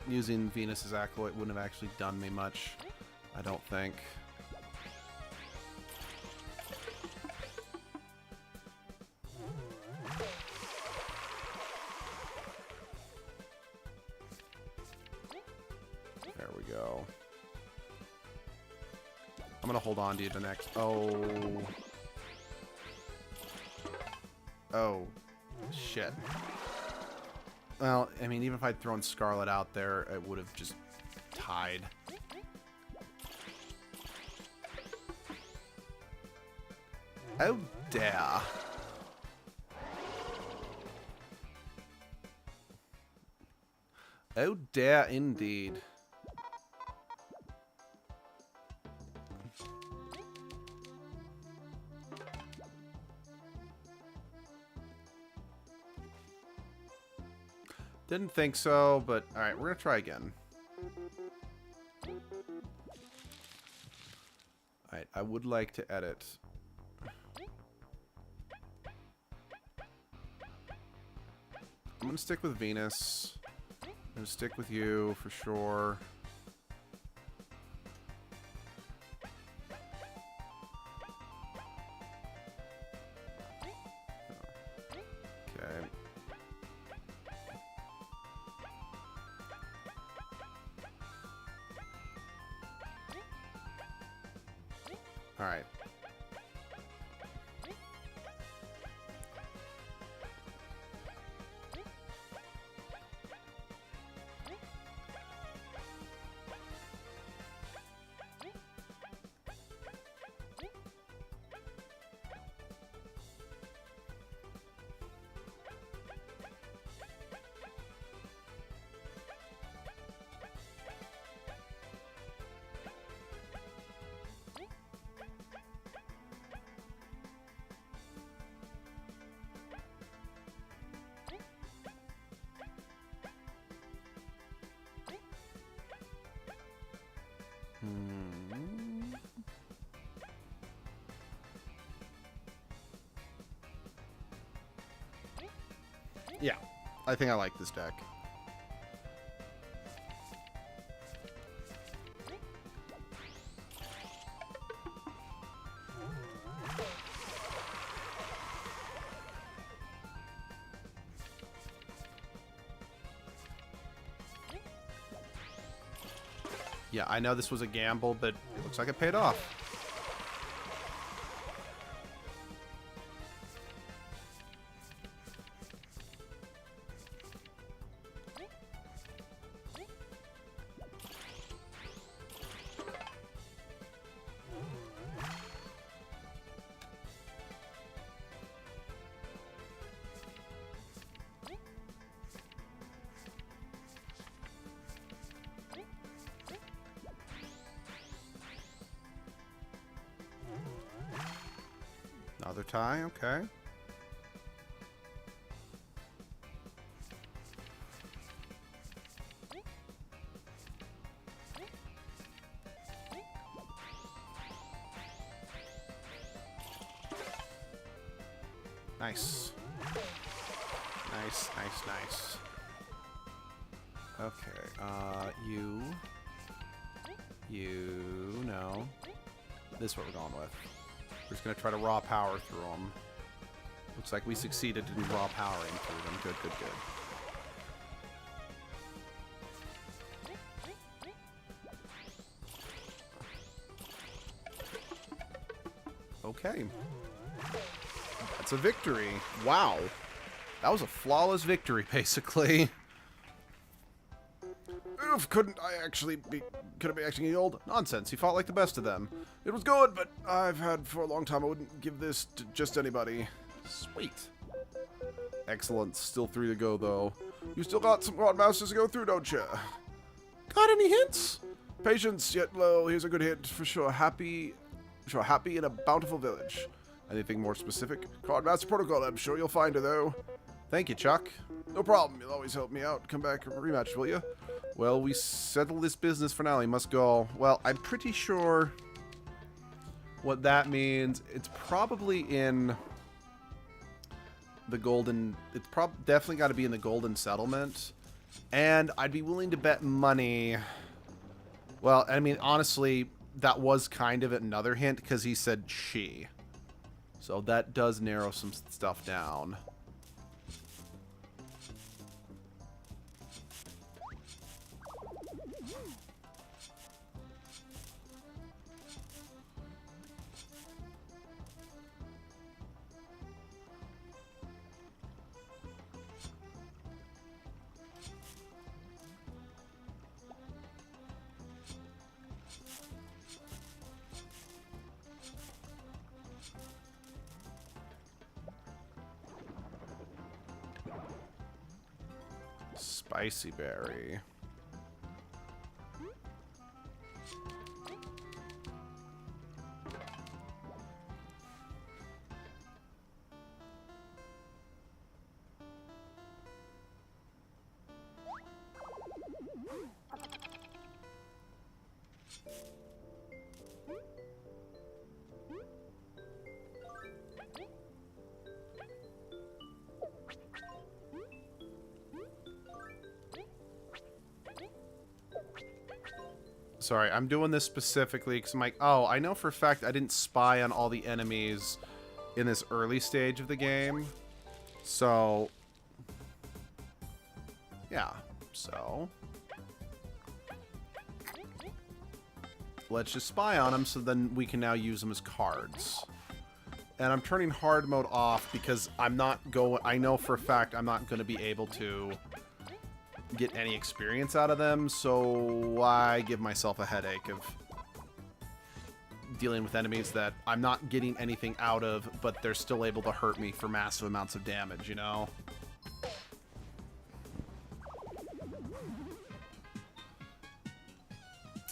Using Venus's Acolyte wouldn't have actually done me much, I don't think. There we go. I'm gonna hold on to you the next. Oh. Oh. Shit. Well, I mean, even if I'd thrown Scarlet out there, it would have just tied. Oh, dear. Oh, dear, indeed. Didn't think so, but alright, we're gonna try again. Alright, I would like to edit. I'm gonna stick with Venus. I'm gonna stick with you for sure. Okay. All right. Yeah, I think I like this deck. Yeah, I know this was a gamble, but it looks like it paid off. Another tie, okay. Nice. Nice, nice, nice. Okay, no. This is what we're going with. We're just going to try to raw power through them. Looks like we succeeded in raw powering through them. Good, good, good. Okay. That's a victory. Wow. That was a flawless victory, basically. Oof, couldn't I actually be acting old? Nonsense, he fought like the best of them. It was good, but I've had for a long time. I wouldn't give this to just anybody. Sweet. Excellent. Still 3 to go, though. You still got some Godmasters to go through, don't you? Got any hints? Patience, yet low. Here's a good hint for sure. Happy in a bountiful village. Anything more specific? Cardmaster Protocol, I'm sure you'll find her, though. Thank you, Chuck. No problem. You'll always help me out. Come back and rematch, will you? Well, we settle this business for now. He must go. Well, I'm pretty sure what that means. It's probably in the golden... It's definitely got to be in the golden settlement. And I'd be willing to bet money... Well, I mean, honestly, that was kind of another hint because he said she. So that does narrow some stuff down. Spicy berry. Sorry, I'm doing this specifically because I'm like, oh, I know for a fact I didn't spy on all the enemies in this early stage of the game. So, yeah. So, let's just spy on them so then we can now use them as cards. And I'm turning hard mode off because I'm not going... I know for a fact I'm not going to be able to get any experience out of them, so I give myself a headache of dealing with enemies that I'm not getting anything out of, but they're still able to hurt me for massive amounts of damage, you know?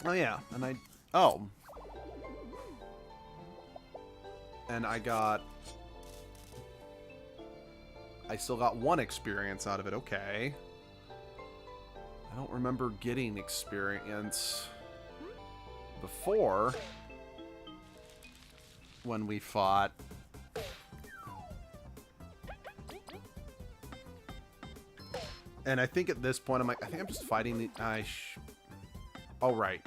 Oh yeah, and I... Oh. And I still got 1 experience out of it, okay. I don't remember getting experience, before when we fought. And I think at this point, I'm like, I think I'm just fighting the... Oh, right.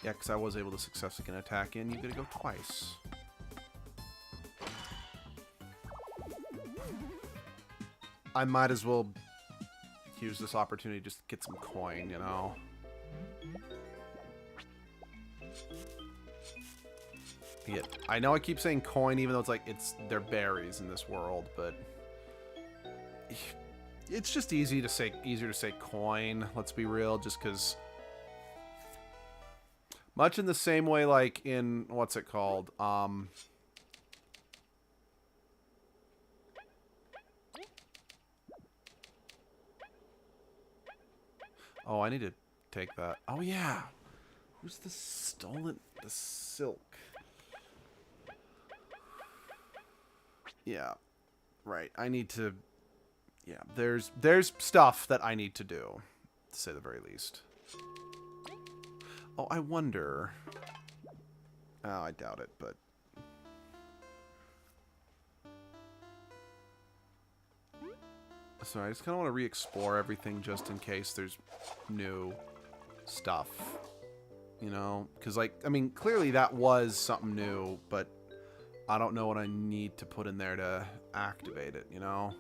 Yeah, because I was able to successfully get an attack in. You gotta go twice. I might as well use this opportunity just to get some coin, you know? Yeah, I know I keep saying coin, even though it's like, they're berries in this world, but... It's just easier to say coin, let's be real, just because... Much in the same way, like, in... What's it called? Oh, I need to take that. Oh, yeah. Who's the stolen... The silk? Yeah. Right. I need to... Yeah, there's stuff that I need to do, to say the very least. Oh, I wonder... Oh, I doubt it, but... Sorry, I just kind of want to re-explore everything just in case there's new stuff. You know? Because, like, I mean, clearly that was something new, but I don't know what I need to put in there to activate it, you know?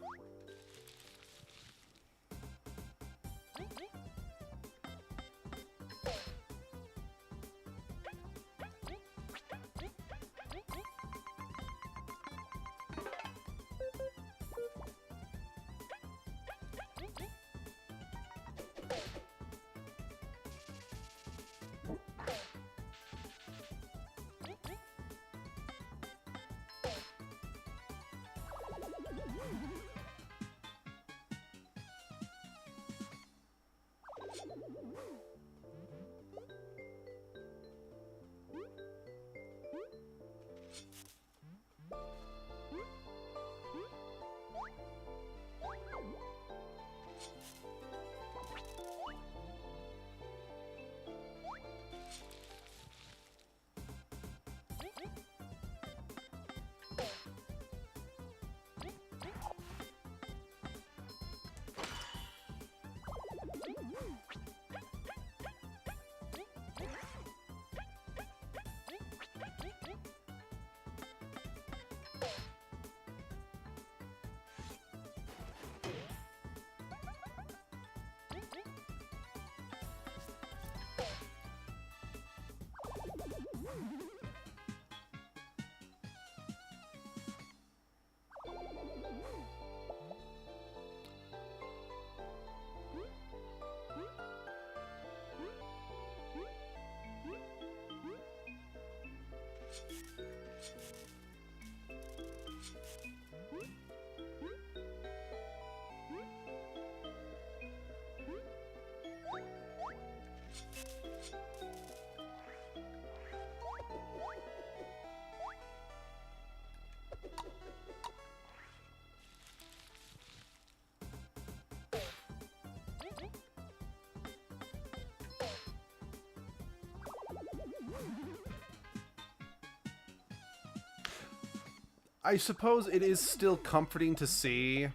I suppose it is still comforting to see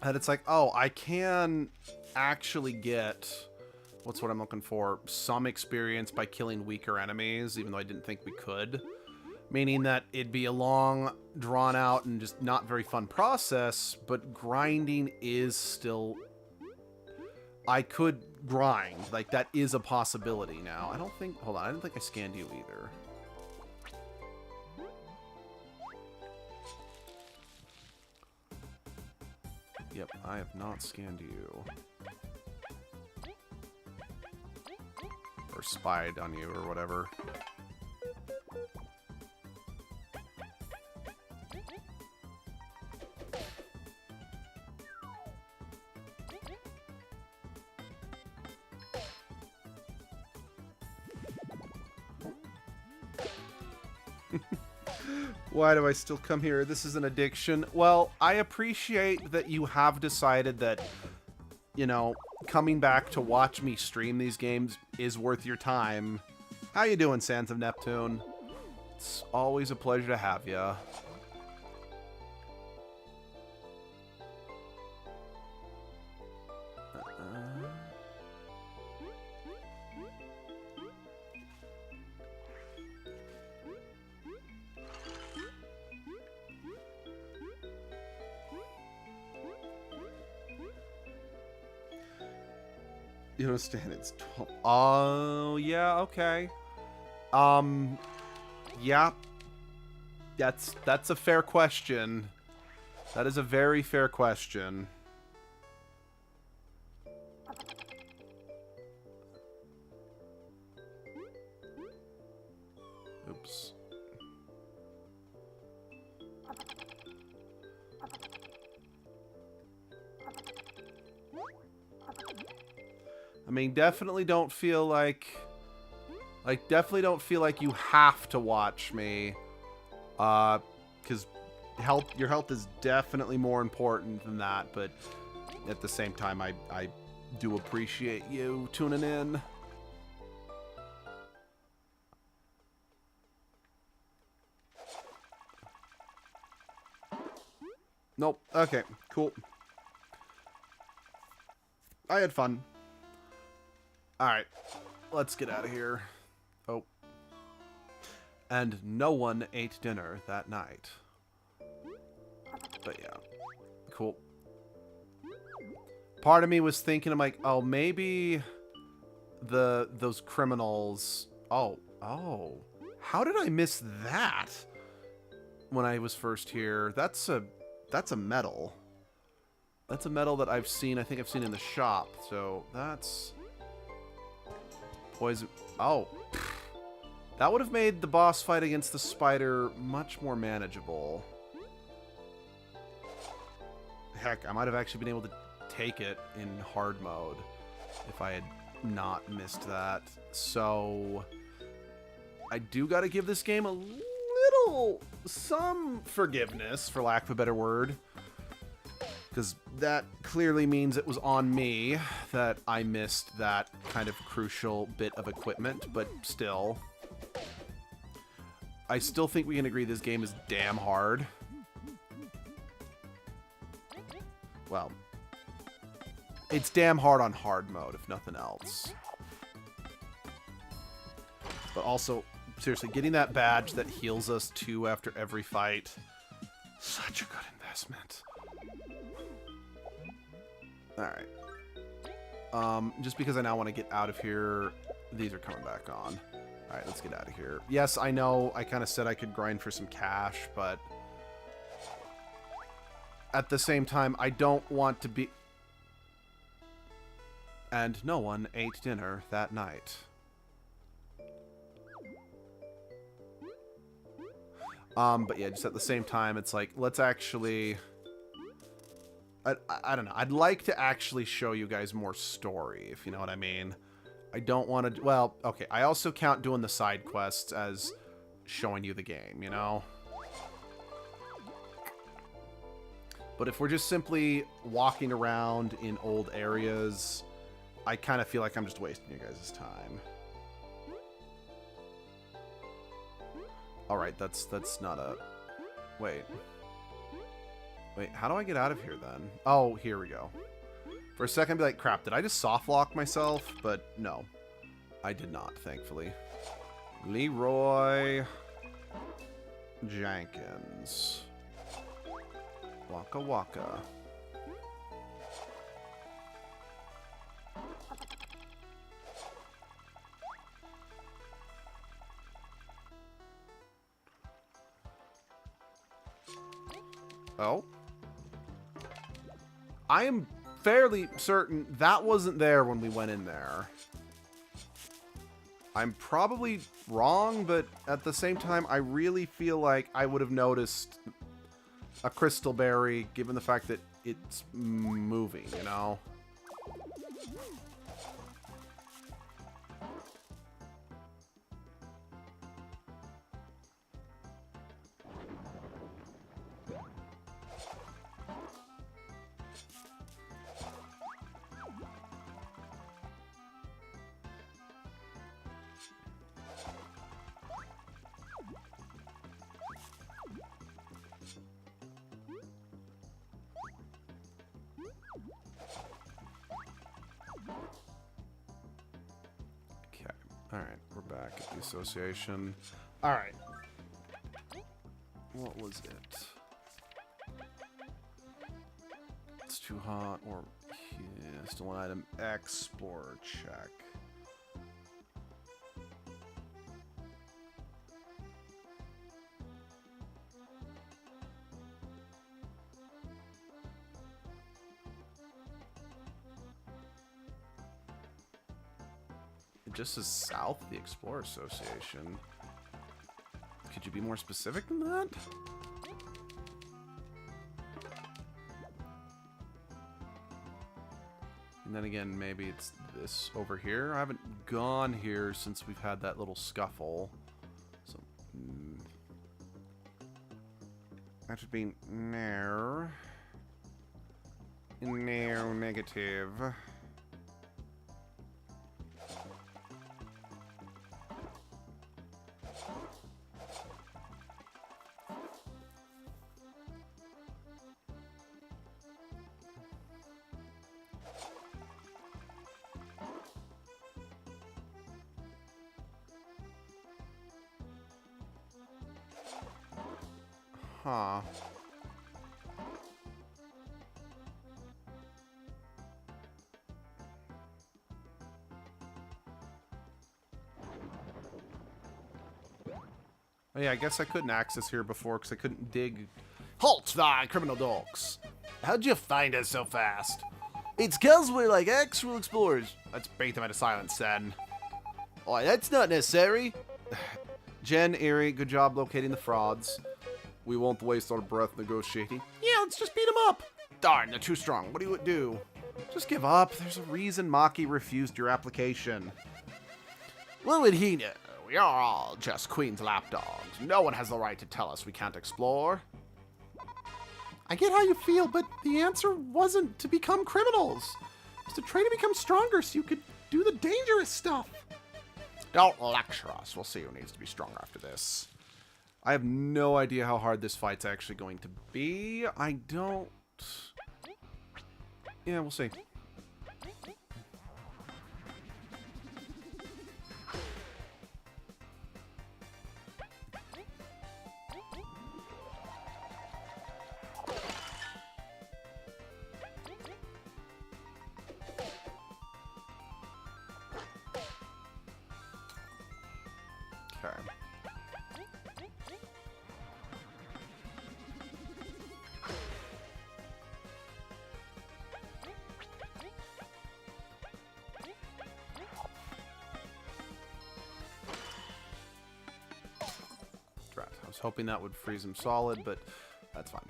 that it's like, oh, I can actually get, what's what I'm looking for, some experience by killing weaker enemies, even though I didn't think we could. Meaning that it'd be a long, drawn out, and just not very fun process, but grinding is still... I could grind. Like, that is a possibility now. I don't think... Hold on, I didn't think I scanned you either. Yep, I have not scanned you. Or spied on you, or whatever. Why do I still come here? This is an addiction. Well, I appreciate that you have decided that, you know, coming back to watch me stream these games is worth your time. How you doing, Sands of Neptune? It's always a pleasure to have you. You understand it's 12. Oh, yeah, okay. Yeah. That's a fair question. That is a very fair question. Oops. I mean, definitely don't feel like you have to watch me. Because your health is definitely more important than that, but at the same time, I do appreciate you tuning in. Nope. Okay, cool. I had fun. Alright, let's get out of here. Oh. And no one ate dinner that night. But yeah, cool. Part of me was thinking, I'm like, oh, maybe those criminals... Oh, how did I miss that when I was first here? That's a medal. That's a medal that I've seen, I think I've seen in the shop, so that's... Poison. Oh. That would have made the boss fight against the spider much more manageable. Heck, I might have actually been able to take it in hard mode if I had not missed that. So, I do got to give this game a some forgiveness, for lack of a better word. Because that clearly means it was on me that I missed that kind of crucial bit of equipment, but still. I still think we can agree this game is damn hard. Well, it's damn hard on hard mode, if nothing else. But also, seriously, getting that badge that heals us 2 after every fight, such a good investment. Alright. Just because I now want to get out of here, these are coming back on. Alright, let's get out of here. Yes, I know I kind of said I could grind for some cash, but at the same time, I don't want to be... And no one ate dinner that night. But yeah, just at the same time, it's like, let's actually... I don't know. I'd like to actually show you guys more story, if you know what I mean. I don't want to... Well, okay. I also count doing the side quests as showing you the game, you know? But if we're just simply walking around in old areas, I kind of feel like I'm just wasting you guys' time. Alright, that's not a... Wait, how do I get out of here then? Oh, here we go. For a second, I'd be like, crap, did I just soft lock myself? But no, I did not, thankfully. Leroy Jenkins. Waka waka. Oh. I am fairly certain that wasn't there when we went in there. I'm probably wrong, but at the same time, I really feel like I would have noticed a crystal berry, given the fact that it's moving, you know? Alright, we're back at the association. Alright. What was it? It's too hot, or... Yeah, still an item. Explorer check. It just says south of the Explorer Association. Could you be more specific than that? And then again, maybe it's this over here. I haven't gone here since we've had that little scuffle. So, that should be no. No, negative. Huh. Oh yeah, I guess I couldn't access here before because I couldn't dig. Halt, thy criminal dogs! How'd you find us so fast? It's 'cause we're like actual explorers. Let's bait them into silence then. Oh, that's not necessary. Jen, Erie, good job locating the frauds. We won't waste our breath negotiating. Yeah, let's just beat them up. Darn, they're too strong. What do you do? Just give up. There's a reason Maki refused your application. What would he know? We are all just Queen's lapdogs. No one has the right to tell us we can't explore. I get how you feel, but the answer wasn't to become criminals. It's to train to become stronger so you could do the dangerous stuff. Don't lecture us. We'll see who needs to be stronger after this. I have no idea how hard this fight's actually going to be. I don't... Yeah, we'll see. Okay. Drat. I was hoping that would freeze him solid, but that's fine.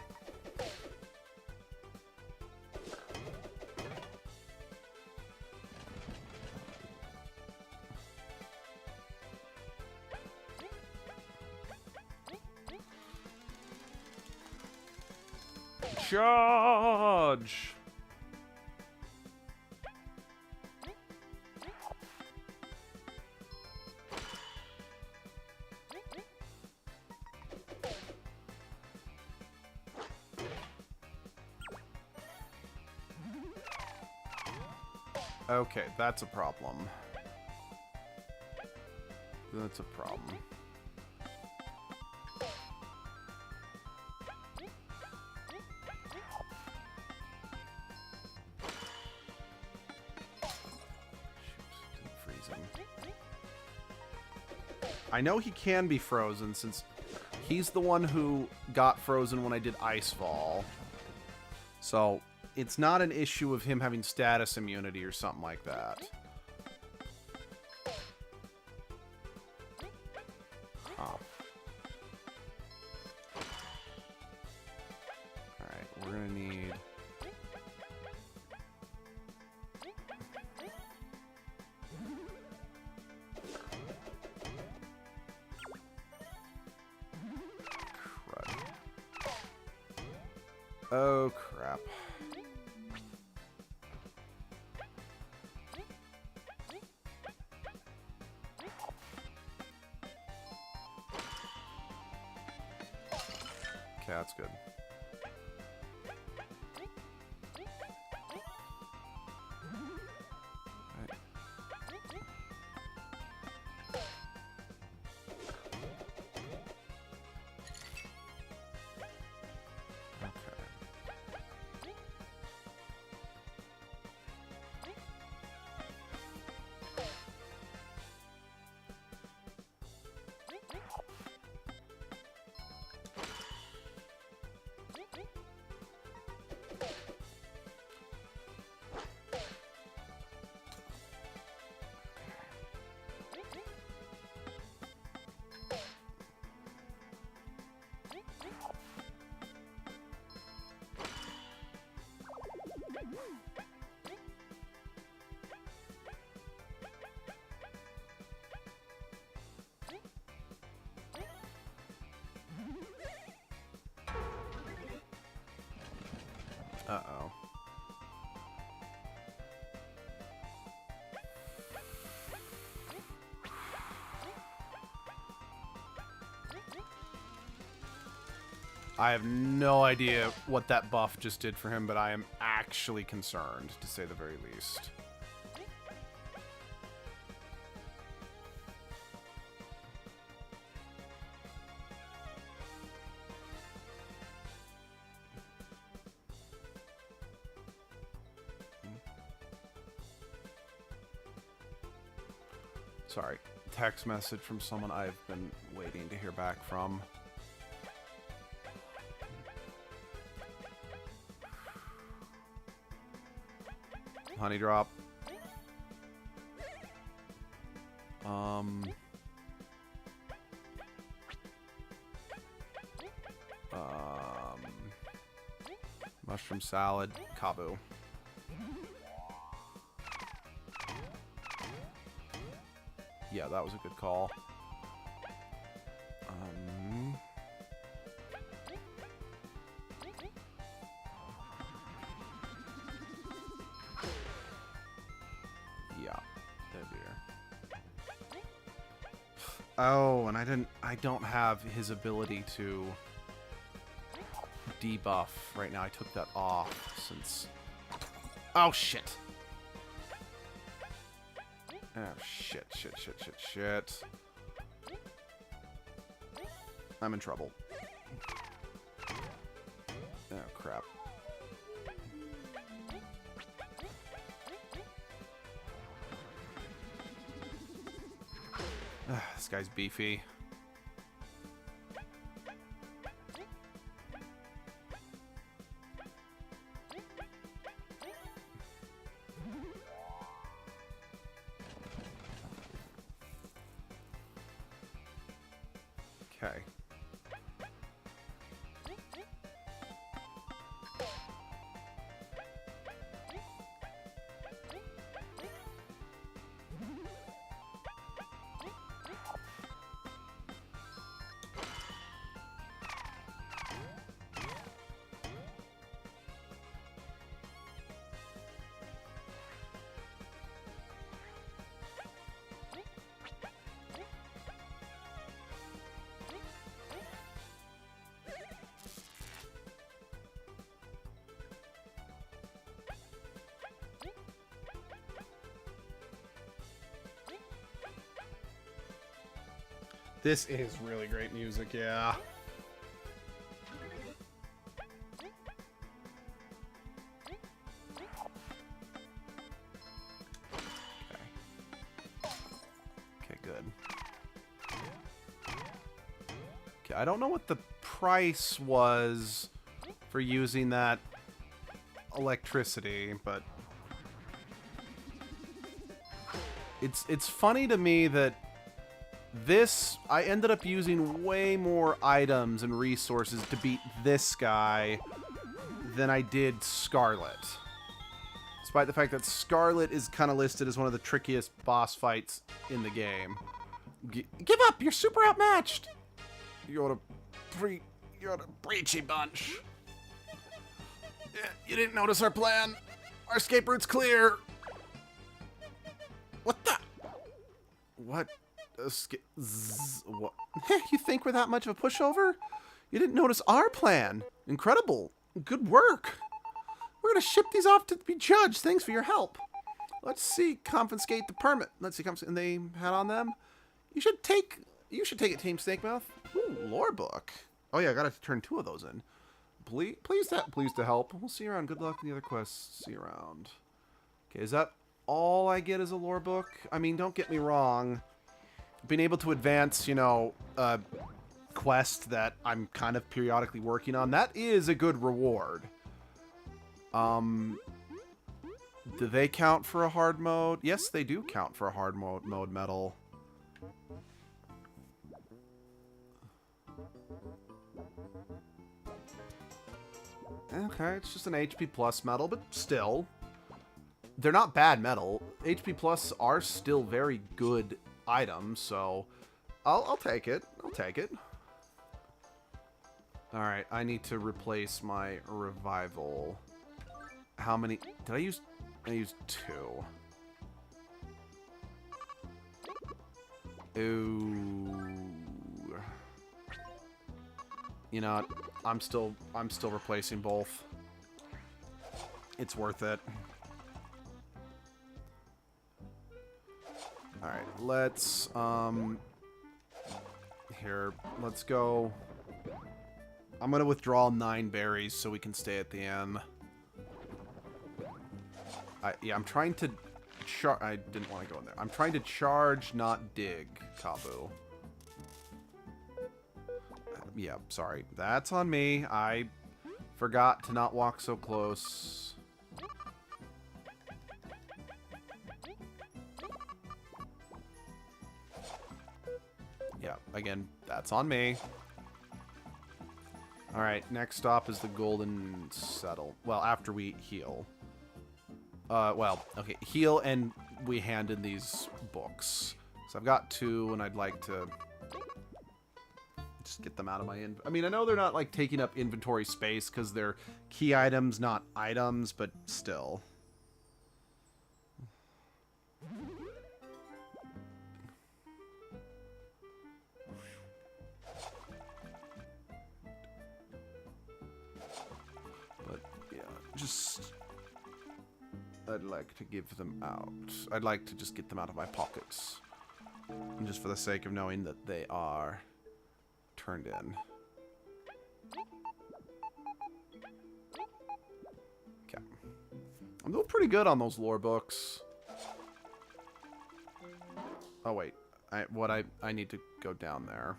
Charge! Okay, that's a problem. That's a problem. I know he can be frozen since he's the one who got frozen when I did Icefall. So it's not an issue of him having status immunity or something like that. Huh. Alright, we're gonna need... Oh, crap. Okay, that's good. Right. Uh-oh. I have no idea what that buff just did for him, but I am actually concerned, to say the very least. Sorry, text message from someone I've been waiting to hear back from. Honey drop. Mushroom salad, kabu. Yeah, that was a good call. Yeah, dear. Oh, and I don't have his ability to debuff right now. I took that off since... Oh, shit. Oh, shit. I'm in trouble. Oh, crap. This guy's beefy. Okay. This is really great music, yeah. Okay, good. Okay, I don't know what the price was for using that electricity, but it's funny to me that this, I ended up using way more items and resources to beat this guy than I did Scarlet. Despite the fact that Scarlet is kind of listed as one of the trickiest boss fights in the game. Give up! You're super outmatched! You're a breachy bunch. Yeah, you didn't notice our plan. Our escape route's clear. What the? What? What? You think we're that much of a pushover? You didn't notice our plan. Incredible. Good work. We're gonna ship these off to be judged. Thanks for your help. Let's see. Confiscate the permit. Let's see. And they had on them. You should take it, Team Snakemouth. Ooh, lore book. Oh yeah, I gotta turn 2 of those in. Please to help. We'll see you around. Good luck in the other quests. See you around. Okay, is that all I get as a lore book? I mean, don't get me wrong. Being able to advance, you know, a quest that I'm kind of periodically working on, that is a good reward. Do they count for a hard mode? Yes, they do count for a hard mode medal. Okay, it's just an HP plus medal, but still. They're not bad medal. HP plus are still very good items, so I'll take it. I'll take it. Alright, I need to replace my revival how many... Did I use... I used 2. Ooh. You know what? I'm still replacing both. It's worth it. Alright, let's, here, let's go. I'm gonna withdraw 9 berries so we can stay at the end. Yeah, I'm trying to I didn't want to go in there. I'm trying to charge, not dig, Kabu. Yeah, sorry. That's on me. I forgot to not walk so close. Yeah, again, that's on me. Alright, next stop is the Golden Settle. Well, after we heal. Well, okay, heal and we hand in these books. So I've got 2, and I'd like to just get them out of my I mean, I know they're not, like, taking up inventory space because they're key items, not items, but still. But, yeah, just... I'd like to give them out. I'd like to just get them out of my pockets. And just for the sake of knowing that they are turned in. Okay. I'm doing pretty good on those lore books. Oh, wait. I need to go down there.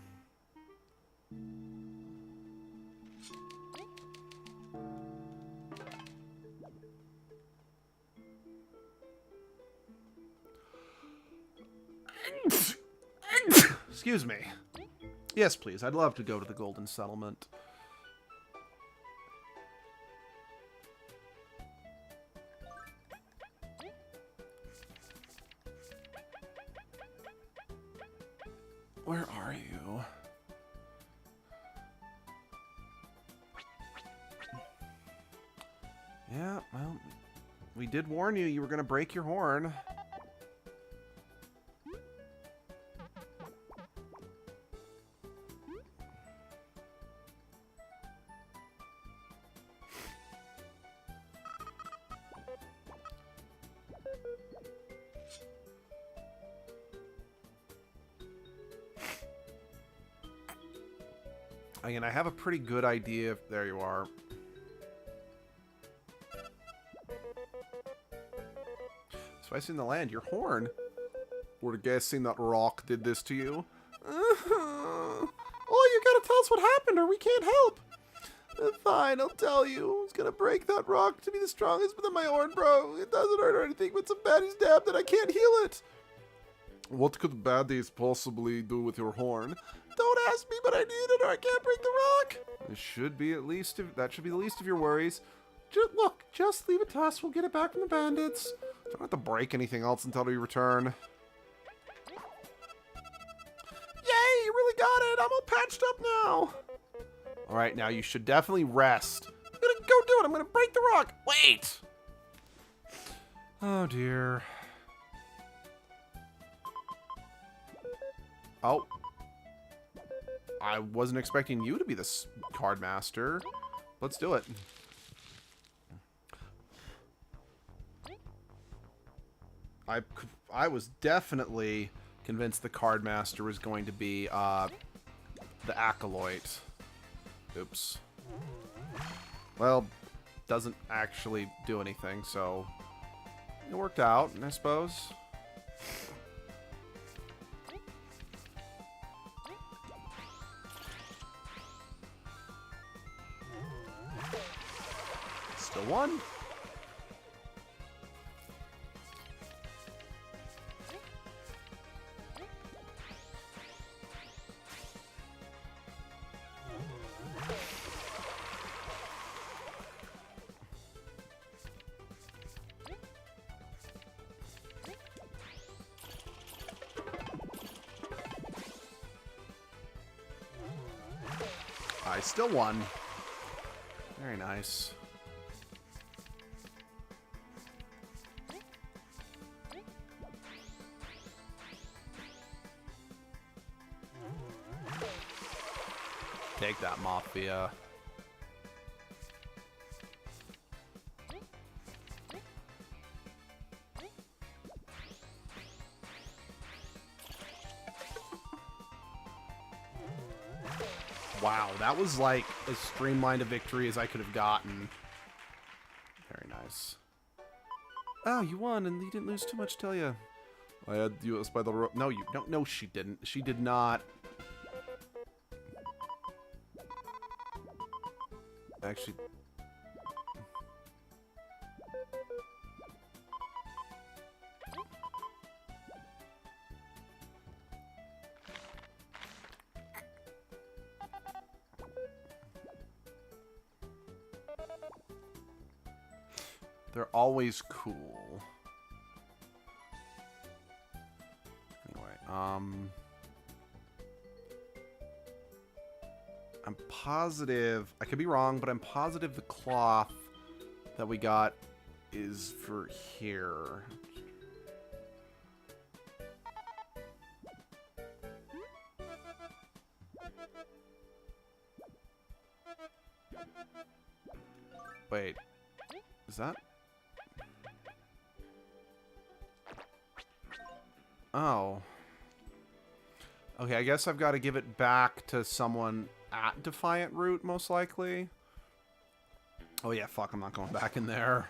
Excuse me. Yes, please. I'd love to go to the Golden Settlement. Where are you? Yeah, well, we did warn you you were going to break your horn. Again, I have a pretty good idea. There you are. Spice in the land, your horn. We're guessing that rock did this to you. Oh, you gotta tell us what happened or we can't help. Fine, I'll tell you. I was gonna break that rock to be the strongest, but then my horn broke. It doesn't hurt or anything, but some baddies stabbed and I can't heal it. What could baddies possibly do with your horn? Don't ask me, but I need it or I can't break the rock. It should be at least, that should be the least of your worries. Look, just leave it to us. We'll get it back from the bandits. Don't have to break anything else until we return. Yay, you really got it. I'm all patched up now. All right, now you should definitely rest. I'm gonna go do it. I'm gonna break the rock. Wait. Oh, dear. Oh. I wasn't expecting you to be this card master. Let's do it. I was definitely convinced the card master was going to be the acolyte. Oops. Well, doesn't actually do anything, so it worked out, I suppose. Still one. I still won. Very nice. Take that, Mafia. Wow, that was like as streamlined a victory as I could have gotten. Very nice. Oh, you won, and you didn't lose too much, tell you. I had you by the rope. No, you don't. No, she didn't. She did not. Actually. They're always cool. Anyway, I'm positive, I could be wrong, but I'm positive the cloth that we got is for here. Wait, is that? Oh. Okay, I guess I've got to give it back to someone at Defiant Root, most likely. Oh yeah, fuck, I'm not going back in there.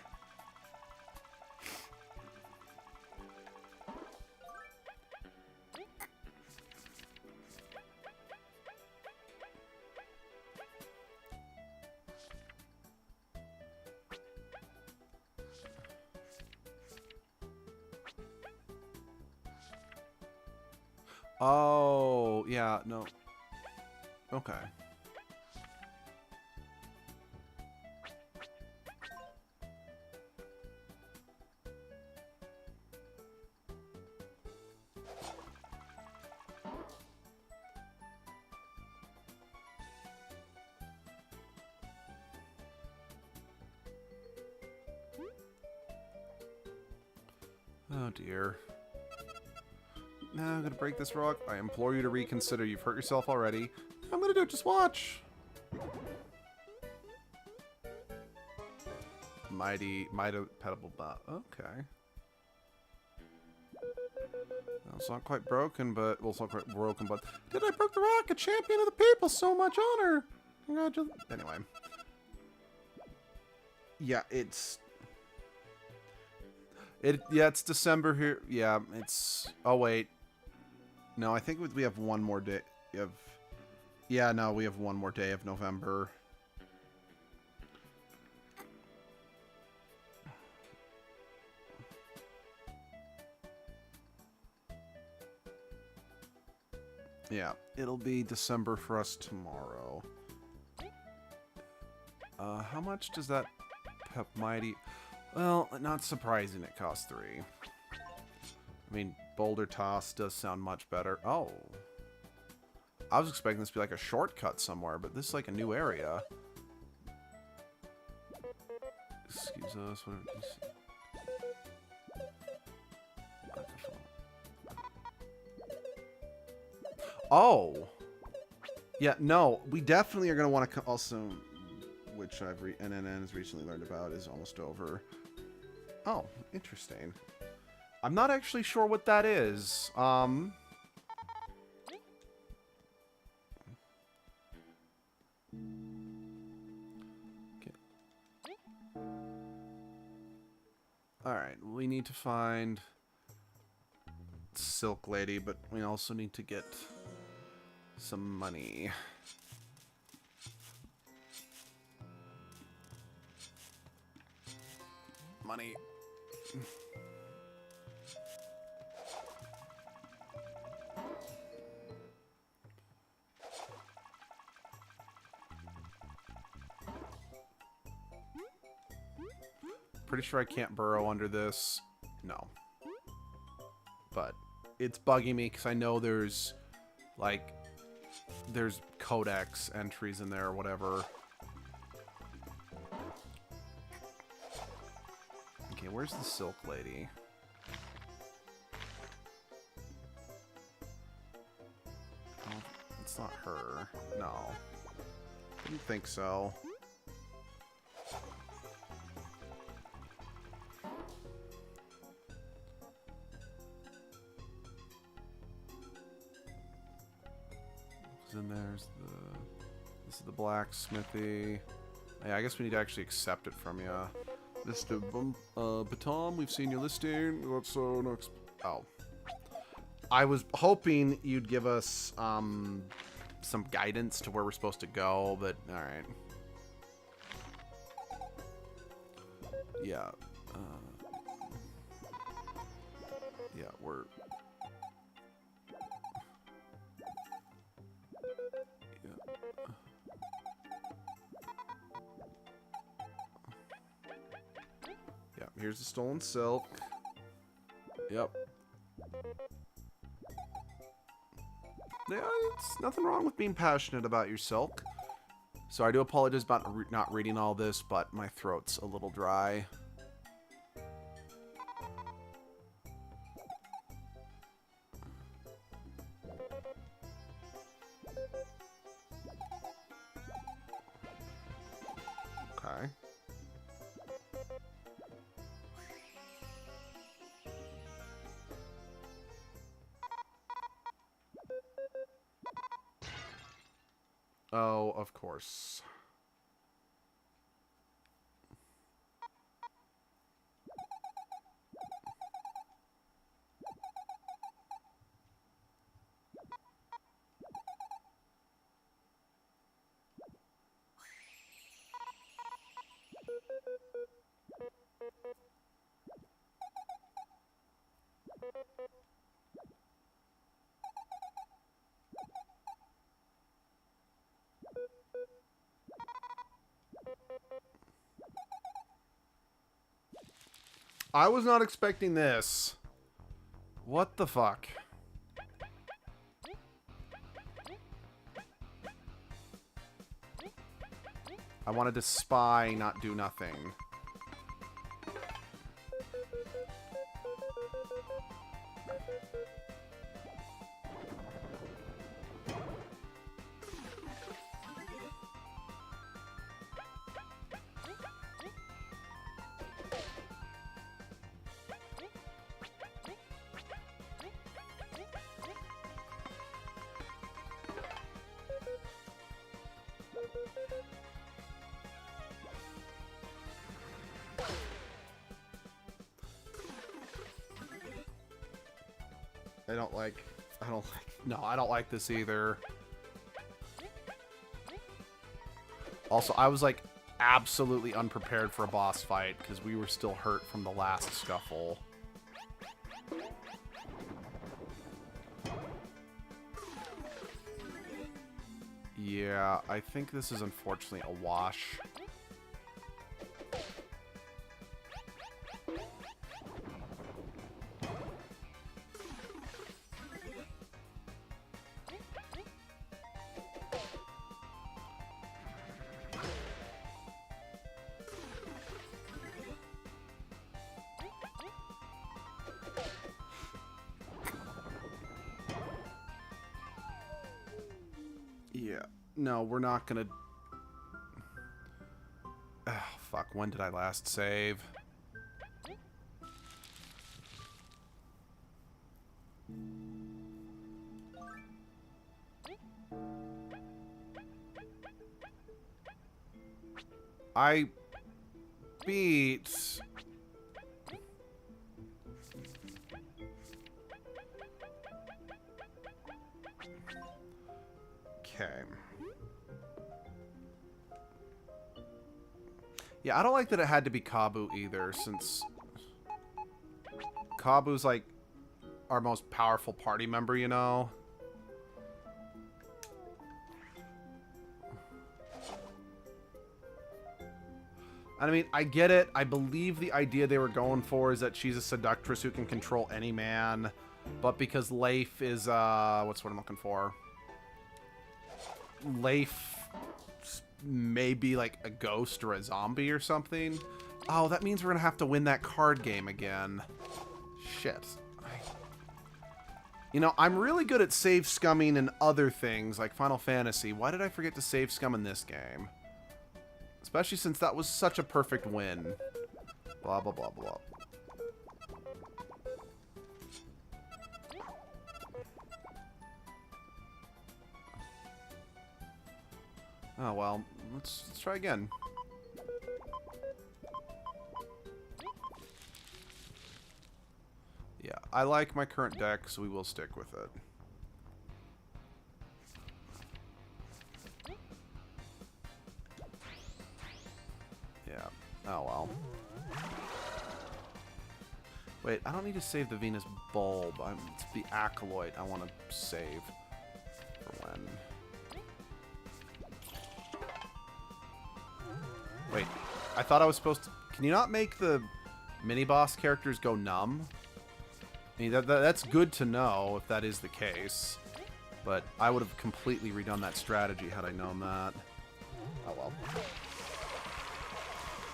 Oh, yeah, no. Okay. Oh, dear. Now I'm gonna break this rock. I implore you to reconsider. You've hurt yourself already. I'm gonna do it. Just watch. Mighty pedal bot. Okay. Well, it's not quite broken, but well, it's not quite broken. But did I break the rock? A champion of the people. So much honor. Congratulations. Anyway. Yeah, it's. Yeah, it's December here. Yeah, it's. Oh wait. No, I think we have one more day of... Yeah, no, we have one more day of November. Yeah, it'll be December for us tomorrow. How much does that Pep Mighty... Well, not surprising it costs 3. I mean, Boulder Toss does sound much better. Oh. I was expecting this to be like a shortcut somewhere, but this is like a new area. Excuse us, whatever you say. Oh. Yeah, no, we definitely are going to want to also, which NNN has recently learned about, is almost over. Oh, interesting. I'm not actually sure what that is. Okay. Alright, we need to find Silk Lady, but we also need to get some money. Money. Pretty sure I can't burrow under this. No. But it's bugging me because I know there's, like, there's codex entries in there or whatever. Okay, where's the Silk Lady? Oh, It's not her. No. Didn't think so. Then there's the... This is the blacksmithy. Yeah, I guess we need to actually accept it from you. Mr. Batom, we've seen your listing. Let's no oh. I was hoping you'd give us some guidance to where we're supposed to go, but alright. Yeah. Yeah, we're... Yeah, here's the stolen silk. Yep. Yeah, it's nothing wrong with being passionate about your silk. So I do apologize about not reading all this, but my throat's a little dry. Okay. Oh, of course. I was not expecting this. What the fuck? I wanted to spy, not do nothing. I don't like this either. Also, I was like absolutely unprepared for a boss fight because we were still hurt from the last scuffle. Yeah, I think this is unfortunately a wash. Yeah, no, we're not gonna... Oh, fuck, when did I last save? I beat... Okay. Yeah, I don't like that it had to be Kabu either, since Kabu's like our most powerful party member, you know? And I mean, I get it. I believe the idea they were going for is that she's a seductress who can control any man. But because Leif is, what's what I'm looking for? Leif may be like a ghost or a zombie or something. Oh, that means we're gonna have to win that card game again. Shit. You know, I'm really good at save scumming and other things like Final Fantasy. Why did I forget to save scum in this game? Especially since that was such a perfect win. Blah, blah, blah, blah. Oh, well, let's try again. Yeah, I like my current deck, so we will stick with it. Yeah. Oh, well. Wait, I don't need to save the Venus Bulb. It's the Acolyte I want to save for when. Wait, I thought I was supposed to... Can you not make the mini-boss characters go numb? I mean, that's good to know if that is the case. But I would have completely redone that strategy had I known that. Oh well.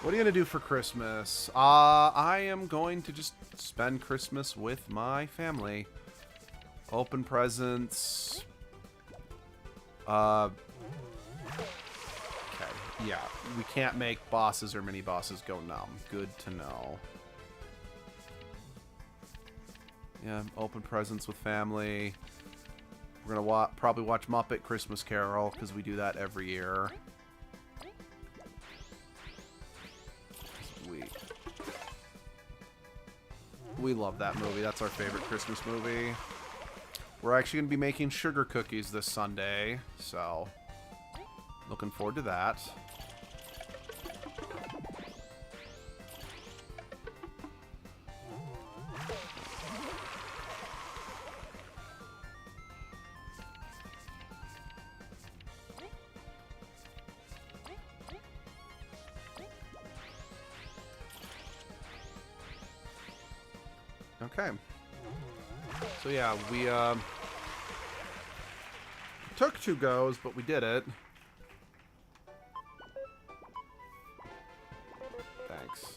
What are you going to do for Christmas? I am going to just spend Christmas with my family. Open presents. Okay, yeah. We can't make bosses or mini-bosses go numb. Good to know. Yeah, open presents with family. We're going to probably watch Muppet Christmas Carol, because we do that every year. We love that movie. That's our favorite Christmas movie. We're actually going to be making sugar cookies this Sunday, so looking forward to that. Okay. So yeah, we took 2 goes, but we did it. Thanks.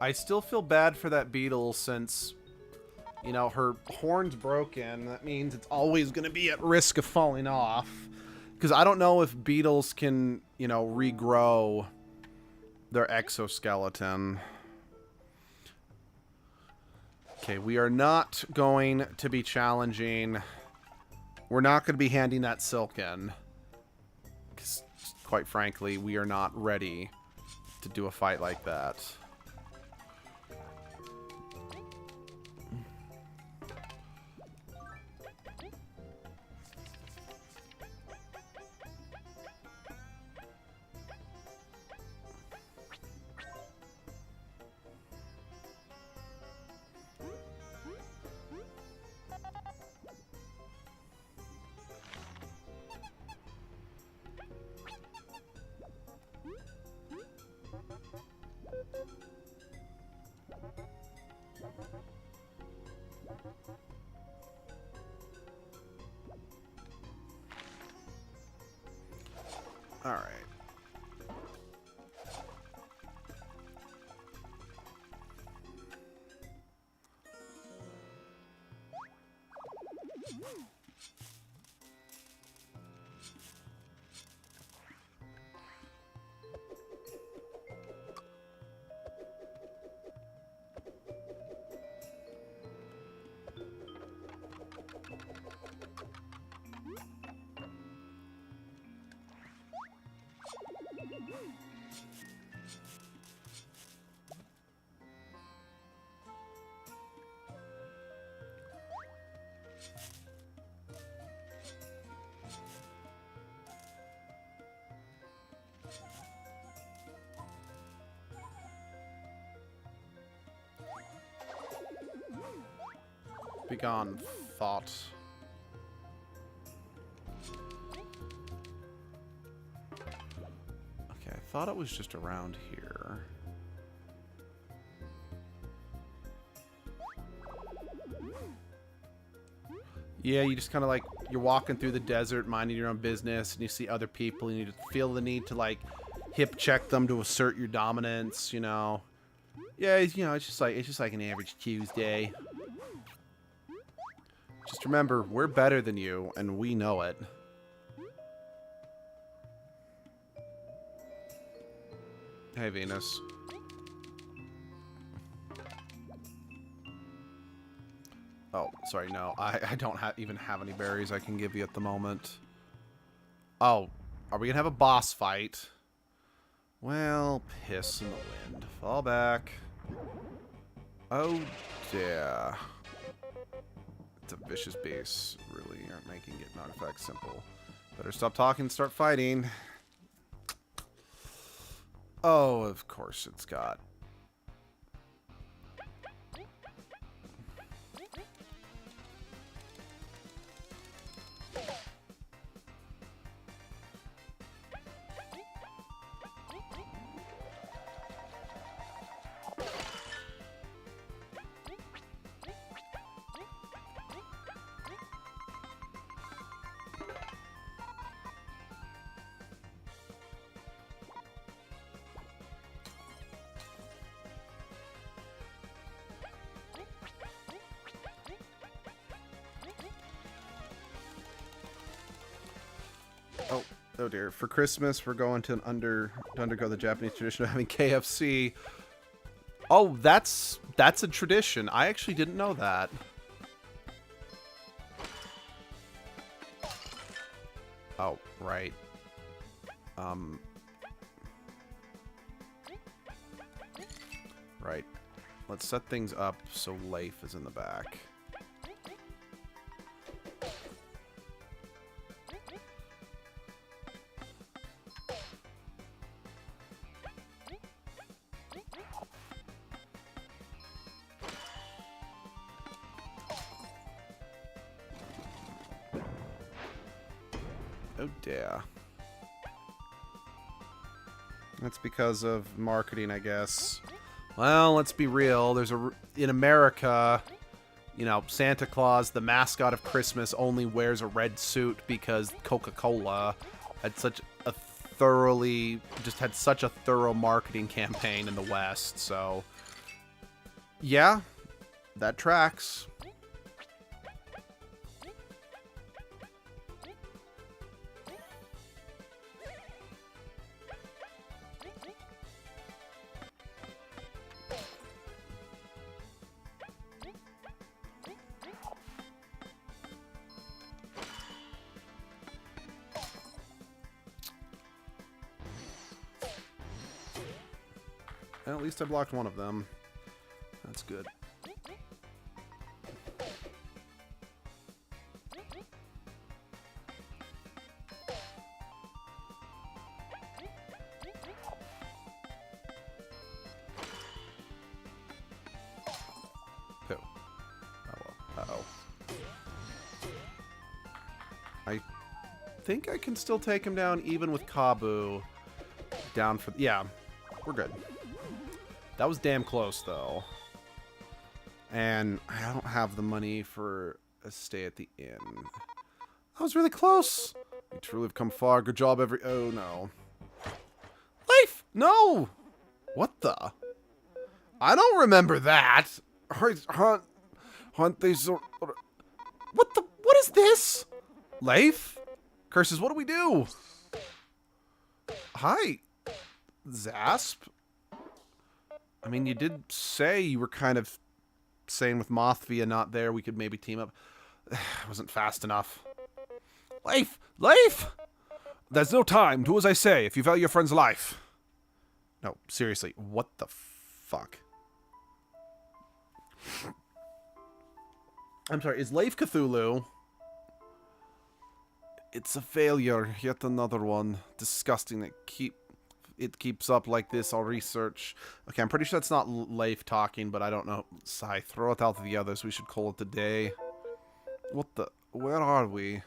I still feel bad for that beetle since, you know, her horn's broken. That means it's always going to be at risk of falling off. Because I don't know if beetles can, you know, regrow their exoskeleton. Okay, we are not going to be challenging. We're not going to be handing that silk in. Because, quite frankly, we are not ready to do a fight like that. All right. Begone, thought. Okay, I thought it was just around here. Yeah, you just kind of like, you're walking through the desert, minding your own business, and you see other people, and you feel the need to like hip check them to assert your dominance, you know. Yeah, you know, it's just like an average Tuesday. Just remember, we're better than you, and we know it. Hey, Venus. Oh, sorry, no. I don't even have any berries I can give you at the moment. Oh, are we gonna have a boss fight? Well, piss in the wind. Fall back. Oh, yeah. It's a vicious beast. Really aren't making getting artifacts simple. Better stop talking and start fighting. Oh, of course it's got... Oh dear. For Christmas, we're going to undergo the Japanese tradition of having KFC. Oh, that's a tradition. I actually didn't know that. Oh, right. Right. Let's set things up so Leif is in the back. Oh dear. That's because of marketing, I guess. Well, let's be real. In America, you know, Santa Claus, the mascot of Christmas, only wears a red suit because Coca-Cola had such a thorough marketing campaign in the West. So, yeah, that tracks. Well, at least I blocked one of them. That's good. Pooh. Oh well. Uh-oh. I think I can still take him down even with Kabu down for... Yeah, we're good. That was damn close, though. And I don't have the money for a stay at the inn. That was really close. We truly have come far. Good job, Oh, no. Leif! No! What the? I don't remember that. What the? What is this? Leif? Curses, what do we do? Hi. Zasp? I mean, you did say you were kind of saying with Mothvia not there, we could maybe team up. It wasn't fast enough. Leif! Leif! There's no time. Do as I say if you value your friend's life. No, seriously. What the fuck? I'm sorry, is Leif Cthulhu? It's a failure. Yet another one. Disgusting that keep... it keeps up like this, I'll research. Okay, I'm pretty sure that's not Leif talking, but I don't know. Sigh, throw it out to the others. We should call it a day. What the? Where are we?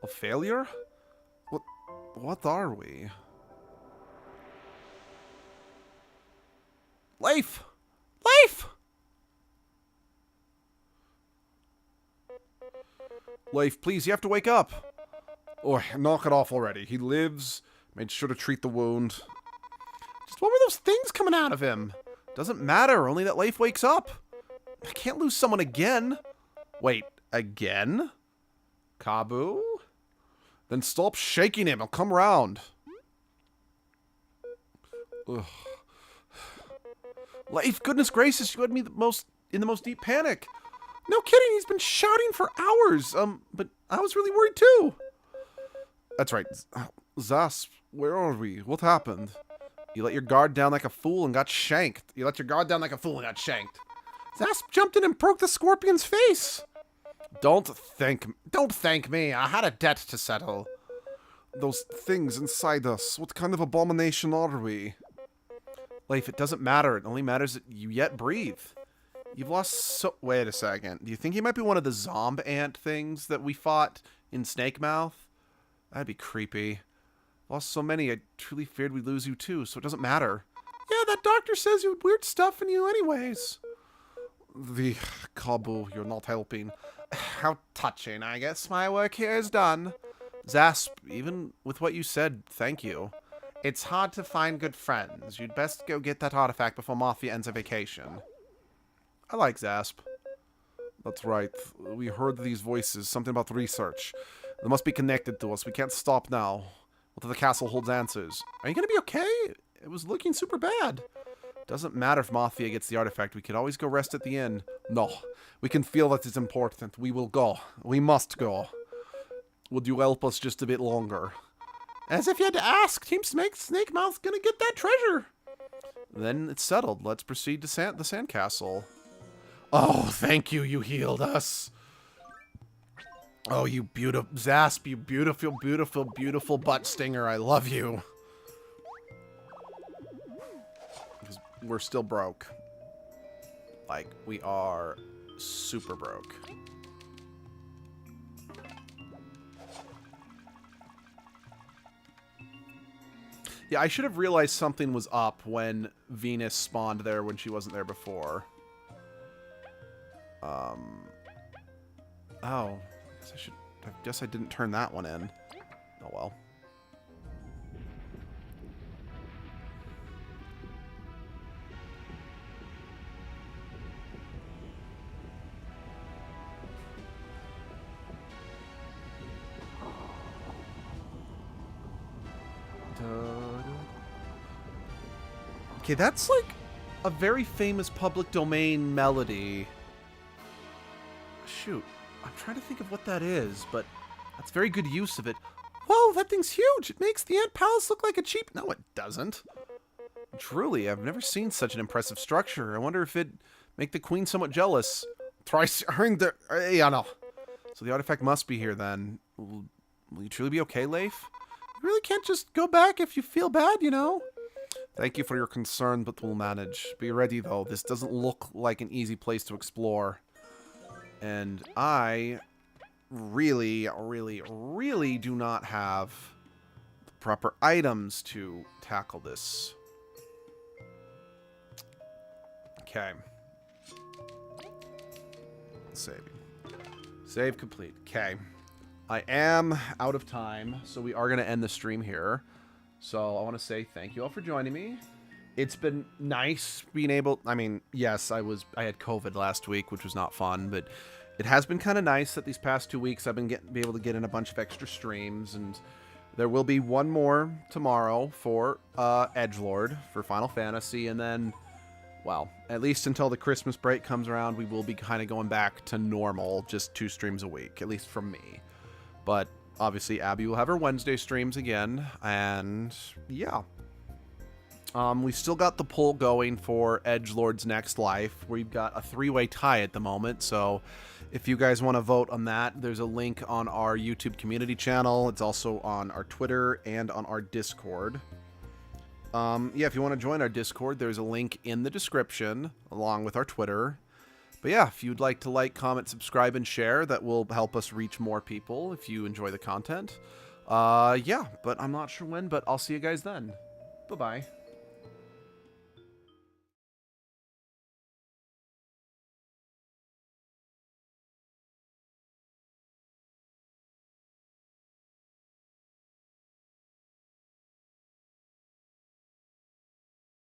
A failure? What are we? Leif! Leif! Leif, please, you have to wake up. Oh, knock it off already. He lives. Made sure to treat the wound. Just what were those things coming out of him? Doesn't matter, only that Leif wakes up. I can't lose someone again. Wait, again? Kabu? Then stop shaking him. I'll come round. Ugh. Leif, goodness gracious, you had me in the most deep panic. No kidding, he's been shouting for hours. But I was really worried too. That's right. Zasp, where are we? What happened? You let your guard down like a fool and got shanked. Zasp jumped in and broke the scorpion's face. Don't thank me. I had a debt to settle. Those things inside us. What kind of abomination are we? Leif, it doesn't matter. It only matters that you yet breathe. You've lost so... Wait a second. Do you think he might be one of the zomb ant things that we fought in Snake Mouth? That'd be creepy. Lost so many, I truly feared we'd lose you too, so it doesn't matter. Yeah, that doctor says you had weird stuff in you anyways. The Kabu, you're not helping. How touching. I guess my work here is done. Zasp, even with what you said, thank you. It's hard to find good friends. You'd best go get that artifact before Mafia ends her vacation. I like Zasp. That's right. We heard these voices. Something about the research. They must be connected to us. We can't stop now. Until the castle holds answers. Are you gonna be okay? It was looking super bad. Doesn't matter if Mafia gets the artifact. We could always go rest at the inn. No. We can feel that it's important. We will go. We must go. Would you help us just a bit longer? As if you had to ask. Team Snake Mouth's gonna get that treasure. Then it's settled. Let's proceed to the sandcastle. Oh, thank you. You healed us. Oh, you beautiful... Zasp, you beautiful, beautiful, beautiful butt stinger. I love you. Because we're still broke. Like, we are super broke. Yeah, I should have realized something was up when Venus spawned there when she wasn't there before. Oh. I guess I didn't turn that one in. Oh well. Okay, that's like a very famous public domain melody. Shoot. I'm trying to think of what that is, but that's very good use of it. Whoa, that thing's huge! It makes the Ant Palace look like a cheap... No, it doesn't. Truly, I've never seen such an impressive structure. I wonder if it'd make the Queen somewhat jealous. Try securing the... Yeah, no. So the artifact must be here, then. Will you truly be okay, Leif? You really can't just go back if you feel bad, you know? Thank you for your concern, but we'll manage. Be ready, though. This doesn't look like an easy place to explore. And I really, really, really do not have the proper items to tackle this. Okay. Saving. Save complete. Okay. I am out of time, so we are going to end the stream here. So I want to say thank you all for joining me. It's been nice being able... I mean, yes, I had COVID last week, which was not fun, but it has been kind of nice that these past 2 weeks I've been be able to get in a bunch of extra streams, and there will be one more tomorrow for Edgelord for Final Fantasy, and then, well, at least until the Christmas break comes around, we will be kind of going back to normal, just 2 streams a week, at least from me. But obviously, Abby will have her Wednesday streams again, and yeah. We've still got the poll going for Edgelord's Next Life. We've got a 3-way tie at the moment, so if you guys want to vote on that, there's a link on our YouTube community channel. It's also on our Twitter and on our Discord. Yeah, if you want to join our Discord, there's a link in the description along with our Twitter. But yeah, if you'd like to like, comment, subscribe, and share, that will help us reach more people if you enjoy the content. Yeah, but I'm not sure when, but I'll see you guys then. Bye-bye.